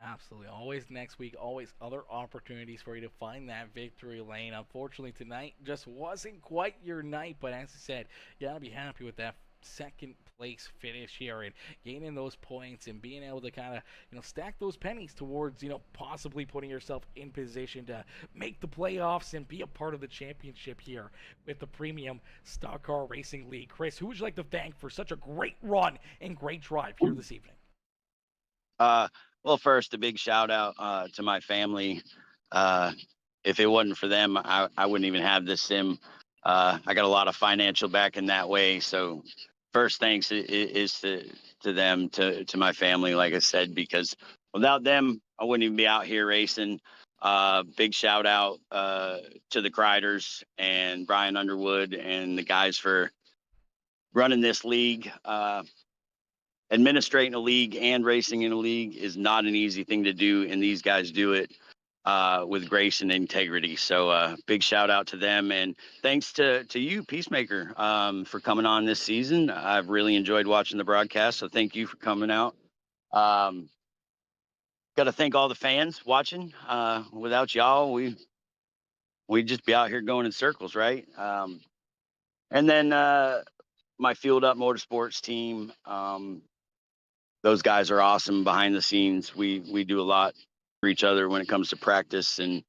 Absolutely. Always next week, always other opportunities for you to find that victory lane. Unfortunately, tonight just wasn't quite your night, but as I said, you gotta be happy with that second place finish here and gaining those points and being able to kind of stack those pennies towards possibly putting yourself in position to make the playoffs and be a part of the championship here with the Premium Stock Car Racing League. Chris, who would you like to thank for such a great run and great drive here this evening? Well, first, a big shout out to my family. If it wasn't for them, I wouldn't even have this sim. I got a lot of financial backing that way. So first thanks is to them, to my family, like I said, because without them, I wouldn't even be out here racing. Big shout out to the Kreiders and Brian Underwood and the guys for running this league. Administrating a league and racing in a league is not an easy thing to do, and these guys do it with grace and integrity. So big shout out to them, and thanks to you, Peacemaker, for coming on this season. I've really enjoyed watching the broadcast, so thank you for coming out. Got to thank all the fans watching. Without y'all, we'd just be out here going in circles, right? And then my Field Up Motorsports team. Those guys are awesome behind the scenes. We do a lot for each other when it comes to practice and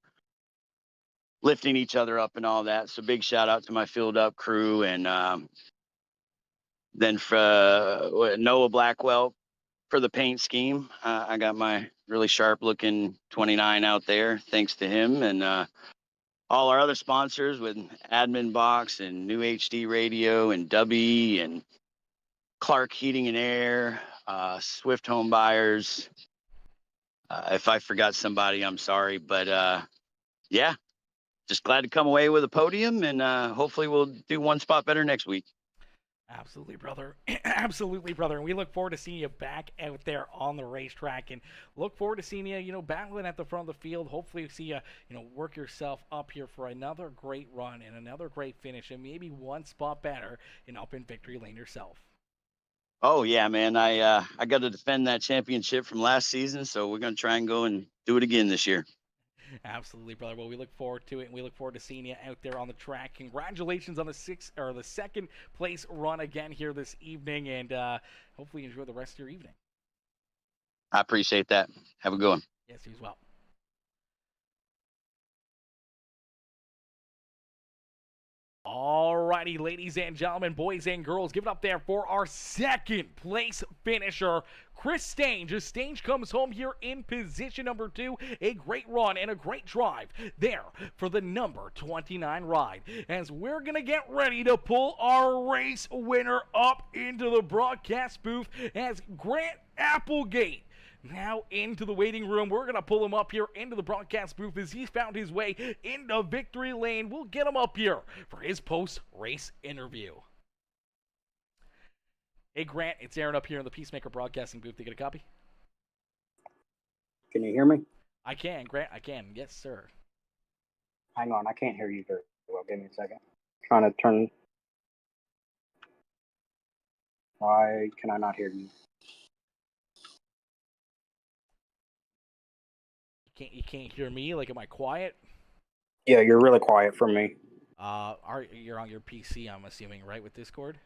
lifting each other up and all that. So big shout out to my Field Up crew. And then for Noah Blackwell for the paint scheme. I got my really sharp looking 29 out there, thanks to him. And all our other sponsors with Admin Box and New HD Radio and Dubby and Clark Heating and Air, Swift Home Buyers. If I forgot somebody, I'm sorry, but yeah, just glad to come away with a podium, and hopefully we'll do one spot better next week. Absolutely, brother. Absolutely, brother. And we look forward to seeing you back out there on the racetrack, and look forward to seeing you, battling at the front of the field. Hopefully see you, work yourself up here for another great run and another great finish, and maybe one spot better and up in victory lane yourself. Oh yeah, man. I got to defend that championship from last season, so we're gonna try and go and do it again this year. Absolutely, brother. Well, we look forward to it, and we look forward to seeing you out there on the track. Congratulations on the second place run again here this evening, and hopefully you enjoy the rest of your evening. I appreciate that. Have a good one. Yes, you as well. Alrighty, ladies and gentlemen, boys and girls, give it up there for our second place finisher, Chris Stange. As Stange comes home here in position number 2, a great run and a great drive there for the number 29 ride. As we're going to get ready to pull our race winner up into the broadcast booth as Grant Applegate now into the waiting room. We're going to pull him up here into the broadcast booth as he's found his way into victory lane. We'll get him up here for his post-race interview. Hey, Grant, it's Aaron up here in the Peacemaker broadcasting booth. You get a copy? Can you hear me? I can, Grant. I can. Yes, sir. Hang on. I can't hear you very well. Give me a second. Trying to turn. Why can I not hear you? You can't hear me? Like, am I quiet? Yeah, you're really quiet for me. You're on your PC, I'm assuming, right, with Discord?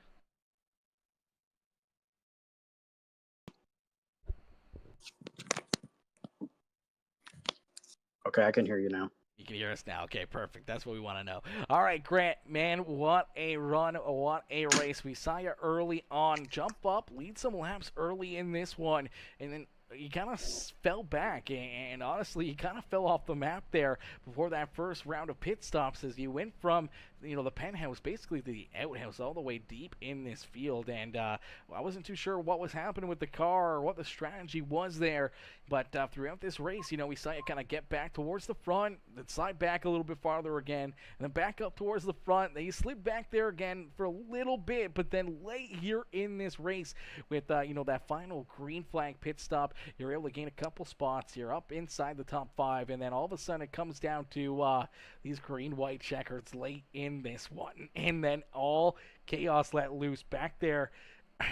Okay, I can hear you now. You can hear us now. Okay, perfect. That's what we want to know. All right, Grant, man, what a run, what a race. We saw you early on. Jump up, lead some laps early in this one, and then you kind of fell back, and honestly, you kind of fell off the map there before that first round of pit stops as you went from, the penthouse basically to the outhouse all the way deep in this field, and I wasn't too sure what was happening with the car or what the strategy was there, but throughout this race, we saw you kind of get back towards the front, then slide back a little bit farther again, and then back up towards the front, then you slid back there again for a little bit, but then late here in this race with, that final green flag pit stop, you're able to gain a couple spots. You're up inside the top 5, and then all of a sudden it comes down to these green-white checkers late in this one, and then all chaos let loose back there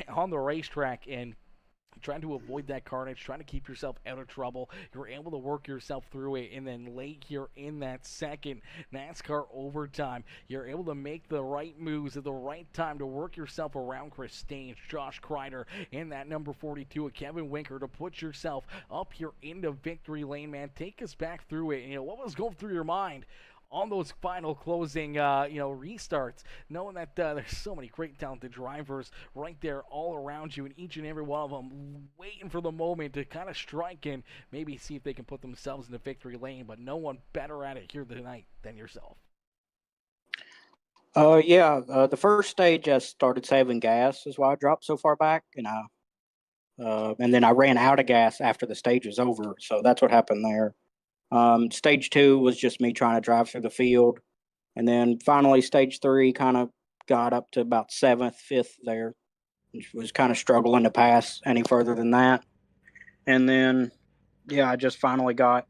on the racetrack, and trying to avoid that carnage, trying to keep yourself out of trouble. You're able to work yourself through it, and then late here in that second NASCAR overtime, you're able to make the right moves at the right time to work yourself around Chris Staines, Josh Kreider, and that number 42 of Kevin Winker to put yourself up here into victory lane, man. Take us back through it. What was going through your mind on those final closing, restarts, knowing that there's so many great talented drivers right there all around you, and each and every one of them waiting for the moment to kind of strike and maybe see if they can put themselves in the victory lane, but no one better at it here tonight than yourself. The first stage I started saving gas is why I dropped so far back, and then I ran out of gas after the stage was over, so that's what happened there. Stage 2 was just me trying to drive through the field. And then finally, stage 3 kind of got up to about 7th, 5th there. Was kind of struggling to pass any further than that. And then, I just finally got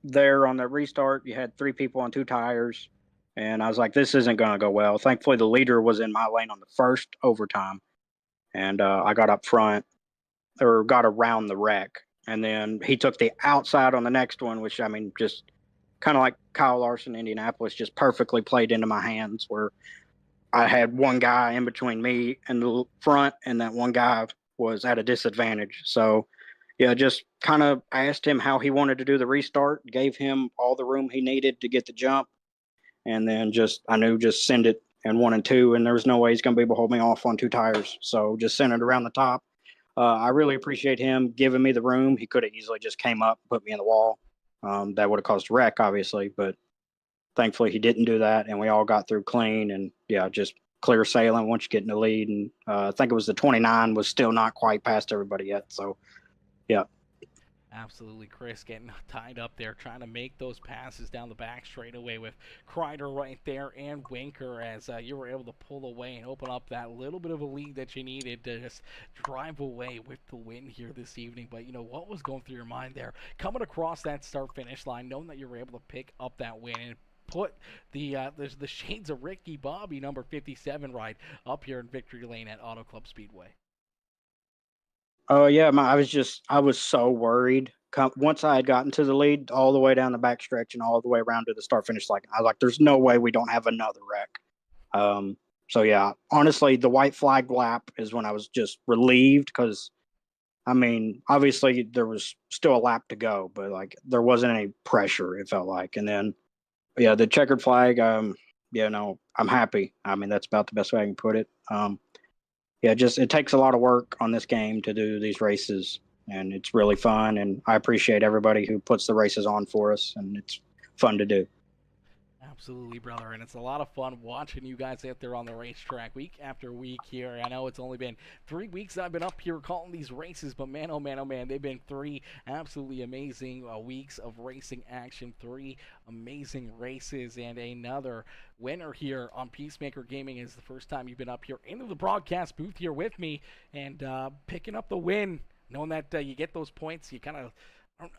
there on the restart. You had 3 people on 2 tires. And I was like, this isn't going to go well. Thankfully, the leader was in my lane on the first overtime. And I got up front, or got around the wreck. And then he took the outside on the next one, which, just kind of like Kyle Larson, Indianapolis, just perfectly played into my hands, where I had one guy in between me and the front, and that one guy was at a disadvantage. So, just kind of asked him how he wanted to do the restart, gave him all the room he needed to get the jump, and then just send it in 1 and 2, and there was no way he's going to be able to hold me off on 2 tires. So just send it around the top. I really appreciate him giving me the room. He could have easily just came up and put me in the wall. That would have caused a wreck, obviously, but thankfully he didn't do that, and we all got through clean, and just clear sailing once you get in the lead. And I think it was the 29 was still not quite past everybody yet. So, yeah. Absolutely, Chris getting tied up there, trying to make those passes down the back straightaway with Kreider right there and Winker as you were able to pull away and open up that little bit of a lead that you needed to just drive away with the win here this evening. But, what was going through your mind there? Coming across that start-finish line, knowing that you were able to pick up that win and put the shades of Ricky Bobby, number 57, ride up here in victory lane at Auto Club Speedway. Oh yeah, I was so worried. Once I had gotten to the lead, all the way down the back stretch and all the way around to the start finish line, I was like, "There's no way we don't have another wreck." So yeah, honestly, the white flag lap is when I was just relieved because, obviously there was still a lap to go, but like there wasn't any pressure. It felt like, and then the checkered flag. I'm happy. That's about the best way I can put it. It takes a lot of work on this game to do these races, and it's really fun, and I appreciate everybody who puts the races on for us, and it's fun to do. Absolutely, brother, and it's a lot of fun watching you guys out there on the racetrack week after week here. I know it's only been 3 weeks that I've been up here calling these races, but man, oh man, oh man, they've been 3 absolutely amazing weeks of racing action, 3 amazing races, and another winner here on Peacemaker Gaming. Is the first time you've been up here into the broadcast booth here with me and picking up the win, knowing that you get those points. You kind of,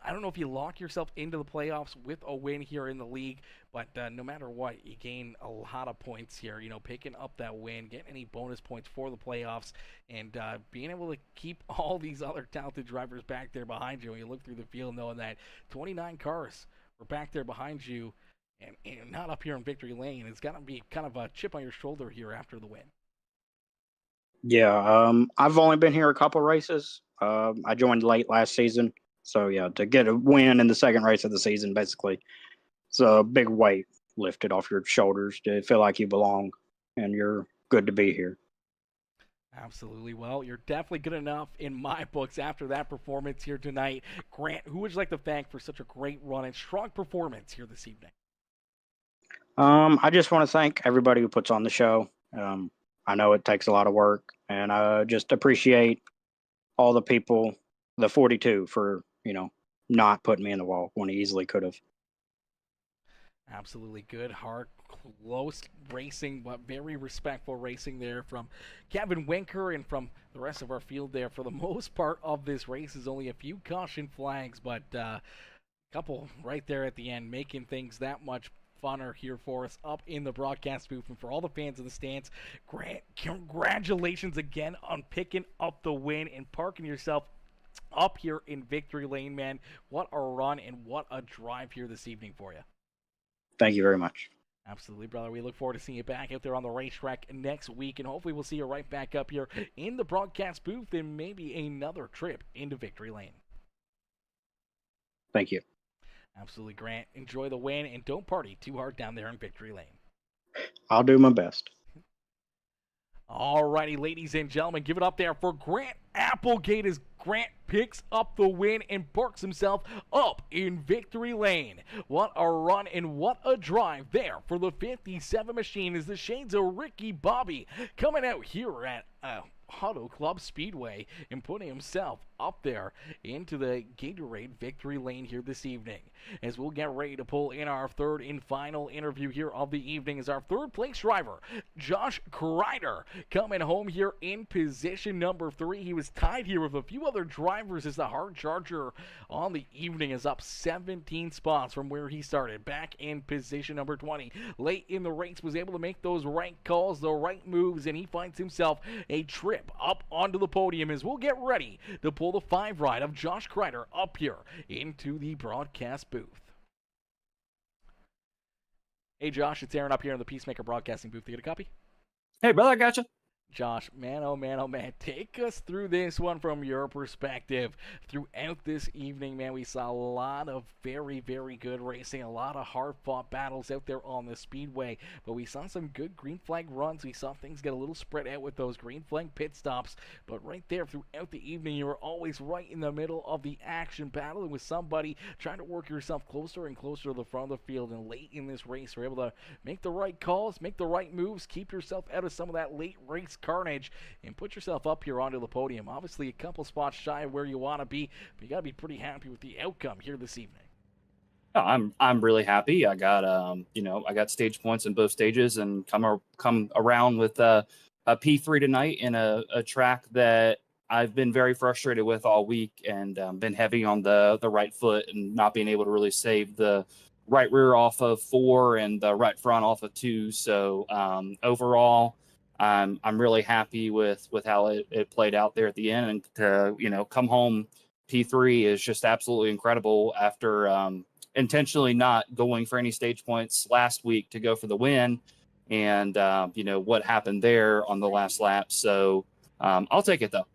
I don't know if you lock yourself into the playoffs with a win here in the league, but no matter what, you gain a lot of points here. Picking up that win, getting any bonus points for the playoffs, and being able to keep all these other talented drivers back there behind you. When you look through the field, knowing that 29 cars were back there behind you, and not up here in victory lane, it's got to be kind of a chip on your shoulder here after the win. Yeah, I've only been here a couple races. I joined late last season. So, to get a win in the second race of the season, basically, it's a big weight lifted off your shoulders to feel like you belong and you're good to be here. Absolutely. Well, you're definitely good enough in my books after that performance here tonight. Grant, who would you like to thank for such a great run and strong performance here this evening? I just want to thank everybody who puts on the show. I know it takes a lot of work, and I just appreciate all the people, the 42, for not putting me in the wall when he easily could have. Absolutely good, hard, close racing, but very respectful racing there from Kevin Winker and from the rest of our field there. For the most part of this race is only a few caution flags, but couple right there at the end, making things that much funner here for us up in the broadcast booth. And for all the fans in the stands, Grant, congratulations again on picking up the win and parking yourself up here in victory lane, man. What a run and what a drive here this evening for you. Thank you very much. Absolutely, brother. We look forward to seeing you back out there on the racetrack next week, and hopefully we'll see you right back up here in the broadcast booth and maybe another trip into victory lane. Thank you. Absolutely, Grant. Enjoy the win and don't party too hard down there in victory lane. I'll do my best. Alrighty, ladies and gentlemen, give it up there for Grant Applegate as Grant picks up the win and parks himself up in victory lane. What a run and what a drive there for the 57 machine as the shades of Ricky Bobby coming out here at Auto Club Speedway and putting himself up there into the Gatorade victory lane here this evening. As we'll get ready to pull in our third and final interview here of the evening is our third place driver, Josh Kreider, coming home here in position number 3. He was tied here with a few other drivers as the hard charger on the evening is up 17 spots from where he started, back in position number 20. Late in the race was able to make those right calls, the right moves, and he finds himself a trip up onto the podium as we'll get ready to pull the 5 ride of Josh Kreider up here into the broadcast booth. Hey Josh, it's Aaron up here in the Peacemaker Broadcasting booth. You get a copy? Hey, brother, I gotcha. Josh, man, oh man, take us through this one from your perspective. Throughout this evening, man, we saw a lot of very, very good racing, a lot of hard-fought battles out there on the speedway, but we saw some good green flag runs. We saw things get a little spread out with those green flag pit stops, but right there throughout the evening, you were always right in the middle of the action, battling with somebody, trying to work yourself closer and closer to the front of the field, and late in this race, you're able to make the right calls, make the right moves, keep yourself out of some of that late race carnage and put yourself up here onto the podium. Obviously a couple spots shy of where you want to be, but you got to be pretty happy with the outcome here this evening. Oh, I'm really happy. I got I got stage points in both stages and come around with a P3 tonight in a track that I've been very frustrated with all week and been heavy on the right foot and not being able to really save the right rear off of 4 and the right front off of 2. So overall, I'm really happy with how it played out there at the end, and to come home P3 is just absolutely incredible after intentionally not going for any stage points last week to go for the win, and what happened there on the last lap. So I'll take it though.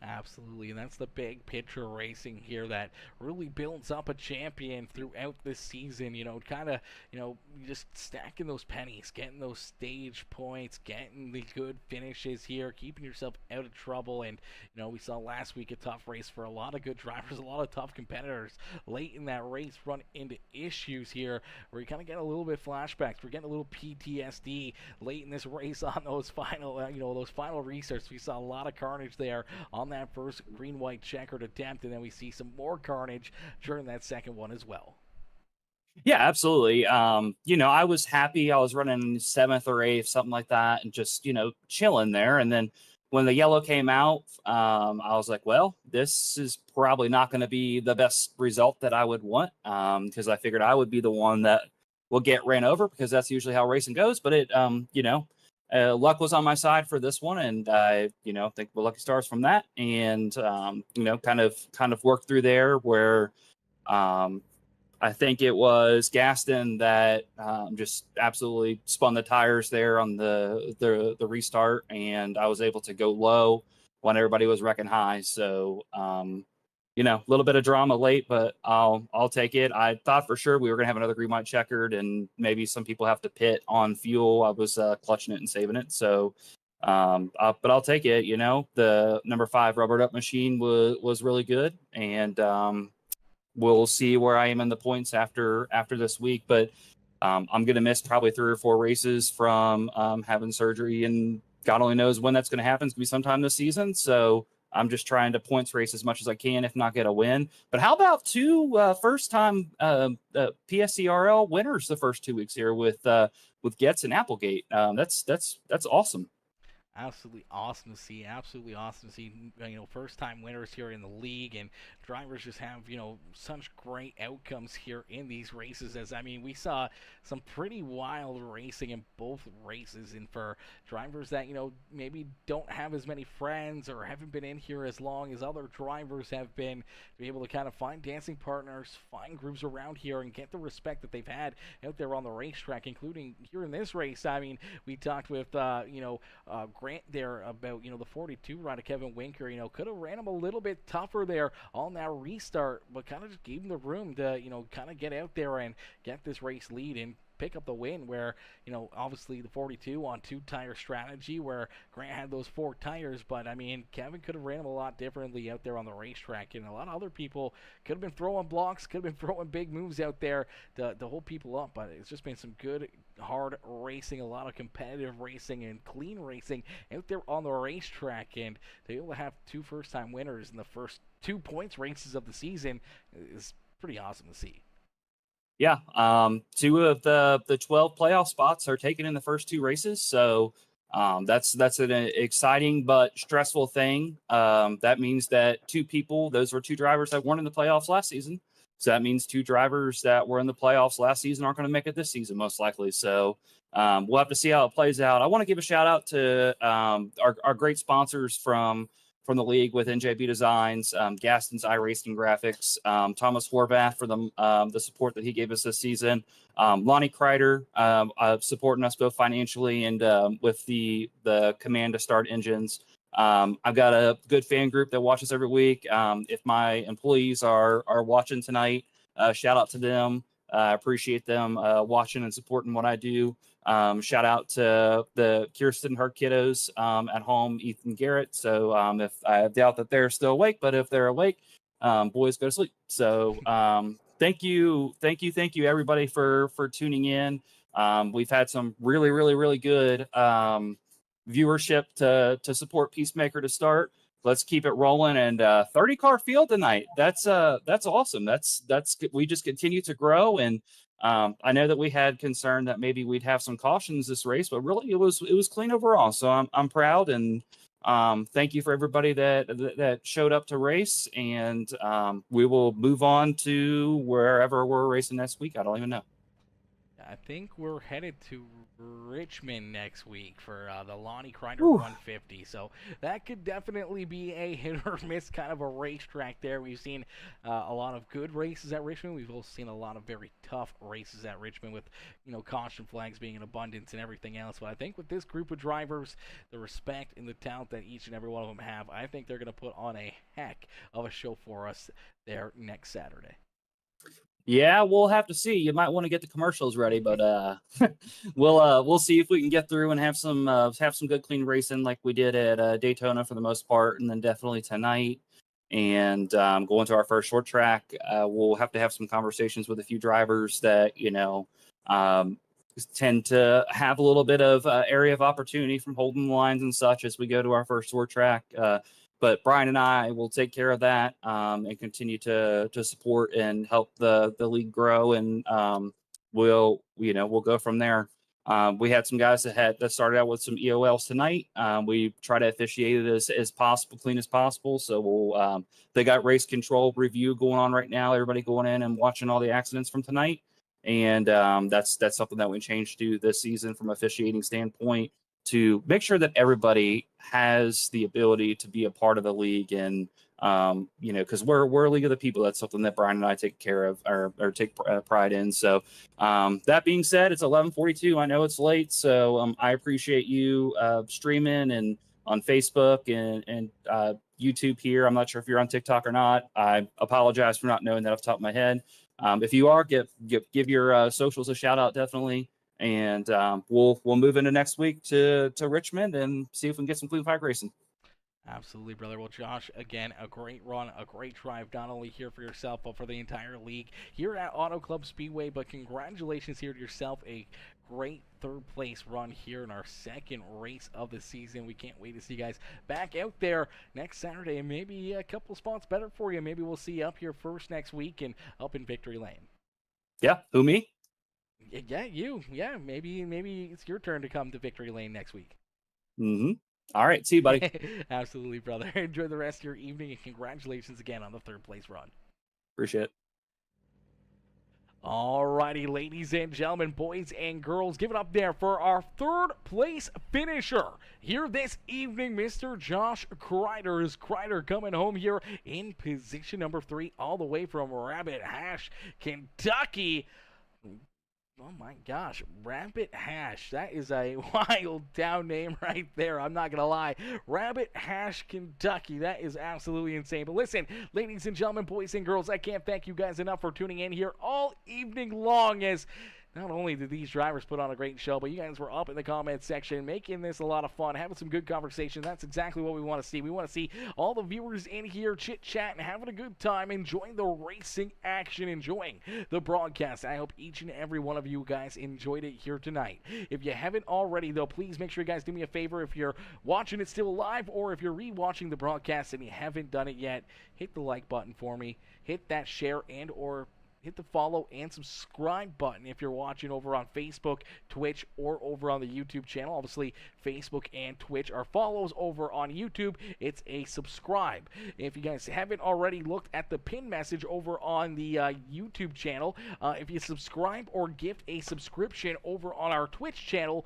Absolutely, and that's the big picture racing here that really builds up a champion throughout this season. Just stacking those pennies, getting those stage points, getting the good finishes here, keeping yourself out of trouble. And we saw last week a tough race for a lot of good drivers, a lot of tough competitors. Late in that race, run into issues here where you kind of get a little bit flashbacks. We're getting a little PTSD late in this race on those final, those final restarts. We saw a lot of carnage there on that first green-white checkered attempt, and then we see some more carnage during that second one as well. Yeah, absolutely. I was happy. I was running 7th or 8th, something like that, and just chilling there. And then when the yellow came out, I was like, well, this is probably not going to be the best result that I would want, because I figured I would be the one that will get ran over, because that's usually how racing goes. But it luck was on my side for this one, and I think we're lucky stars from that, and kind of worked through there where I think it was Gaston that just absolutely spun the tires there on the restart, and I was able to go low when everybody was wrecking high. So a little bit of drama late, but I'll take it. I thought for sure we were gonna have another green white checkered, and maybe some people have to pit on fuel. I was clutching it and saving it. So But I'll take it. The number 5 rubbered up machine was really good, and we'll see where I am in the points after this week. But I'm going to miss probably 3 or 4 races from having surgery, and God only knows when that's going to happen. It's going to be sometime this season. So I'm just trying to points race as much as I can, if not get a win. But how about 2 first-time PSCRL winners the first 2 weeks here with Getz and Applegate? That's awesome. Absolutely awesome to see. Absolutely awesome to see. First time winners here in the league, and drivers just have such great outcomes here in these races. We saw some pretty wild racing in both races, and for drivers that maybe don't have as many friends or haven't been in here as long as other drivers have been, to be able to kind of find dancing partners, find groups around here, and get the respect that they've had out there on the racetrack, including here in this race. We talked with Grant there about the 42 rider Kevin Winker. Could have ran him a little bit tougher there on that restart, but kind of just gave him the room to kind of get out there and get this race lead and pick up the win, where obviously the 42 on 2-tire strategy, where Grant had those 4 tires, but Kevin could have ran him a lot differently out there on the racetrack, and a lot of other people could have been throwing blocks, could have been throwing big moves out there to hold people up. But it's just been some good hard racing, a lot of competitive racing and clean racing out there on the racetrack, and to be able to have 2 first-time winners in the first 2 points races of the season is pretty awesome to see. Yeah, 2 of the 12 playoff spots are taken in the first 2 races, so that's an exciting but stressful thing. That means that 2 people, those were 2 drivers that weren't in the playoffs last season. So that means 2 drivers that were in the playoffs last season aren't going to make it this season, most likely. So we'll have to see how it plays out. I want to give a shout out to our great sponsors from the league with NJB Designs, Gaston's iRacing Graphics, Thomas Horvath for the support that he gave us this season, Lonnie Kreider supporting us both financially and with the command to start engines. I've got a good fan group that watches every week. If my employees are watching tonight, shout out to them. I appreciate them watching and supporting what I do. Shout out to the Kirsten, her kiddos at home, Ethan, Garrett. So if I doubt that they're still awake, but if they're awake, boys, go to sleep. So thank you everybody for tuning in. We've had some really good viewership to support Peacemaker to start. Let's keep it rolling, and 30 car field tonight. That's awesome. That's we just continue to grow, and I know that we had concern that maybe we'd have some cautions this race, but really it was clean overall. So I'm proud, and thank you for everybody that showed up to race, and we will move on to wherever we're racing next week. I don't even know. I think we're headed to Richmond next week for the Lonnie Kreider 150. So that could definitely be a hit or miss kind of a racetrack there. We've seen a lot of good races at Richmond. We've also seen a lot of very tough races at Richmond with, caution flags being in abundance and everything else. But I think with this group of drivers, the respect and the talent that each and every one of them have, I think they're going to put on a heck of a show for us there next Saturday. Yeah, we'll have to see. You might want to get the commercials ready, but we'll see if we can get through and have some good clean racing like we did at Daytona for the most part, and then definitely tonight. And going to our first short track, we'll have to have some conversations with a few drivers that tend to have a little bit of area of opportunity from holding the lines and such as we go to our first short track. But Brian and I will take care of that and continue to support and help the league grow, and we'll go from there. We had some guys that started out with some EOLs tonight. We try to officiate it as possible, clean as possible. So they got race control review going on right now. Everybody going in and watching all the accidents from tonight, and that's something that we changed to this season from officiating standpoint, to make sure that everybody has the ability to be a part of the league. And, because we're a league of the people. That's something that Brian and I take care of or take pride in. So that being said, it's 11:42. I know it's late, so I appreciate you streaming and on Facebook and YouTube here. I'm not sure if you're on TikTok or not. I apologize for not knowing that off the top of my head. If you are, give your socials a shout out, definitely. and we'll move into next week to Richmond and see if we can get some clean flag racing. Absolutely, brother. Well, Josh, again, a great run, a great drive, not only here for yourself, but for the entire league here at Auto Club Speedway. But congratulations here to yourself. A great third-place run here in our second race of the season. We can't wait to see you guys back out there next Saturday, and maybe a couple spots better for you. Maybe we'll see you up here first next week and up in Victory Lane. Yeah, who, me? Yeah, you. Yeah, maybe it's your turn to come to Victory Lane next week. Mm-hmm. All right, see you, buddy. Absolutely, brother. Enjoy the rest of your evening, and congratulations again on the third-place run. Appreciate it. Alrighty, ladies and gentlemen, boys and girls, give it up there for our third-place finisher here this evening, Mr. Josh Kreider. Kreider coming home here in position number 3, all the way from Rabbit Hash, Kentucky. Oh my gosh, Rabbit Hash. That is a wild town name right there. I'm not going to lie. Rabbit Hash, Kentucky. That is absolutely insane. But listen, ladies and gentlemen, boys and girls, I can't thank you guys enough for tuning in here all evening long, as not only did these drivers put on a great show, but you guys were up in the comments section making this a lot of fun, having some good conversation. That's exactly what we want to see. We want to see all the viewers in here chit-chatting, having a good time, enjoying the racing action, enjoying the broadcast. I hope each and every one of you guys enjoyed it here tonight. If you haven't already, though, please make sure you guys do me a favor. If you're watching it still live, or if you're re-watching the broadcast and you haven't done it yet, hit the like button for me. Hit that share and or hit the follow and subscribe button if you're watching over on Facebook, Twitch, or over on the YouTube channel. Obviously, Facebook and Twitch are follows. Over on YouTube, it's a subscribe. If you guys haven't already looked at the pin message over on the YouTube channel, if you subscribe or gift a subscription over on our Twitch channel,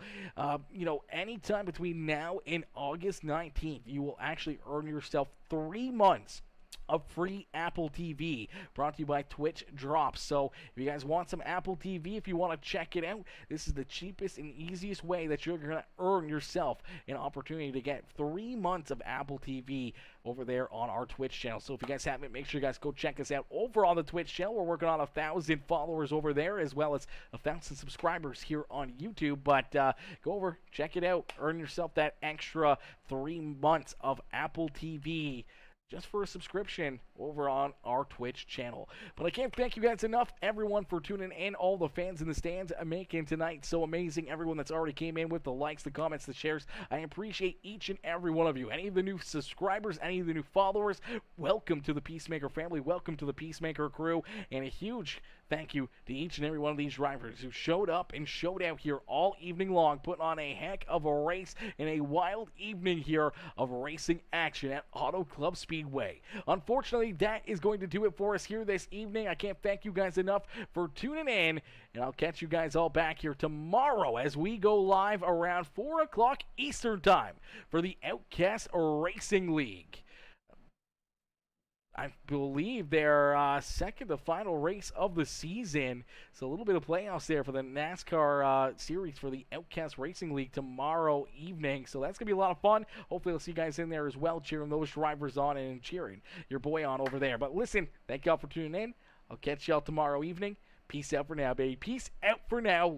anytime between now and August 19th, you will actually earn yourself 3 months of free Apple TV, brought to you by Twitch Drops. So if you guys want some Apple TV, if you want to check it out, this is the cheapest and easiest way that you're going to earn yourself an opportunity to get 3 months of Apple TV over there on our Twitch channel. So if you guys haven't, make sure you guys go check us out over on the Twitch channel. We're working on 1,000 followers over there, as well as 1,000 subscribers here on YouTube. But go over, check it out, earn yourself that extra 3 months of Apple TV just for a subscription over on our Twitch channel. But I can't thank you guys enough, everyone, for tuning in, all the fans in the stands making tonight so amazing, everyone that's already came in with the likes, the comments, the shares. I appreciate each and every one of you. Any of the new subscribers, any of the new followers, welcome to the Peacemaker family, welcome to the Peacemaker crew, and a huge thank you to each and every one of these drivers who showed up and showed out here all evening long, putting on a heck of a race and a wild evening here of racing action at Auto Club Speedway. Unfortunately, that is going to do it for us here this evening. I can't thank you guys enough for tuning in, and I'll catch you guys all back here tomorrow as we go live around 4 o'clock Eastern Time for the Outcast Racing League. I believe their second to final race of the season. So a little bit of playoffs there for the NASCAR series for the Outcast Racing League tomorrow evening. So that's going to be a lot of fun. Hopefully I'll see you guys in there as well, cheering those drivers on and cheering your boy on over there. But listen, thank y'all for tuning in. I'll catch y'all tomorrow evening. Peace out for now, baby. Peace out for now.